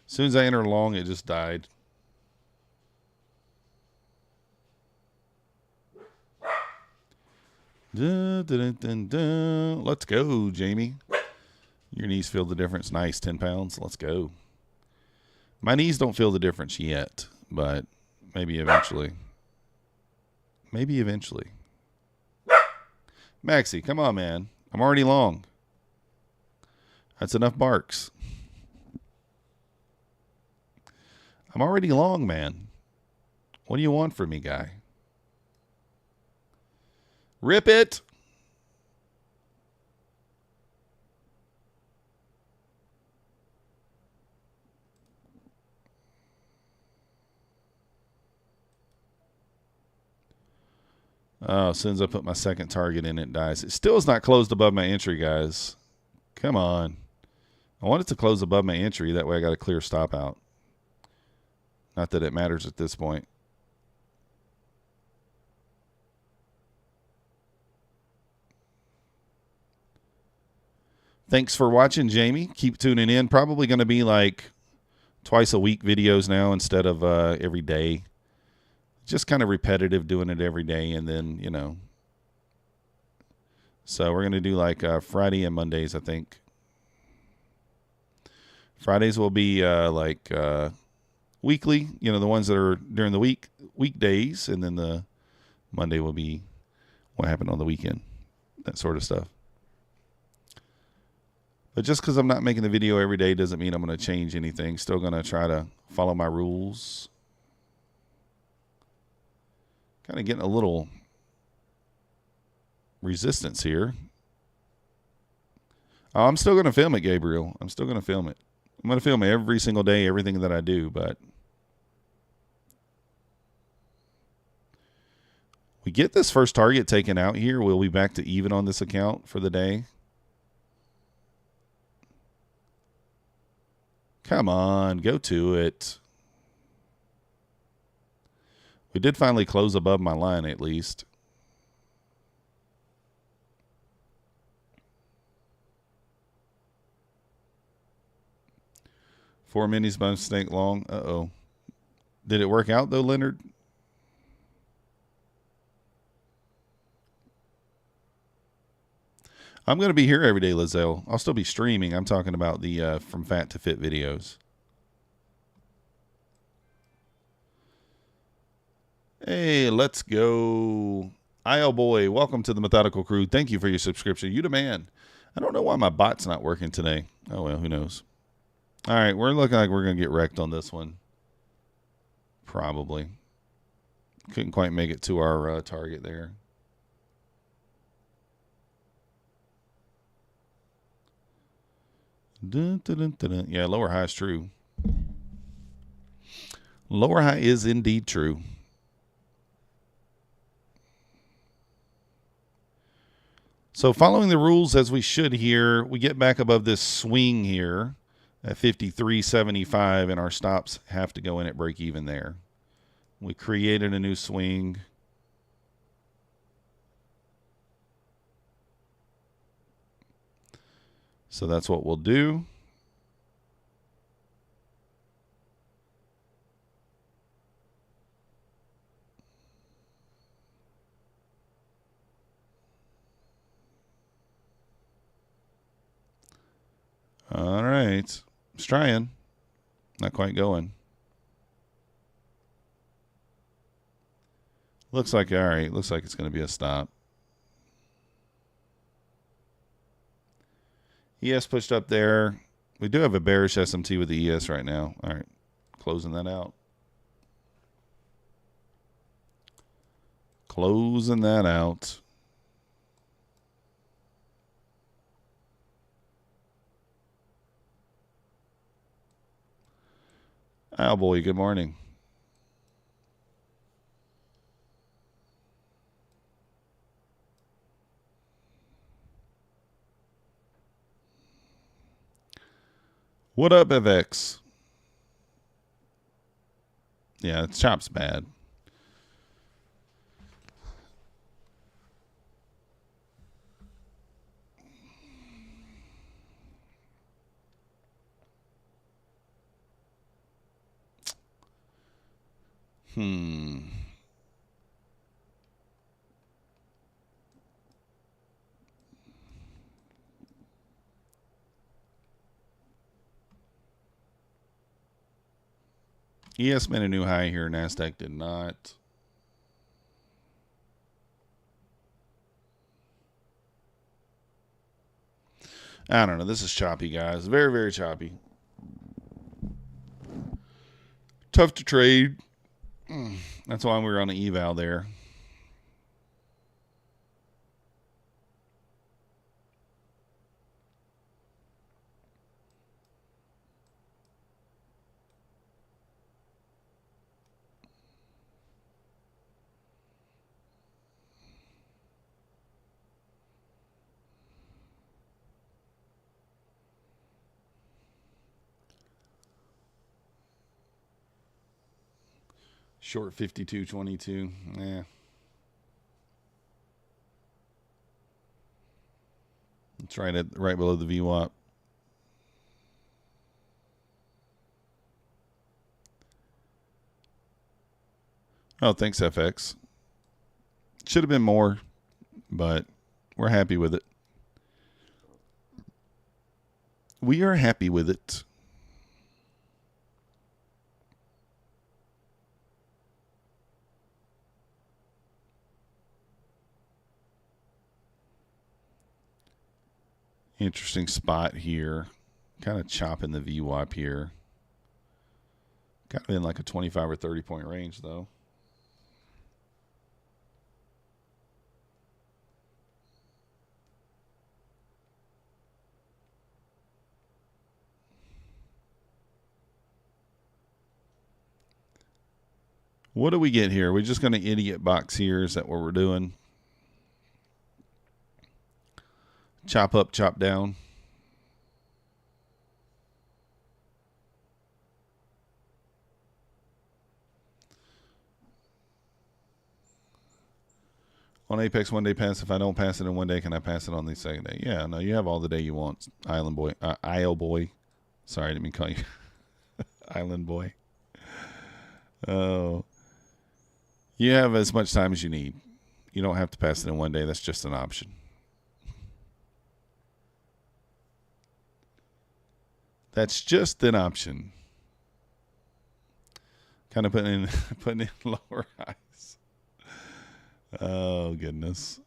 As soon as I enter long, it just died. Dun, dun, dun, dun. Let's go, Jamie. Your knees feel the difference. Nice, 10 pounds. Let's go. My knees don't feel the difference yet, but maybe eventually. Maybe eventually. Maxie, come on, man. I'm already long. That's enough barks. I'm already long, man. What do you want from me, guy? Rip it. Oh, as soon as I put my second target in, it dies. It still is not closed above my entry, guys. Come on. I want it to close above my entry. That way I got a clear stop out. Not that it matters at this point. Thanks for watching, Jamie. Keep tuning in. Probably going to be like twice a week videos now instead of every day. Just kind of repetitive doing it every day, and then, you know. So we're going to do like Friday and Mondays, I think. Fridays will be like weekly, you know, the ones that are during the week, weekdays, and then the Monday will be what happened on the weekend, that sort of stuff. But just because I'm not making the video every day doesn't mean I'm going to change anything. Still going to try to follow my rules. Kind of getting a little resistance here. Oh, I'm still going to film it, Gabriel. I'm still going to film it. I'm going to film every single day, everything that I do, but we get this first target taken out here. We'll be back to even on this account for the day. Come on, go to it. We did finally close above my line at least. Four minis by mistake long. Uh-oh. Did it work out though, Leonard? I'm going to be here every day, Lizelle. I'll still be streaming. I'm talking about the From Fat to Fit videos. Hey, let's go. IL Boy, welcome to the Methodical Crew. Thank you for your subscription. You the man. I don't know why my bot's not working today. Oh, well, who knows? All right, we're looking like we're going to get wrecked on this one. Probably. Couldn't quite make it to our target there. Dun, dun, dun, dun, dun. Yeah, lower high is true. Lower high is indeed true. So following the rules as we should here, we get back above this swing here at 53.75, and our stops have to go in at break even there. We created a new swing. So that's what we'll do. All right. It's trying. Not quite going. Looks like, all right, looks like it's going to be a stop. ES pushed up there. We do have a bearish SMT with the ES right now. All right, closing that out. Closing that out. Oh, boy, good morning. What up, FX? Yeah, the chop's bad. ES made a new high here. Nasdaq did not. I don't know. This is choppy, guys. Very, very choppy. Tough to trade. That's why we were on an eval there. Short 52.22. Yeah. It's right below the VWAP. Oh, thanks, FX. Should have been more, but we're happy with it. We are happy with it. Interesting spot here. Kind of chopping the VWAP here. Kind of in like a 25 or 30 point range, though. What do we get here? We're just going to idiot box here. Is that what we're doing? Chop up, chop down. On Apex, one day pass. If I don't pass it in one day, can I pass it on the second day? Yeah, no, you have all the day you want, Island Boy. Isle Boy. Sorry, I didn't mean to call you Island Boy. Oh. You have as much time as you need. You don't have to pass it in one day. That's just an option. That's just an option. Kind of putting in lower highs. Oh, goodness.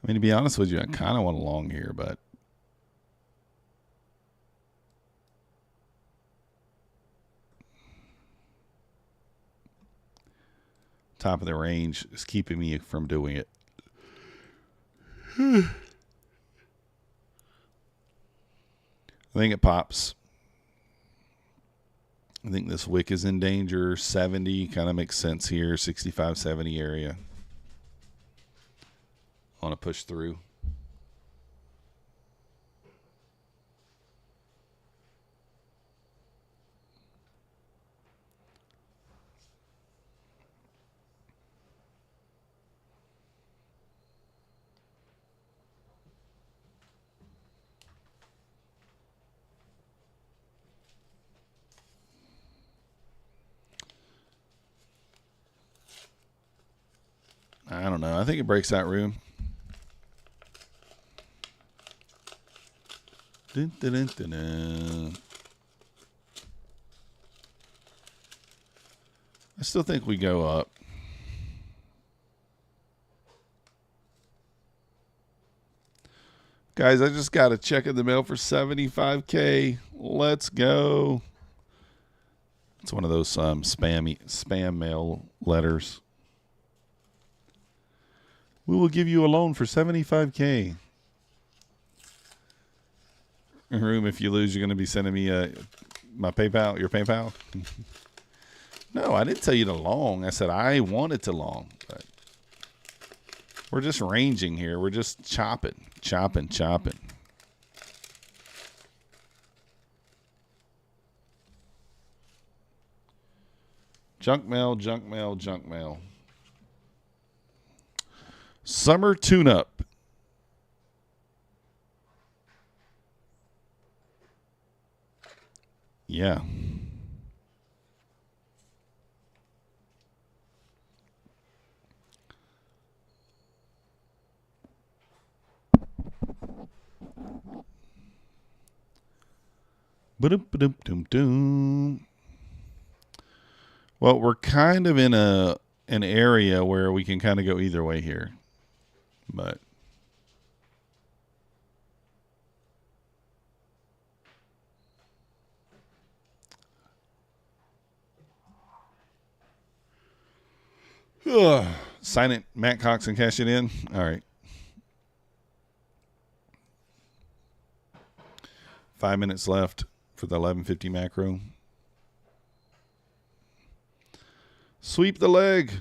I mean, to be honest with you, I kind of want a long here, but top of the range is keeping me from doing it. I think it pops. I think this wick is in danger. 70 kind of makes sense here. 65, 70 area. Want to push through. I don't know. I think it breaks that room. Dun, dun, dun, dun, dun. I still think we go up. Guys, I just got a check in the mail for $75K. Let's go. It's one of those spam mail letters. We will give you a loan for $75K. Room, if you lose, you're going to be sending me my PayPal, your PayPal. No, I didn't tell you to long. I said I wanted to long. But we're just ranging here. We're just chopping. Junk mail. Summer tune-up. Yeah. Ba-dum-ba-dum-dum-dum. Well, we're kind of in an area where we can kind of go either way here. But sign it, Matt Cox, and cash it in. All right. 5 minutes left for the 11:50 macro. Sweep the leg.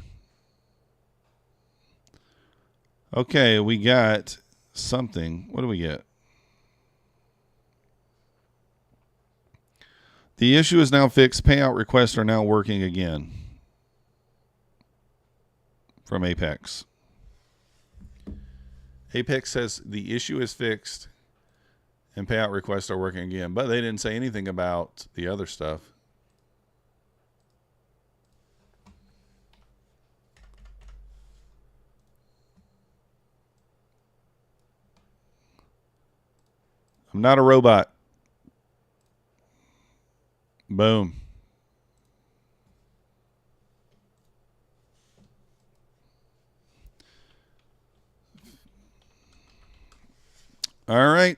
Okay, we got something. What do we get? The issue is now fixed. Payout requests are now working again. From Apex. Apex says the issue is fixed and payout requests are working again, but they didn't say anything about the other stuff. I'm not a robot. Boom. All right.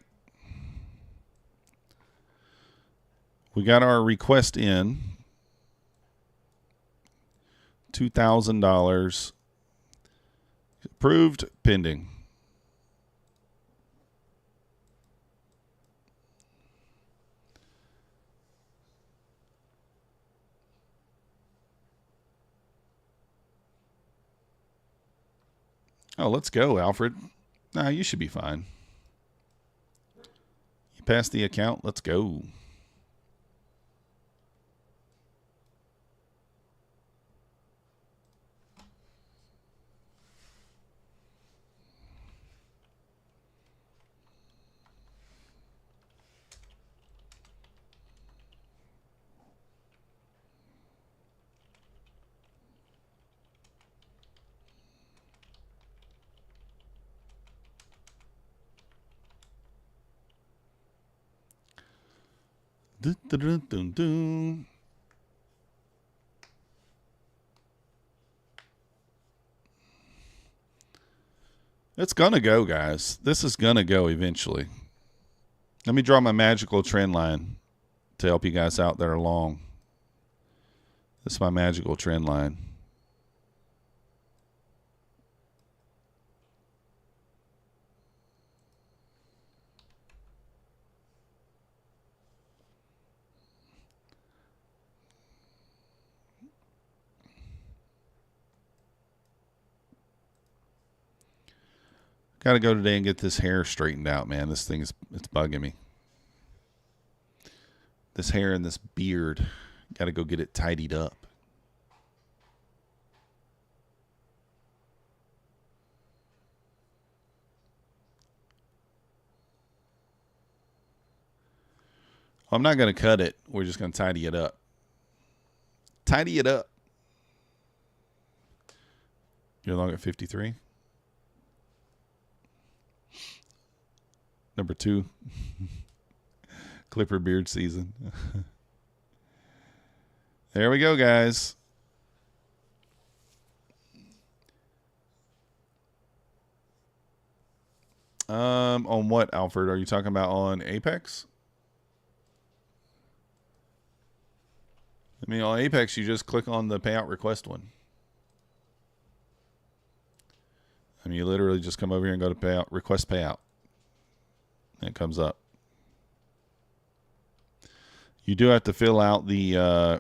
We got our request in. $2,000. Approved, pending. Oh, let's go, Alfred. Nah, you should be fine. You passed the account. Let's go. Dun, dun, dun, dun, dun. It's going to go, guys. This is going to go eventually. Let me draw my magical trend line to help you guys out that are long. This is my magical trend line. Got to go today and get this hair straightened out, man. This thing is, it's bugging me. This hair and this beard. Got to go get it tidied up. I'm not going to cut it. We're just going to tidy it up. Tidy it up. You're long at 53. Number 2. Clipper beard season. There we go, guys. On what, Alfred? Are you talking about on Apex? I mean, on Apex, you just click on the payout request one. I mean, you literally just come over here and go to payout, request payout. And it comes up. You do have to fill out the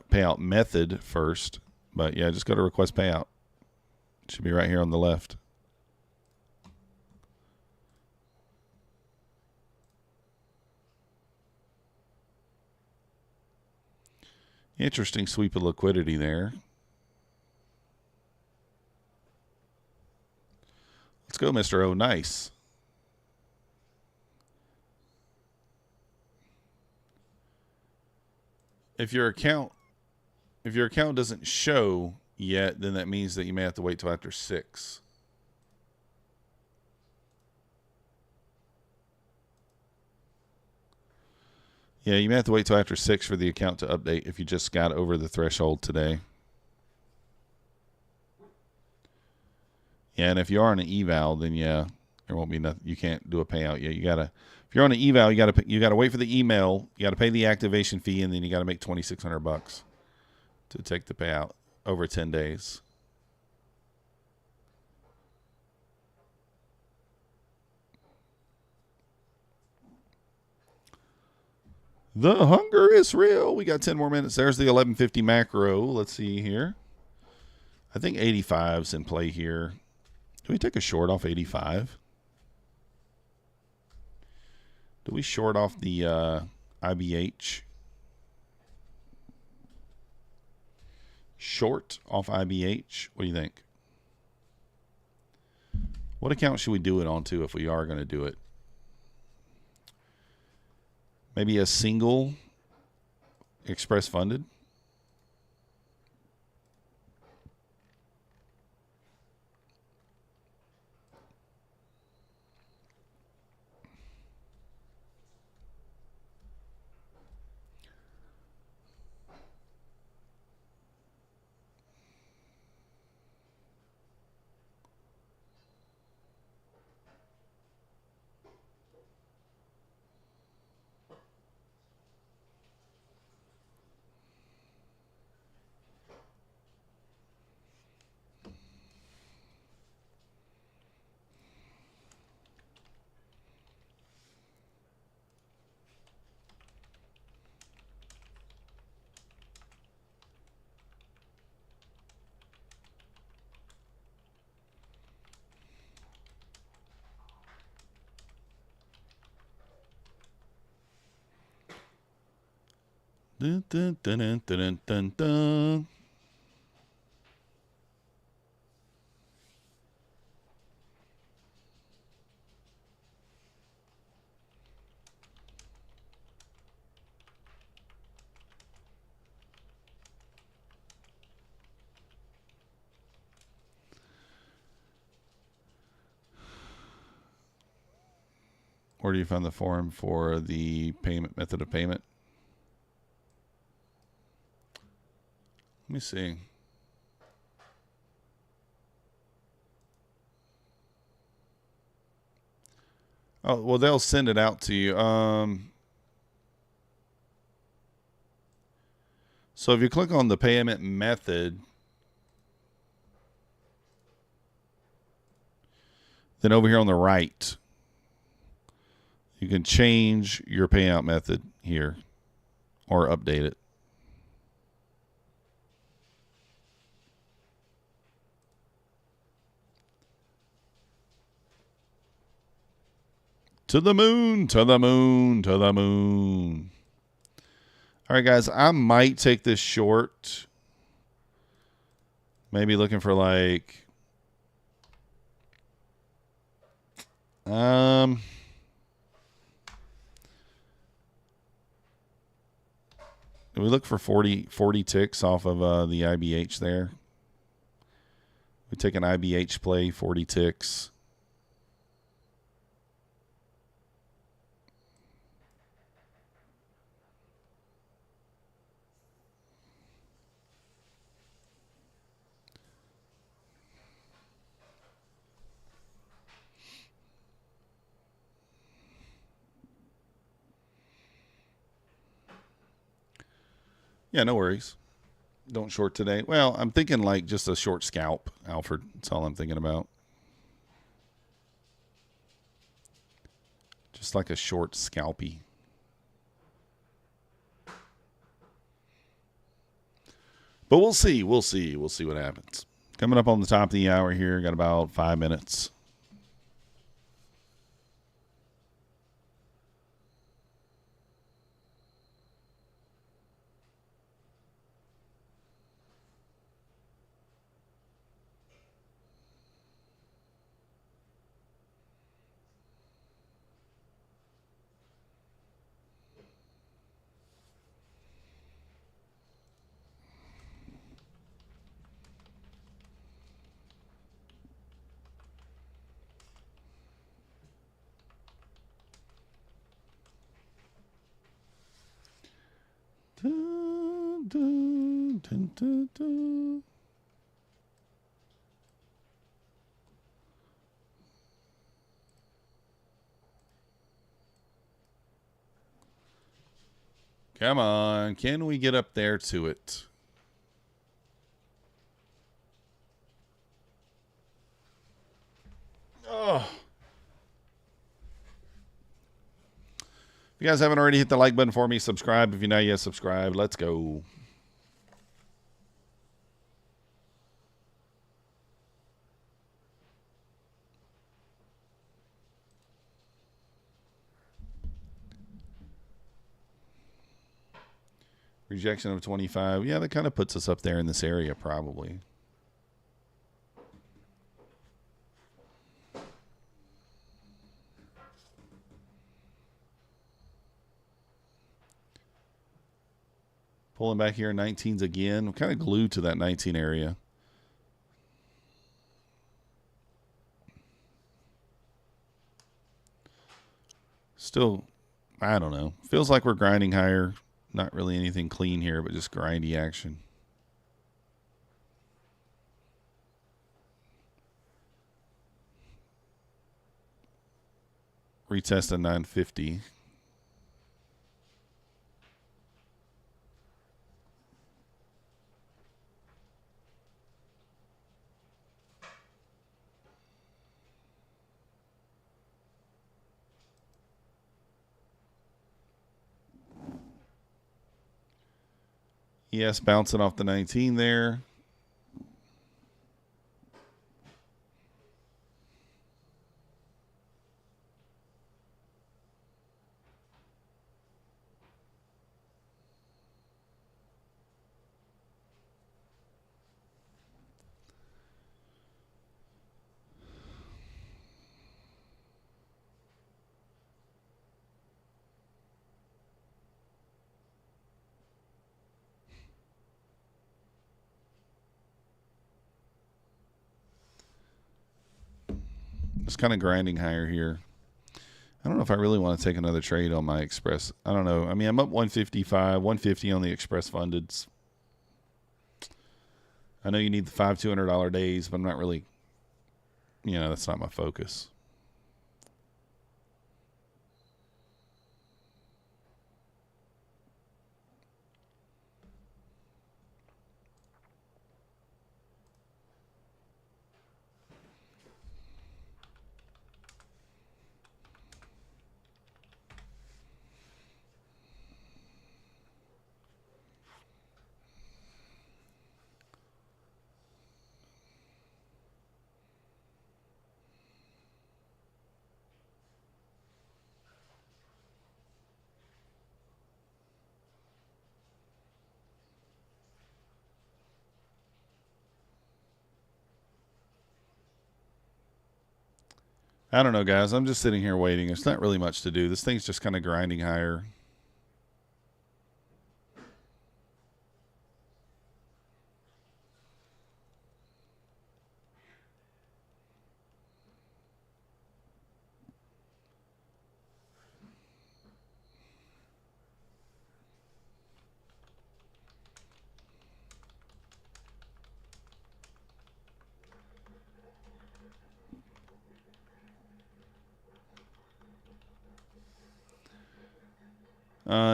payout method first. But yeah, just go to request payout. It should be right here on the left. Interesting sweep of liquidity there. Let's go, Mr. O. Nice. If your account doesn't show yet, then that means that you may have to wait till after 6. Yeah, you may have to wait till after 6 for the account to update if you just got over the threshold today. Yeah, and if you are on an eval, then yeah, there won't be nothing. You can't do a payout yet. You gotta, if you're on an eval, you gotta wait for the email. You gotta pay the activation fee, and then you gotta make $2,600 to take the payout over 10 days. The hunger is real. We got 10 more minutes. There's the 1150 macro. Let's see here. I think 85's in play here. Do we take a short off 85? Do we short off the IBH? Short off IBH? What do you think? What account should we do it onto if we are going to do it? Maybe a single express funded. Dun, dun, dun, dun, dun, dun, dun. Where do you find the form for the payment method of payment? Let me see. Oh, well, they'll send it out to you. So if you click on the payment method, then over here on the right, you can change your payout method here or update it. To the moon, to the moon, to the moon. All right, guys, I might take this short. Maybe looking for like... we look for 40 ticks off of the IBH there. We take an IBH play, 40 ticks. Yeah, no worries. Don't short today. Well, I'm thinking like just a short scalp, Alfred. That's all I'm thinking about. Just like a short scalpy. But we'll see. We'll see. We'll see what happens. Coming up on the top of the hour here. Got about 5 minutes. Dun, dun, dun, dun, dun. Come on. Can we get up there to it? Oh. If you guys haven't already hit the like button for me, subscribe. If you're not yet subscribed, let's go. Rejection of 25. Yeah, that kind of puts us up there in this area probably. Pulling back here, 19s again. I'm kind of glued to that 19 area. Still, I don't know. Feels like we're grinding higher. Not really anything clean here, but just grindy action. Retest a 950. Yes, bouncing off the 19 there. It's kind of grinding higher here. I don't know if I really want to take another trade on my Express. I don't know. I mean, I'm up 155, 150 on the Express fundeds. I know you need the $200 days, but I'm not really, that's not my focus. I don't know, guys. I'm just sitting here waiting. There's not really much to do. This thing's just kind of grinding higher.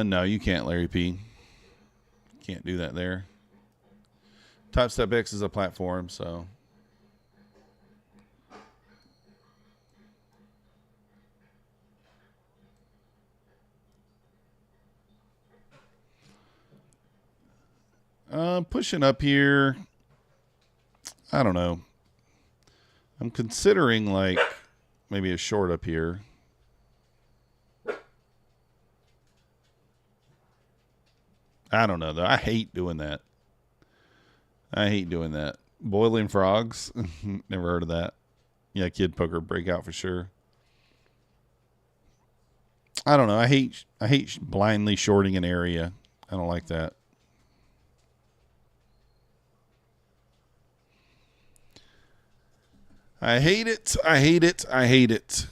No, you can't, Larry P. Can't do that there. Topstep X is a platform, so. Pushing up here. I don't know. I'm considering like maybe a short up here. I don't know, though. I hate doing that. Boiling frogs. Never heard of that. Yeah, kid poker breakout for sure. I don't know. I hate blindly shorting an area. I don't like that. I hate it. I hate it. I hate it.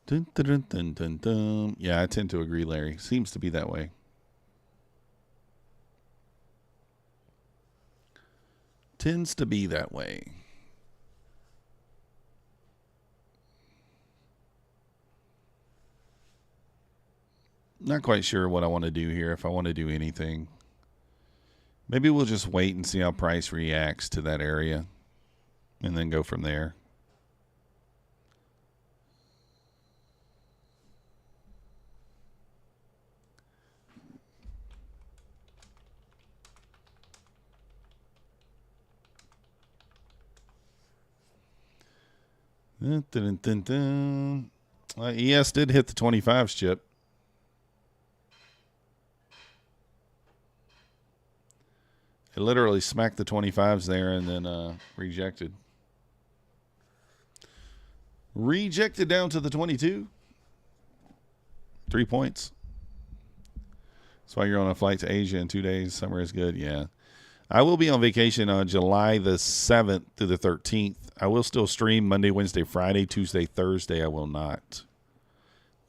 Dun, dun, dun, dun, dun. Yeah, I tend to agree, Larry. Seems to be that way. Tends to be that way. Not quite sure what I want to do here, if I want to do anything. Maybe we'll just wait and see how price reacts to that area and then go from there. Dun, dun, dun, dun. ES did hit the 25s chip. It literally smacked the 25s there and then rejected. Rejected down to the 22. 3 points. That's why you're on a flight to Asia in 2 days. Summer is good. Yeah. I will be on vacation on July the 7th through the 13th. I will still stream Monday, Wednesday, Friday, Tuesday, Thursday. I will not.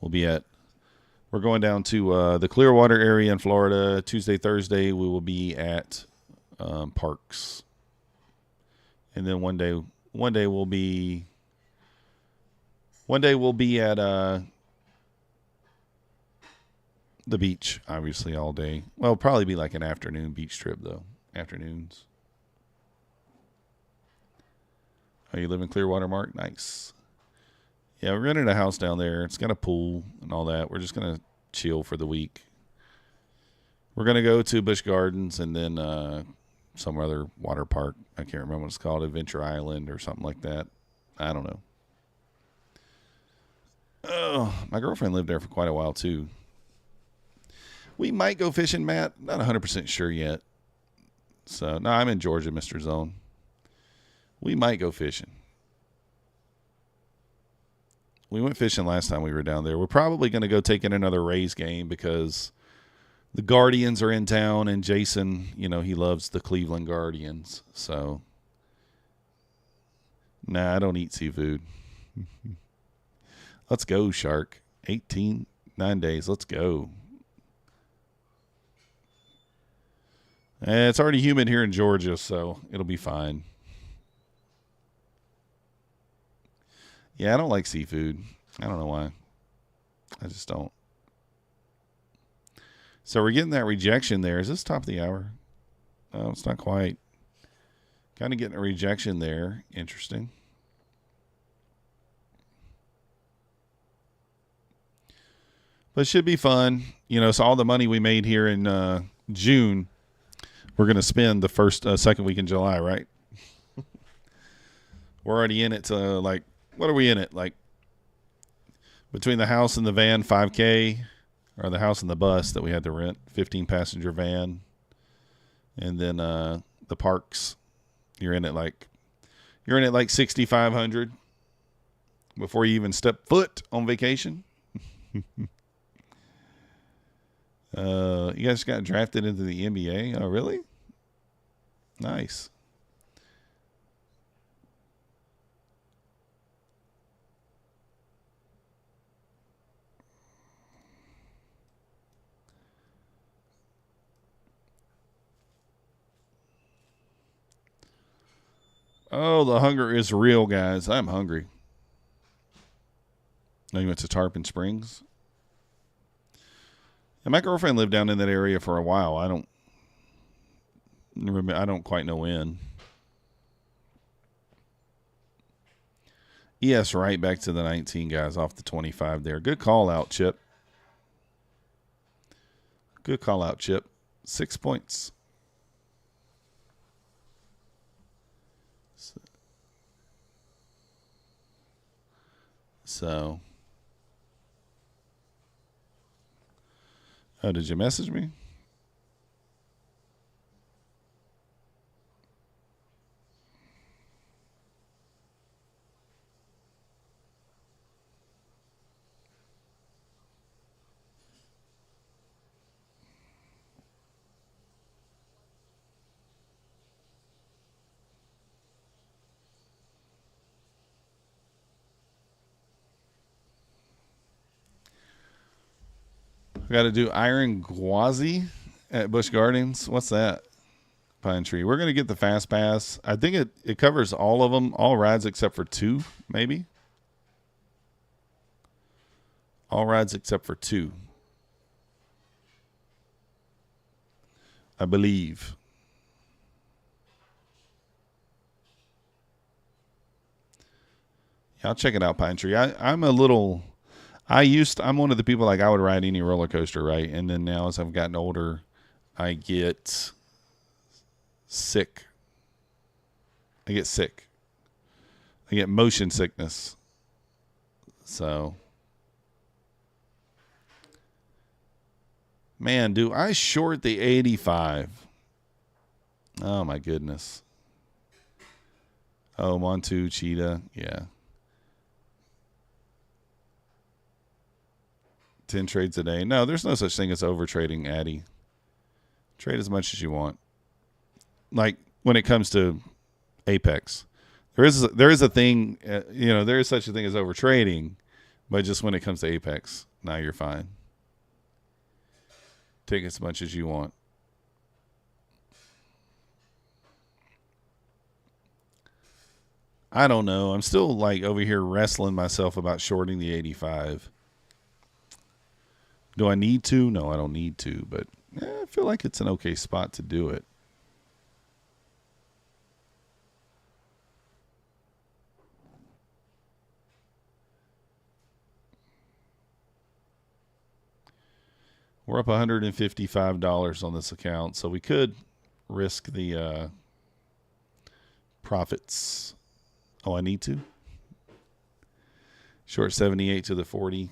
We're going down to the Clearwater area in Florida. Tuesday, Thursday, we will be at Parks. And then one day we'll be at the beach, obviously, all day. Well, it'll probably be like an afternoon beach trip, though. Afternoons. Oh, you live in Clearwater, Mark? Nice. Yeah, we're renting a house down there. It's got a pool and all that. We're just going to chill for the week. We're going to go to Busch Gardens and then some other water park. I can't remember what it's called, Adventure Island or something like that. I don't know. Oh, my girlfriend lived there for quite a while, too. We might go fishing, Matt. Not 100% sure yet. So, no, I'm in Georgia, Mr. Zone. We might go fishing. We went fishing last time we were down there. We're probably going to go take in another Rays game because the Guardians are in town, and Jason, he loves the Cleveland Guardians. So, nah, I don't eat seafood. Let's go, Shark. 9 days. Let's go. It's already humid here in Georgia, so it'll be fine. Yeah, I don't like seafood. I don't know why. I just don't. So we're getting that rejection there. Is this top of the hour? Oh, it's not quite. Kind of getting a rejection there. Interesting. But it should be fun. So all the money we made here in June, we're going to spend the second week in July, right? We're already in it to what are we in it? Like between the house and the van, $5K, or the house and the bus that we had to rent, 15-passenger van, and then the parks. You're in it like $6,500 before you even step foot on vacation. You guys got drafted into the NBA? Oh, really? Nice. Oh, the hunger is real, guys. I'm hungry. Oh, you went to Tarpon Springs? And my girlfriend lived down in that area for a while. I don't quite know when. Yes, right back to the 19 guys off the 25 there. Good call out, Chip. Good call out, Chip. 6 points. So. Oh, did you message me? We got to do Iron Gwazi at Busch Gardens. What's that? Pine Tree. We're going to get the Fast Pass. I think it covers all of them, all rides except for 2, maybe. All rides except for 2. I believe. Yeah, I'll check it out, Pine Tree. I'm one of the people I would ride any roller coaster, right? And then now as I've gotten older, I get sick. I get motion sickness. So, man, do I short the 85? Oh my goodness. Oh, Montu, Cheetah, yeah. 10 trades a day. No, there's no such thing as over trading, Addy. Trade as much as you want. Like when it comes to Apex, there is a thing. There is such a thing as over trading, but just when it comes to Apex, now you're fine. Take as much as you want. I don't know. I'm still over here wrestling myself about shorting the 85. Do I need to? No, I don't need to, but I feel like it's an okay spot to do it. We're up $155 on this account, so we could risk the profits. Oh, I need to? Short 78 to the 40.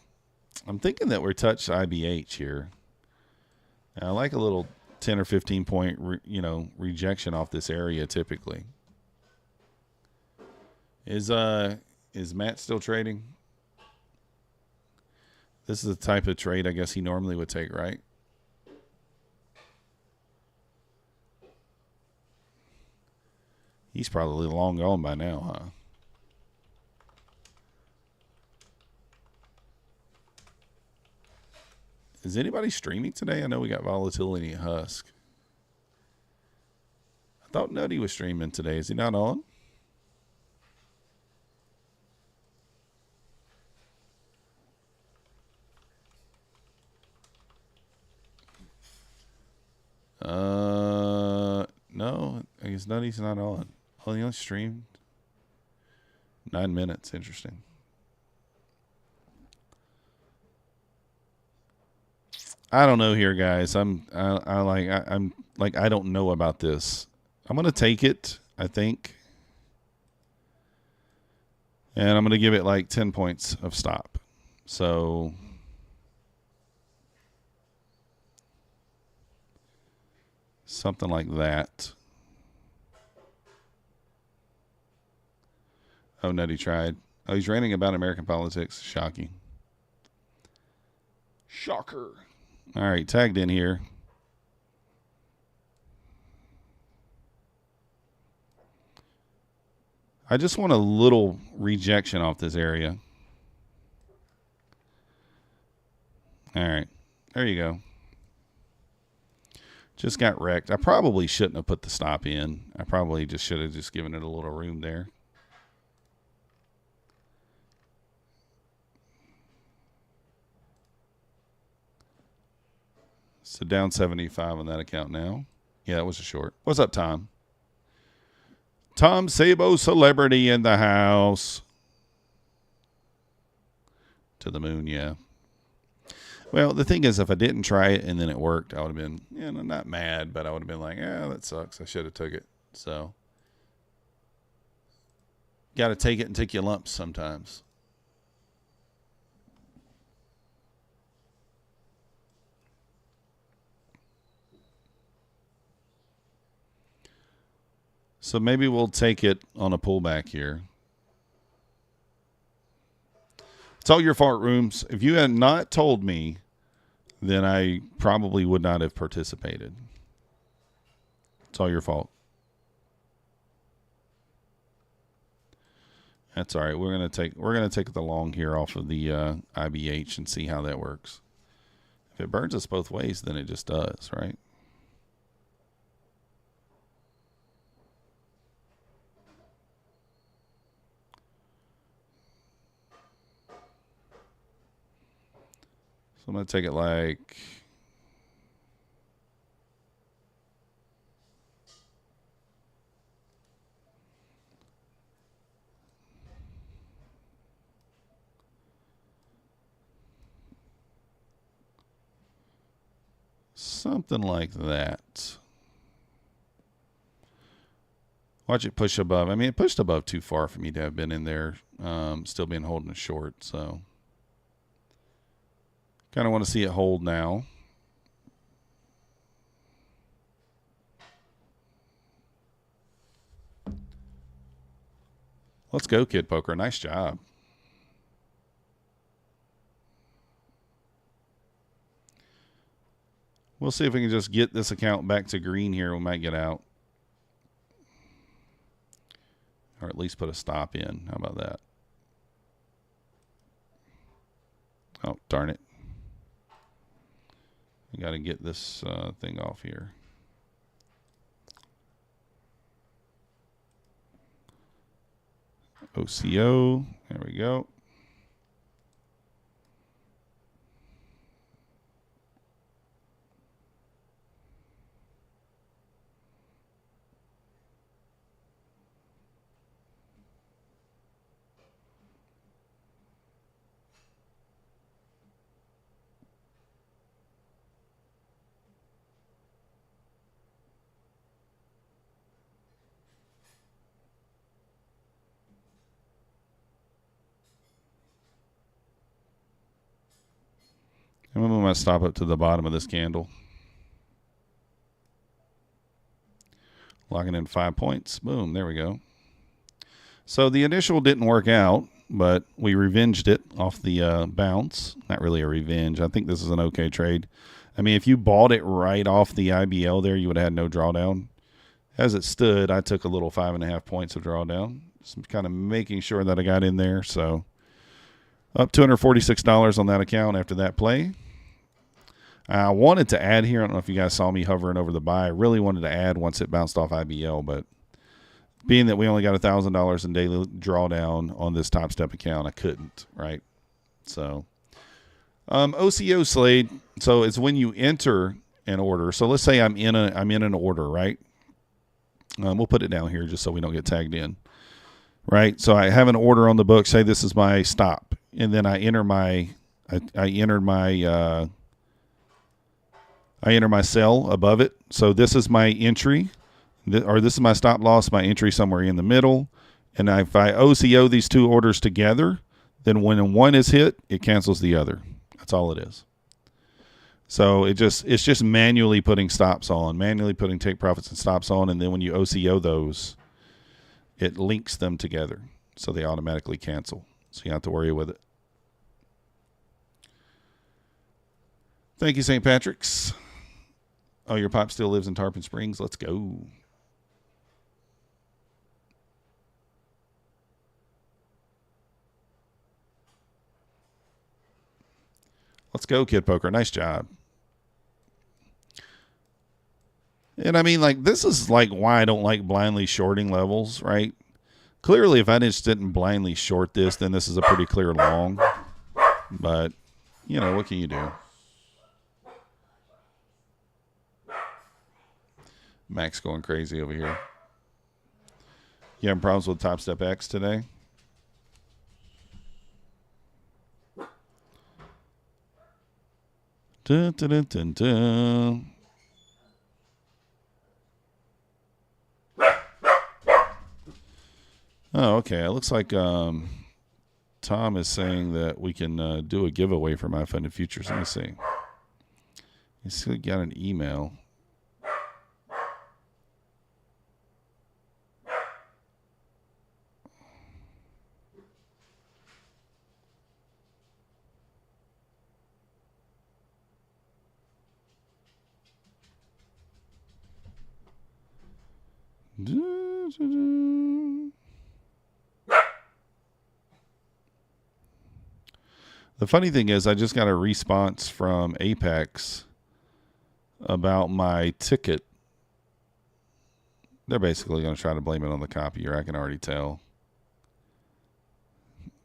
I'm thinking that we're touched IBH here. I like a little 10 or 15 point, rejection off this area typically. Is Matt still trading? This is the type of trade I guess he normally would take, right? He's probably long gone by now, huh? Is anybody streaming today? I know we got volatility at Husk. I thought Nutty was streaming today. Is he not on? No, I guess Nutty's not on. Oh, he only streamed 9 minutes. Interesting. I don't know here, guys. I don't know about this. I'm gonna take it, I think, and I'm gonna give it like 10 points of stop. So something like that. Oh, Nutty tried. Oh, he's ranting about American politics. Shocking. Shocker. All right, tagged in here. I just want a little rejection off this area. All right, there you go. Just got wrecked. I probably shouldn't have put the stop in. I probably just should have just given it a little room there. So down 75 on that account now. Yeah, that was a short. What's up, Tom? Tom Sabo celebrity in the house. To the moon, yeah. Well, the thing is, if I didn't try it and then it worked, I would have been, not mad, but I would have been like, yeah, that sucks. I should have took it. So, got to take it and take your lumps sometimes. So maybe we'll take it on a pullback here. It's all your fault, Rooms. If you had not told me, then I probably would not have participated. It's all your fault. That's all right. We're gonna take the long here off of the IBH and see how that works. If it burns us both ways, then it just does, right? So I'm going to take it like something like that. Watch it push above. I mean, it pushed above too far for me to have been in there, still being holding a short. So kind of want to see it hold now. Let's go, Kid Poker. Nice job. We'll see if we can just get this account back to green here. We might get out. Or at least put a stop in. How about that? Oh, darn it. We got to get this thing off here. OCO. There we go. I'm going to stop up to the bottom of this candle. Locking in 5 points. Boom. There we go. So the initial didn't work out. but we revenged it off the bounce. Not really a revenge. I think this is an okay trade. I mean, if you bought it right off the IBL there, you would have had no drawdown. As it stood, I took a little 5.5 points of drawdown. Just kind of making sure that I got in there. So up $246 on that account after that play. I wanted to add here. I don't know if you guys saw me hovering over the buy. I really wanted to add once it bounced off IBL, but being that we only got $1,000 in daily drawdown on this Topstep account, I couldn't, right? So OCO Slade. So it's when you enter an order. So let's say I'm in an order, right? We'll put it down here just so we don't get tagged in, right? So I have an order on the book. Say this is my stop, and then I enter my sell above it. So this is my entry, or this is my stop loss, my entry somewhere in the middle. And if I OCO these two orders together, then when one is hit, it cancels the other. That's all it is. So it's just manually putting stops on, manually putting take profits and stops on, and then when you OCO those, it links them together. So they automatically cancel. So you don't have to worry with it. Thank you, St. Patrick's. Oh, your pop still lives in Tarpon Springs? Let's go. Let's go, Kid Poker. Nice job. And I mean, like, this is like why I don't like blindly shorting levels, right? Clearly, if I just didn't blindly short this, then this is a pretty clear long. But, you know, what can you do? Max going crazy over here. You having problems with Topstep X today? Dun, dun, dun, dun, dun. Oh, okay. It looks like Tom is saying that we can do a giveaway for my funded futures. Let me see. He's got an email. The funny thing is I just got a response from Apex about my ticket. They're basically going to try to blame it on the copier. I can already tell.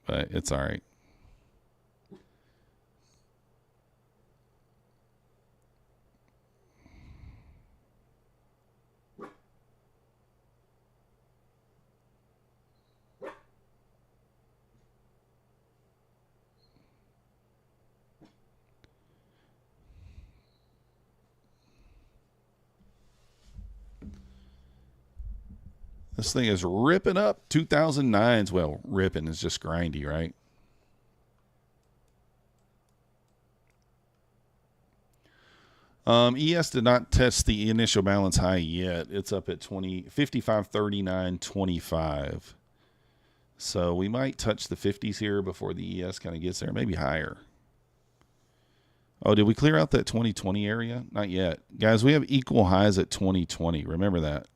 But it's all right. This thing is ripping up 2009s. Well, ripping is just grindy, right? ES did not test the initial balance high yet. It's up at 55.39.25. So we might touch the 50s here before the ES kind of gets there, maybe higher. Oh, did we clear out that 2020 area? Not yet. Guys, we have equal highs at 2020. Remember that.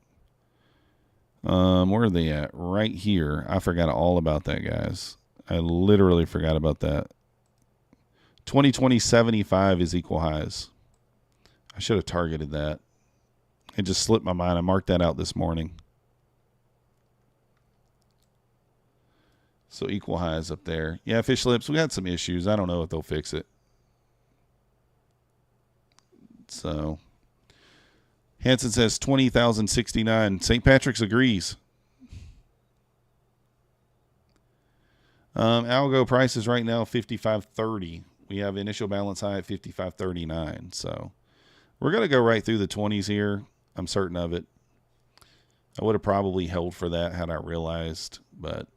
Where are they at? Right here. I forgot all about that, guys. I literally forgot about that. 2020 75 is equal highs. I should have targeted that. It just slipped my mind. I marked that out this morning. So equal highs up there. Yeah, fish lips. We had some issues. I don't know if they'll fix it. So Hanson says 20,069. St. Patrick's agrees. Algo prices right now 55.30. We have initial balance high at 55.39. So we're going to go right through the 20s here. I'm certain of it. I would have probably held for that had I realized, but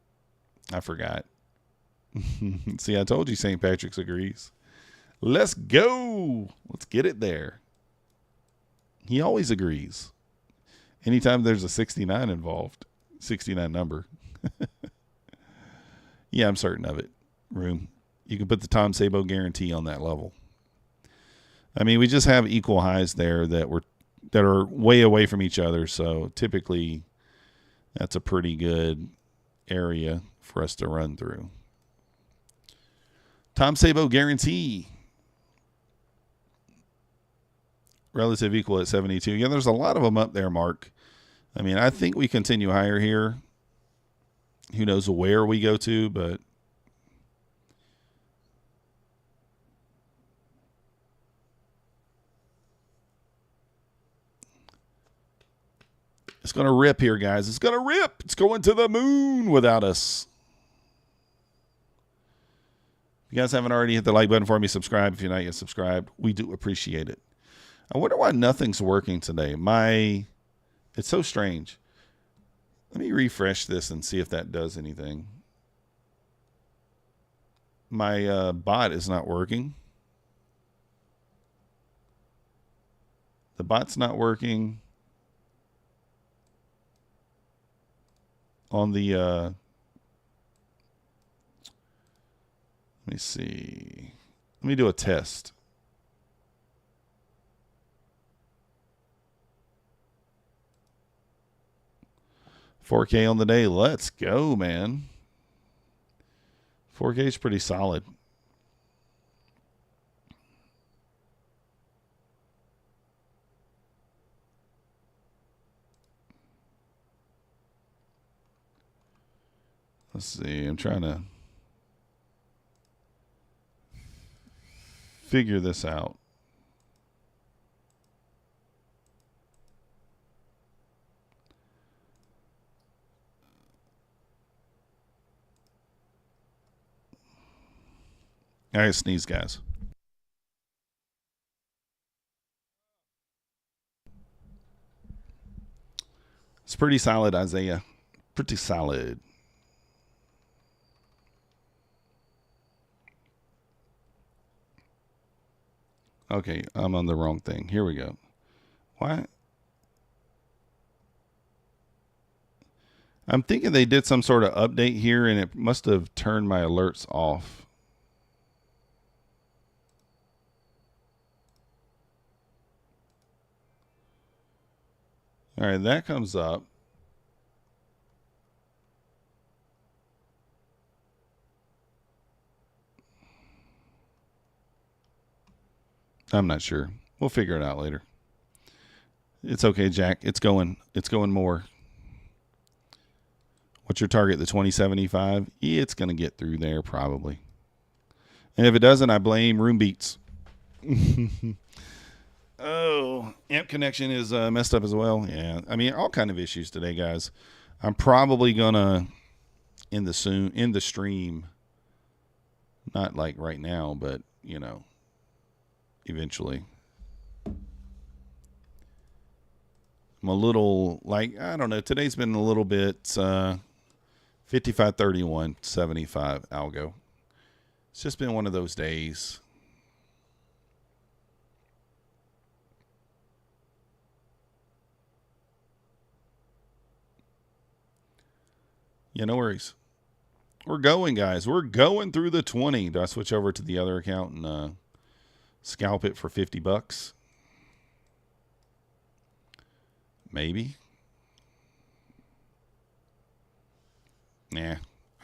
I forgot. See, I told you St. Patrick's agrees. Let's go. Let's get it there. He always agrees. Anytime there's a 69 involved, 69 number. Yeah, I'm certain of it. Room. You can put the Tom Sabo guarantee on that level. I mean, we just have equal highs there that are way away from each other. So typically, that's a pretty good area for us to run through. Tom Sabo guarantee. Relative equal at 72. Yeah, there's a lot of them up there, Mark. I mean, I think we continue higher here. Who knows where we go to, but it's going to rip here, guys. It's going to rip. It's going to the moon without us. If you guys haven't already hit the like button for me, subscribe. If you're not yet subscribed, we do appreciate it. I wonder why nothing's working today. It's so strange. Let me refresh this and see if that does anything. My bot is not working. The bot's not working on the let me see. Let me do a test. $4K on the day. Let's go, man. 4K is pretty solid. Let's see. I'm trying to figure this out. I gotta sneeze, guys. It's pretty solid, Isaiah. Pretty solid. Okay, I'm on the wrong thing. Here we go. Why? I'm thinking they did some sort of update here, and it must have turned my alerts off. All right, that comes up. I'm not sure. We'll figure it out later. It's okay, Jack. It's going more. What's your target? The 2075? Yeah, it's going to get through there probably. And if it doesn't, I blame room beats. Oh, amp connection is messed up as well. Yeah, I mean, all kind of issues today, guys. I'm probably gonna end the stream. Not like right now, but you know, eventually. I'm a little like I don't know. Today's been a little bit 55.31, 75 algo. It's just been one of those days. Yeah, no worries. We're going, guys. We're going through the 20. Do I switch over to the other account and scalp it for $50? Maybe. Nah,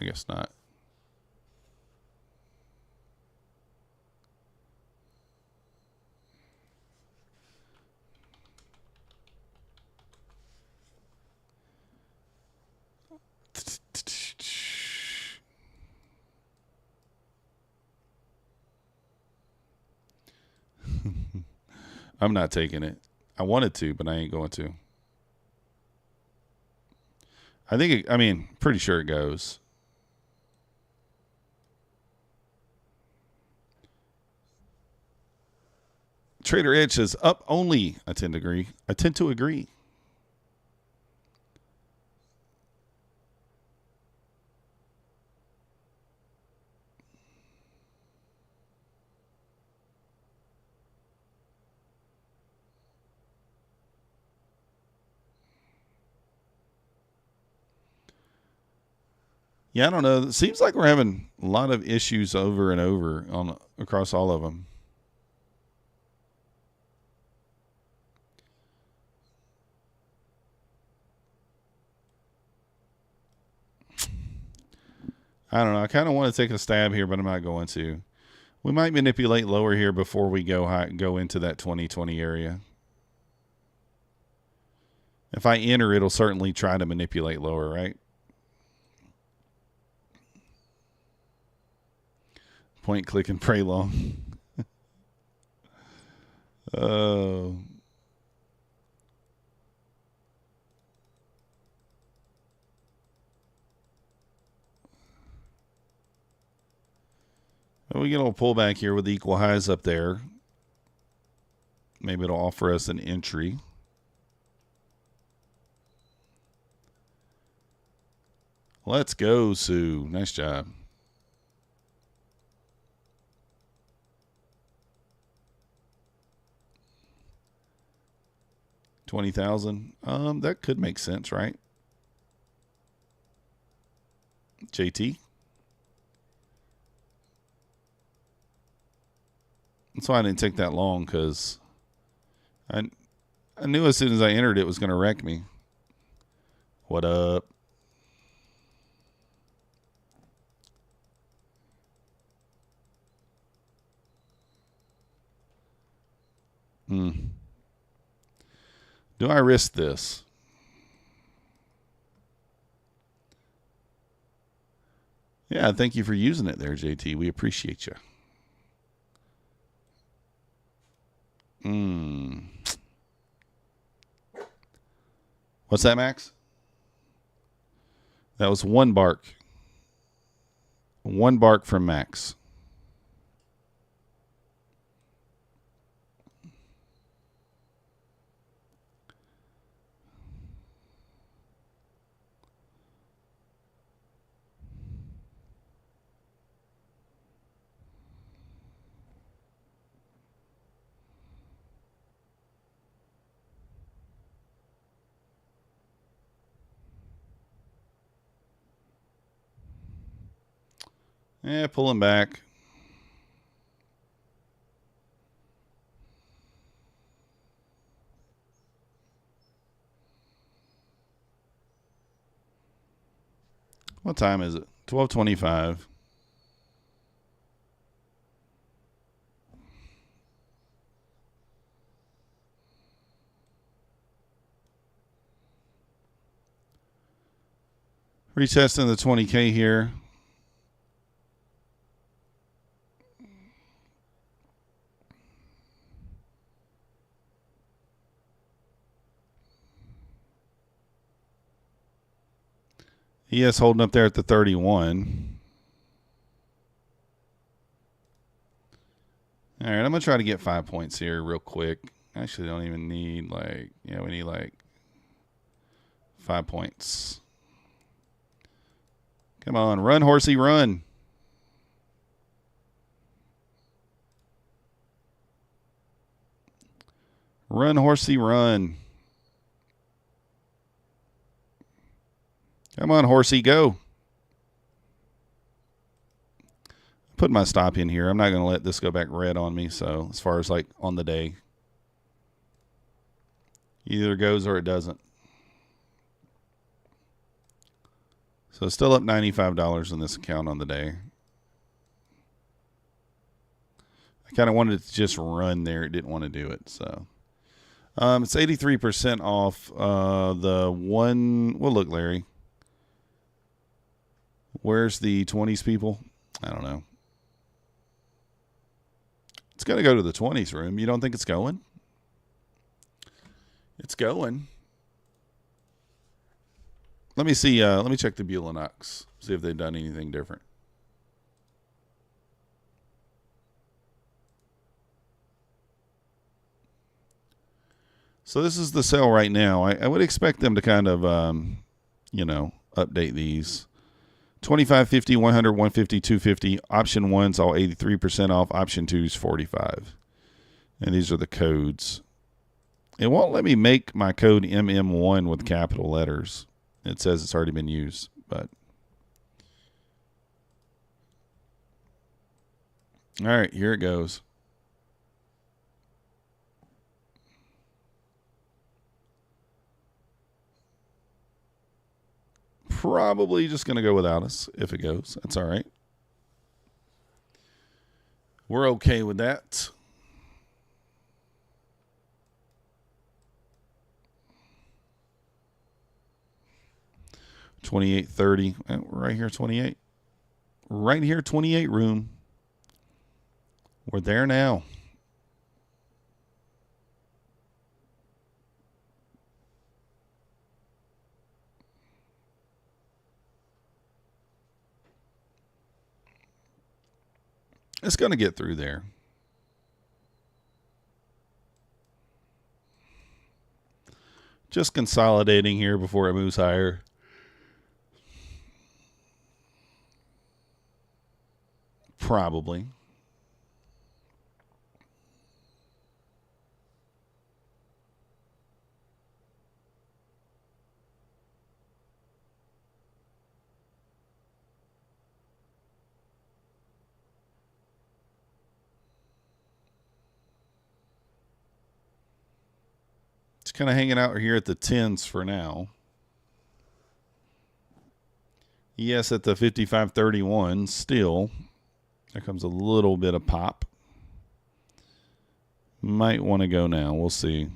I guess not. I'm not taking it. I wanted to, but I ain't going to. I mean, pretty sure it goes. Trader Edge says up only. I tend to agree. Yeah, I don't know. It seems like we're having a lot of issues over and over on across all of them. I don't know. I kind of want to take a stab here, but I'm not going to. We might manipulate lower here before we go into that 2020 area. If I enter, it'll certainly try to manipulate lower, right? Point, click, and pray long. Oh. Well, we get a little pullback here with the equal highs up there. Maybe it'll offer us an entry. Let's go, Sue. Nice job. $20,000. That could make sense, right? JT. That's why I didn't take that long, because I knew as soon as I entered it was going to wreck me. What up? Do I risk this? Yeah, thank you for using it there, JT. We appreciate you. What's that, Max? That was one bark. One bark from Max. Yeah, pulling back. What time is it? 12:25. Retesting the 20K here. ES holding up there at the 31. All right, I'm going to try to get 5 points here real quick. Actually, don't even need we need 5 points. Come on, run, horsey, run. Run, horsey, run. Come on, horsey, go. Put my stop in here. I'm not going to let this go back red on me. So as far as on the day, either goes or it doesn't. So still up $95 in this account on the day. I kind of wanted it to just run there. It didn't want to do it. So it's 83% off the one. Well, look, Larry. Where's the 20s, people? I don't know. It's got to go to the 20s room. You don't think it's going? It's going. Let me see. Let me check the Bulenox. See if they've done anything different. So this is the sale right now. I would expect them to kind of, update these. 25, 50, 100, 150, 250. Option 1's all 83% off. Option 2's 45. And these are the codes. It won't let me make my code MM1 with capital letters. It says it's already been used, but All right, here it goes. Probably just going to go without us if it goes. That's all right. We're okay with that. $28.30. Right here, 28. Right here, 28 room. We're there now. It's going to get through there. Just consolidating here before it moves higher. Probably. It's kind of hanging out here at the 10s for now. Yes, at the 55.31 still. There comes a little bit of pop. Might want to go now. We'll see.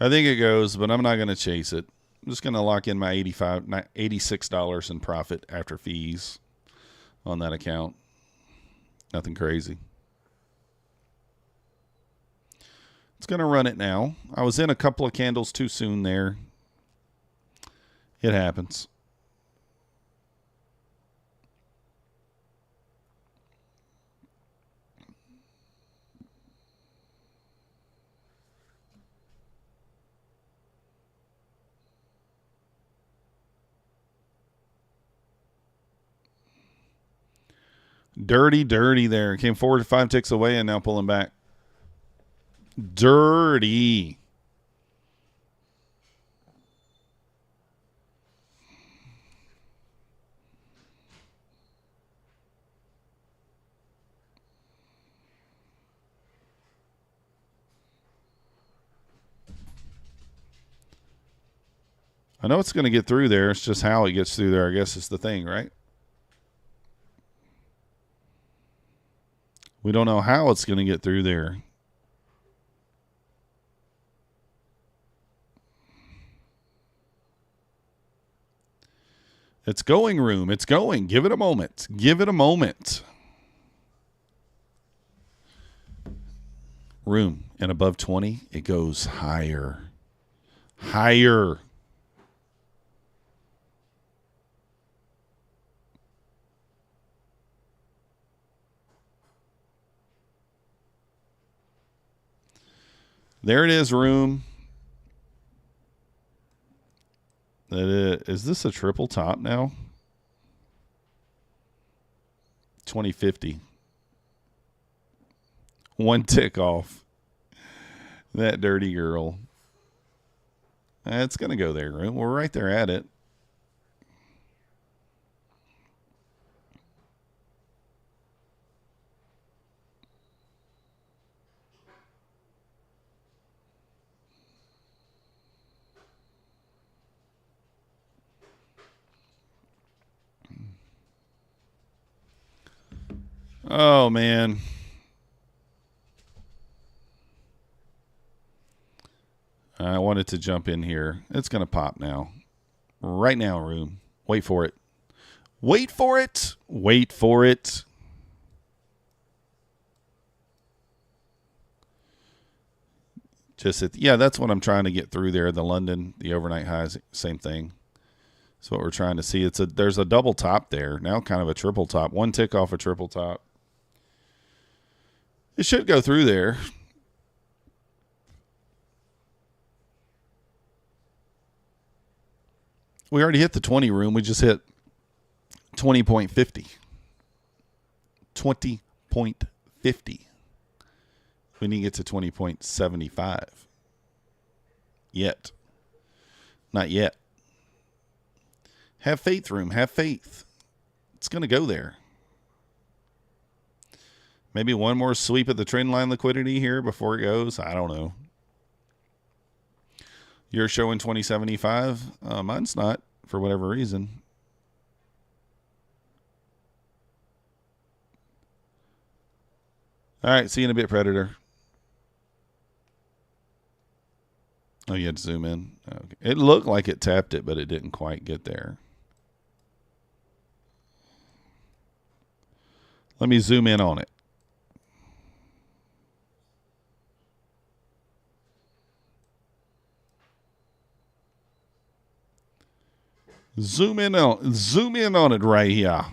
I think it goes, but I'm not going to chase it. I'm just going to lock in my $86 in profit after fees on that account. Nothing crazy. It's going to run it now. I was in a couple of candles too soon there. It happens. Dirty there. Came forward 5 ticks away and now pulling back. Dirty. I know it's going to get through there. It's just how it gets through there, I guess, is the thing, right? We don't know how it's going to get through there. It's going, room. It's going. Give it a moment. Give it a moment. Room. And above 20, it goes higher. Higher. There it is, room. Is this a triple top now? 2050. One tick off. That dirty girl. It's going to go there, room. We're right there at it. Oh, man. I wanted to jump in here. It's going to pop now. Right now, room. Wait for it. Wait for it. Wait for it. Yeah, that's what I'm trying to get through there. The London, the overnight highs, same thing. That's what we're trying to see. There's a double top there. Now kind of a triple top. One tick off a triple top. It should go through there. We already hit the 20 room. We just hit 20.50. 20.50. We need to get to 20.75. Yet. Not yet. Have faith, room. Have faith. It's going to go there. Maybe one more sweep at the trend line liquidity here before it goes. I don't know. You're showing 2075. Mine's not, for whatever reason. All right, see you in a bit, Predator. Oh, you had to zoom in. Okay. It looked like it tapped it, but it didn't quite get there. Let me zoom in on it. Zoom in on it right here.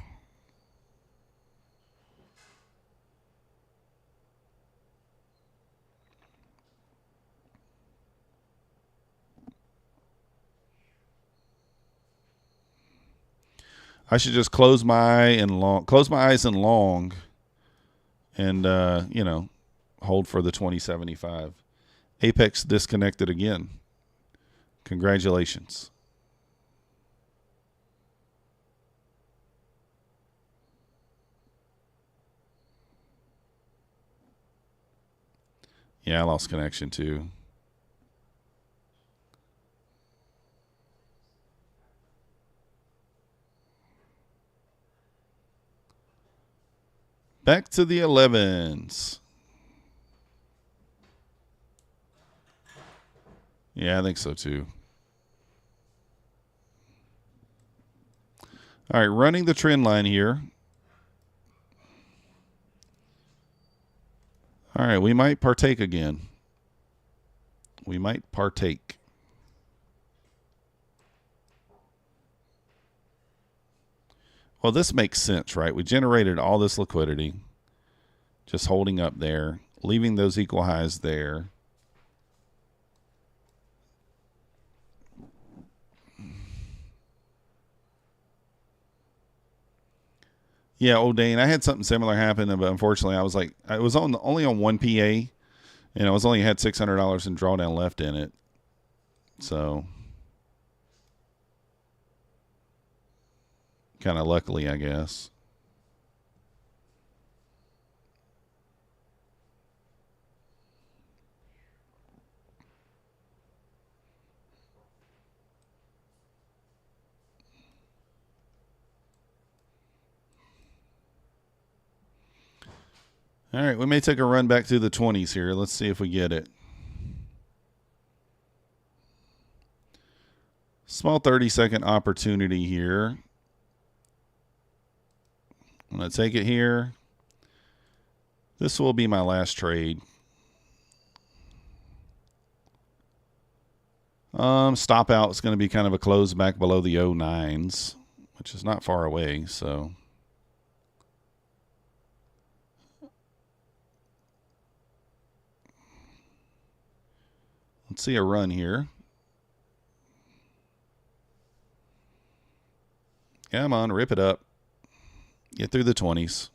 I should just close my eyes and long, and you know, hold for the 2075. Apex disconnected again. Congratulations. Yeah, I lost connection too. Back to the 11s. Yeah, I think so too. All right, running the trend line here. All right, we might partake again. We might partake. Well, this makes sense, right? We generated all this liquidity, just holding up there, leaving those equal highs there. Yeah, O'Dane, I had something similar happen, but unfortunately, I was only on one PA, and I only had $600 in drawdown left in it. So, kind of luckily, I guess. All right, we may take a run back to the 20s here. Let's see if we get it. Small 30-second opportunity here. I'm going to take it here. This will be my last trade. Stop out is going to be kind of a close back below the 09s, which is not far away, so... Let's see a run here. Come on, rip it up. Get through the 20s.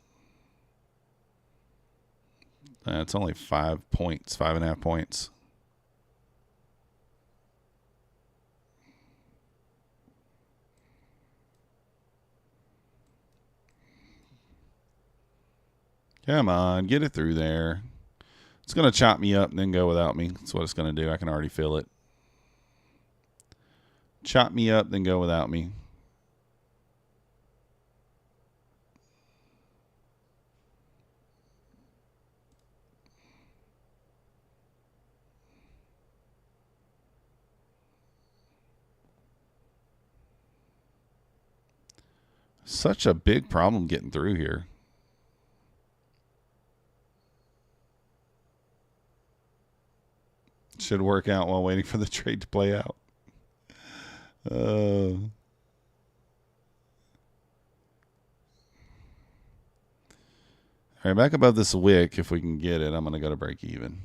It's only 5 points, 5.5 points. Come on, get it through there. It's going to chop me up and then go without me. That's what it's going to do. I can already feel it. Chop me up, then go without me. Such a big problem getting through here. Should work out while waiting for the trade to play out. All right, back above this wick, if we can get it, I'm going to go to break even.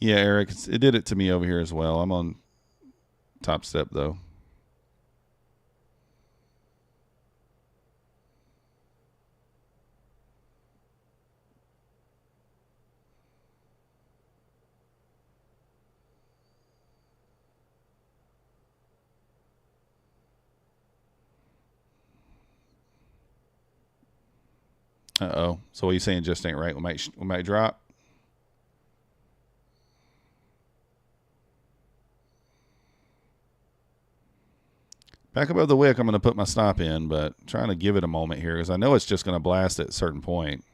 Yeah, Eric, it did it to me over here as well. I'm on Topstep though. Uh-oh. So what are you saying just ain't right? We might drop? Back above the wick, I'm going to put my stop in, but I'm trying to give it a moment here because I know it's just going to blast at a certain point.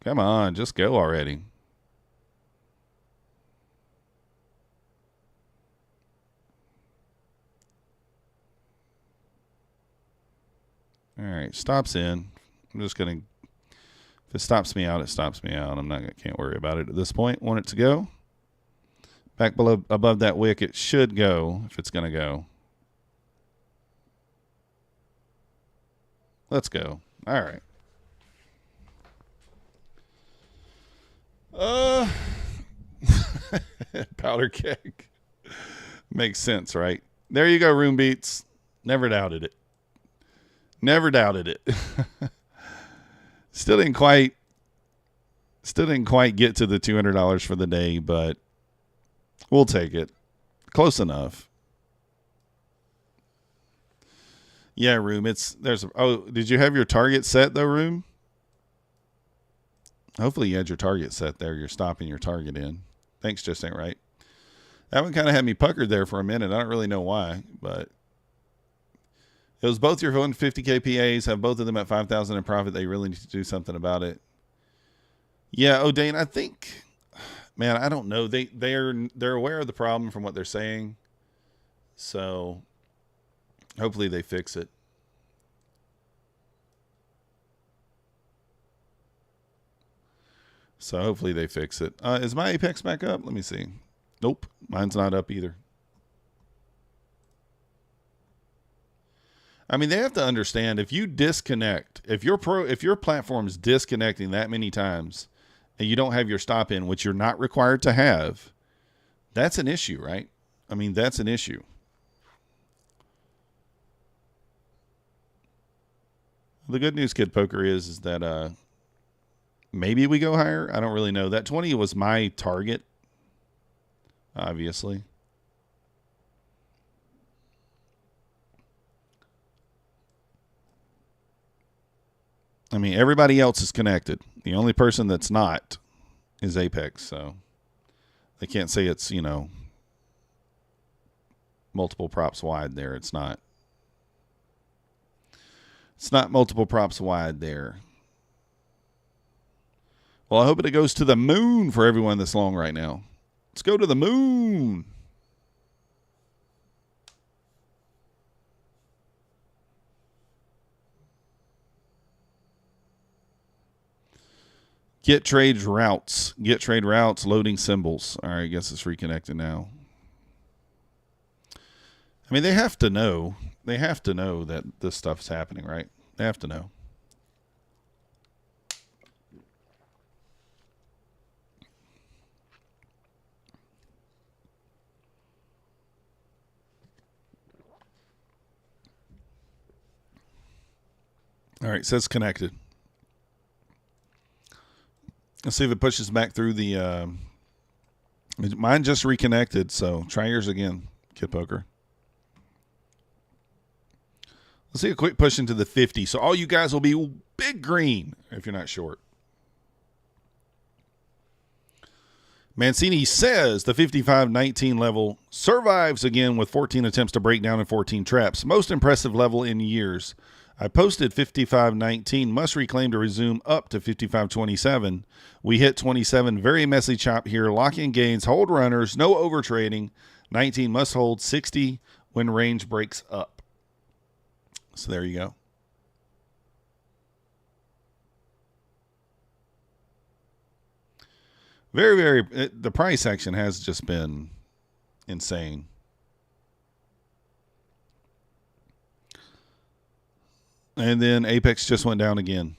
Come on, just go already. All right, stops in. I'm just going to, if it stops me out, it stops me out. Can't worry about it at this point. Want it to go. Back below, above that wick, it should go if it's going to go. Let's go. All right. Powder keg. Makes sense, right? There you go, Room Beats. Never doubted it. Never doubted it. Still didn't quite get to the $200 for the day, but we'll take it. Close enough. Yeah, Room. Did you have your target set though, Room? Hopefully you had your target set there. You're stopping your target in. Thanks, just ain't right. That one kind of had me puckered there for a minute. I don't really know why, but it was both your 150 KPAs, have both of them at 5,000 in profit. They really need to do something about it. Yeah, O'Dane, I think, man, I don't know. They're aware of the problem from what they're saying. So hopefully they fix it. Is my Apex back up? Let me see. Nope. Mine's not up either. I mean, they have to understand if you disconnect, if your platform's disconnecting that many times and you don't have your stop in, which you're not required to have, that's an issue, right? I mean, that's an issue. The good news, Kid Poker, is that maybe we go higher. I don't really know. That 20 was my target, obviously. I mean, everybody else is connected. The only person that's not is Apex, so they can't say it's, multiple props wide there. It's not. It's not multiple props wide there. Well, I hope it goes to the moon for everyone that's long right now. Let's go to the moon. Get trade routes. Loading symbols. All right, I guess it's reconnected now. I mean, they have to know. They have to know that this stuff's happening, right? They have to know. All right, says connected. Let's see if it pushes back through the... mine just reconnected, so try yours again, Kid Poker. Let's see a quick push into the 50. So all you guys will be big green if you're not short. Mancini says the 55.19 level survives again with 14 attempts to break down and 14 traps. Most impressive level in years. I posted 55.19, must reclaim to resume up to 55.27. We hit 27, very messy chop here. Lock in gains, hold runners, no over trading. 19 must hold 60 when range breaks up. So there you go. Very, very, the price action has just been insane. And then Apex just went down again.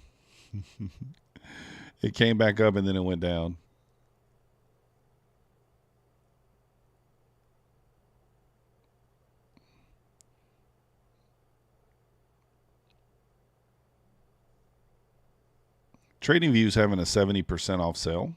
It came back up and then it went down. TradingView's having a 70% off sale.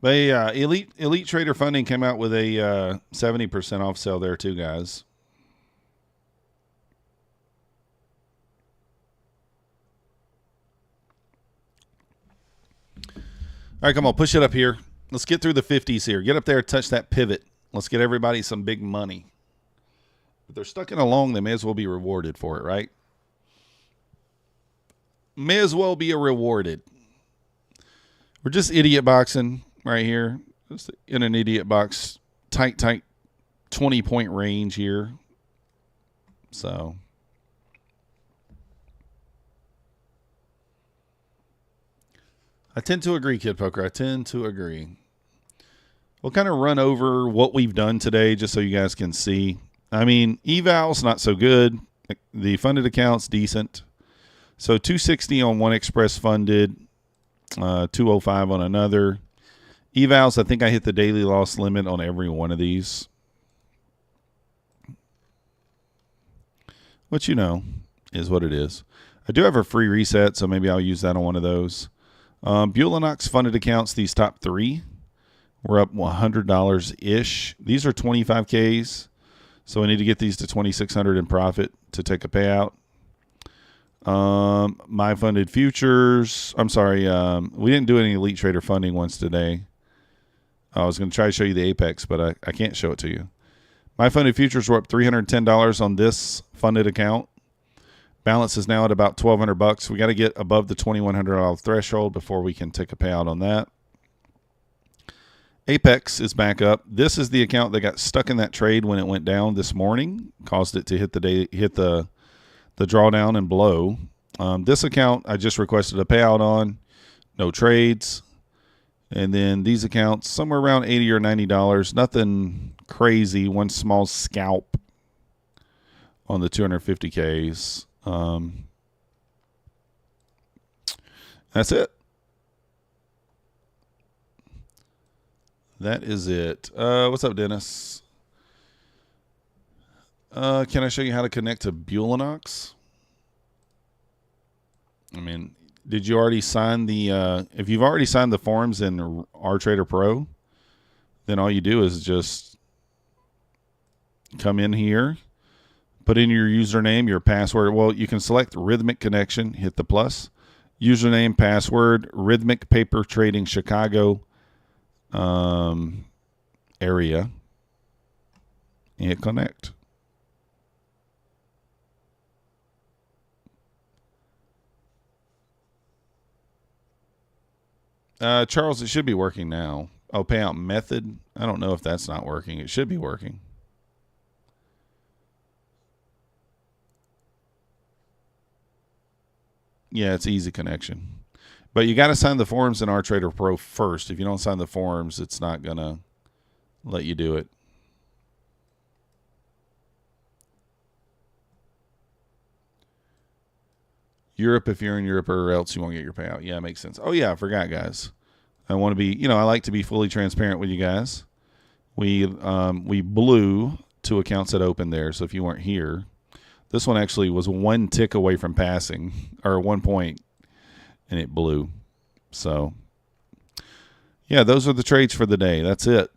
But yeah, Elite Trader Funding came out with a 70% off sale there too, guys. All right, come on, push it up here. Let's get through the 50s here. Get up there, touch that pivot. Let's get everybody some big money. If they're stuck in a long, they may as well be rewarded for it, right? May as well be rewarded. We're just idiot boxing right here. Just in an idiot box. Tight 20-point range here. So I tend to agree, Kid Poker. I tend to agree. We'll kind of run over what we've done today just so you guys can see. I mean, eval's not so good. The funded account's decent. So 260 on one express funded, 205 on another. Evals, I think I hit the daily loss limit on every one of these. Which, you know, is what it is. I do have a free reset, so maybe I'll use that on one of those. Bulenox funded accounts, these top three, we're up $100-ish. These are 25Ks, so I need to get these to 2,600 in profit to take a payout. My funded futures, I'm sorry, we didn't do any Elite Trader funding ones today. I was going to try to show you the Apex, but I can't show it to you. My funded futures were up $310 on this funded account. Balance is now at about $1,200. We got to get above the $2,100 threshold before we can take a payout on that. Apex is back up. This is the account that got stuck in that trade when it went down this morning, caused it to hit the drawdown and blow. This account I just requested a payout on, no trades. And then these accounts somewhere around $80 or $90, nothing crazy. One small scalp on the 250Ks. That's it. That is it. What's up, Dennis? Can I show you how to connect to Bulenox? I mean, did you already sign the, if you've already signed the forms in RTrader Pro, then all you do is just come in here, put in your username, your password. Well, you can select Rhythmic connection, hit the plus, username, password, Rhythmic Paper Trading Chicago area, and hit connect. Charles, it should be working now. Oh, payout method. I don't know if that's not working. It should be working. Yeah, it's easy connection. But you got to sign the forms in RTrader Pro first. If you don't sign the forms, it's not going to let you do it. Europe, if you're in Europe, or else you won't get your payout. Yeah, it makes sense. Oh, yeah, I forgot, guys. I want to be, you know, I like to be fully transparent with you guys. We blew 2 accounts that opened there, so if you weren't here, this one actually was 1 tick away from passing, or 1 point, and it blew. So, yeah, those are the trades for the day. That's it.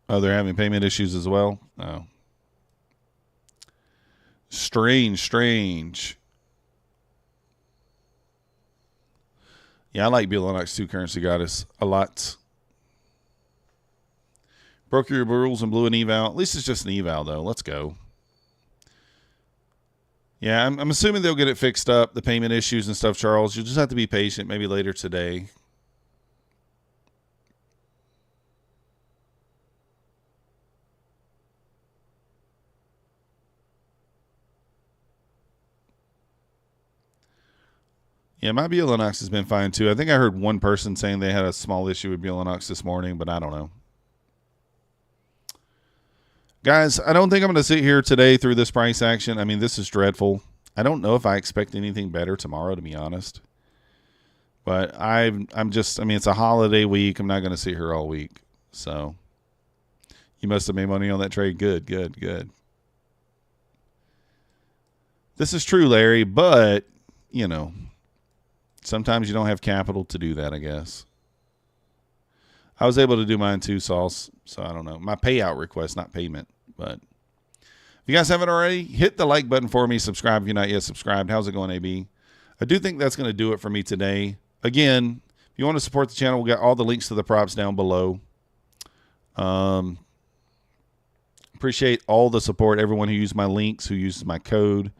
Oh, they're having payment issues as well? Oh. Strange. Yeah, I like Bulenox 2 Currency Goddess a lot. Broke your rules and blew an eval. At least it's just an eval, though. Let's go. Yeah, I'm assuming they'll get it fixed up, the payment issues and stuff, Charles. You'll just have to be patient, maybe later today. Yeah, my Bulenox has been fine too. I think I heard one person saying they had a small issue with Bulenox this morning, but I don't know. Guys, I don't think I'm going to sit here today through this price action. I mean, this is dreadful. I don't know if I expect anything better tomorrow, to be honest. But I'm just, I mean, it's a holiday week. I'm not going to sit here all week. So you must have made money on that trade. Good, good, good. This is true, Larry, but, you know, sometimes you don't have capital to do that, I guess. I was able to do mine too, Sauce, so I don't know. My payout request, not payment. But if you guys haven't already, hit the like button for me. Subscribe if you're not yet subscribed. How's it going, AB? I do think that's going to do it for me today. Again, if you want to support the channel, we got all the links to the props down below. Appreciate all the support, everyone who used my links, who uses my code.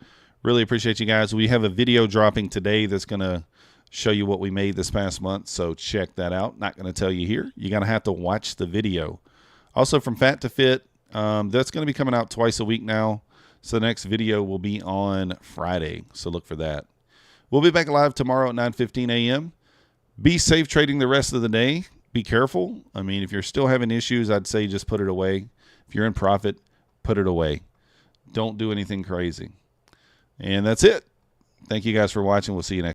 Really appreciate you guys. We have a video dropping today that's going to show you what we made this past month, so check that out. Not going to tell you here. You're going to have to watch the video. Also, from Fat to Fit, that's going to be coming out twice a week now, so the next video will be on Friday, so look for that. We'll be back live tomorrow at 9:15 a.m. Be safe trading the rest of the day. Be careful. I mean, if you're still having issues, I'd say just put it away. If you're in profit, put it away. Don't do anything crazy. And that's it. Thank you guys for watching. We'll see you next time.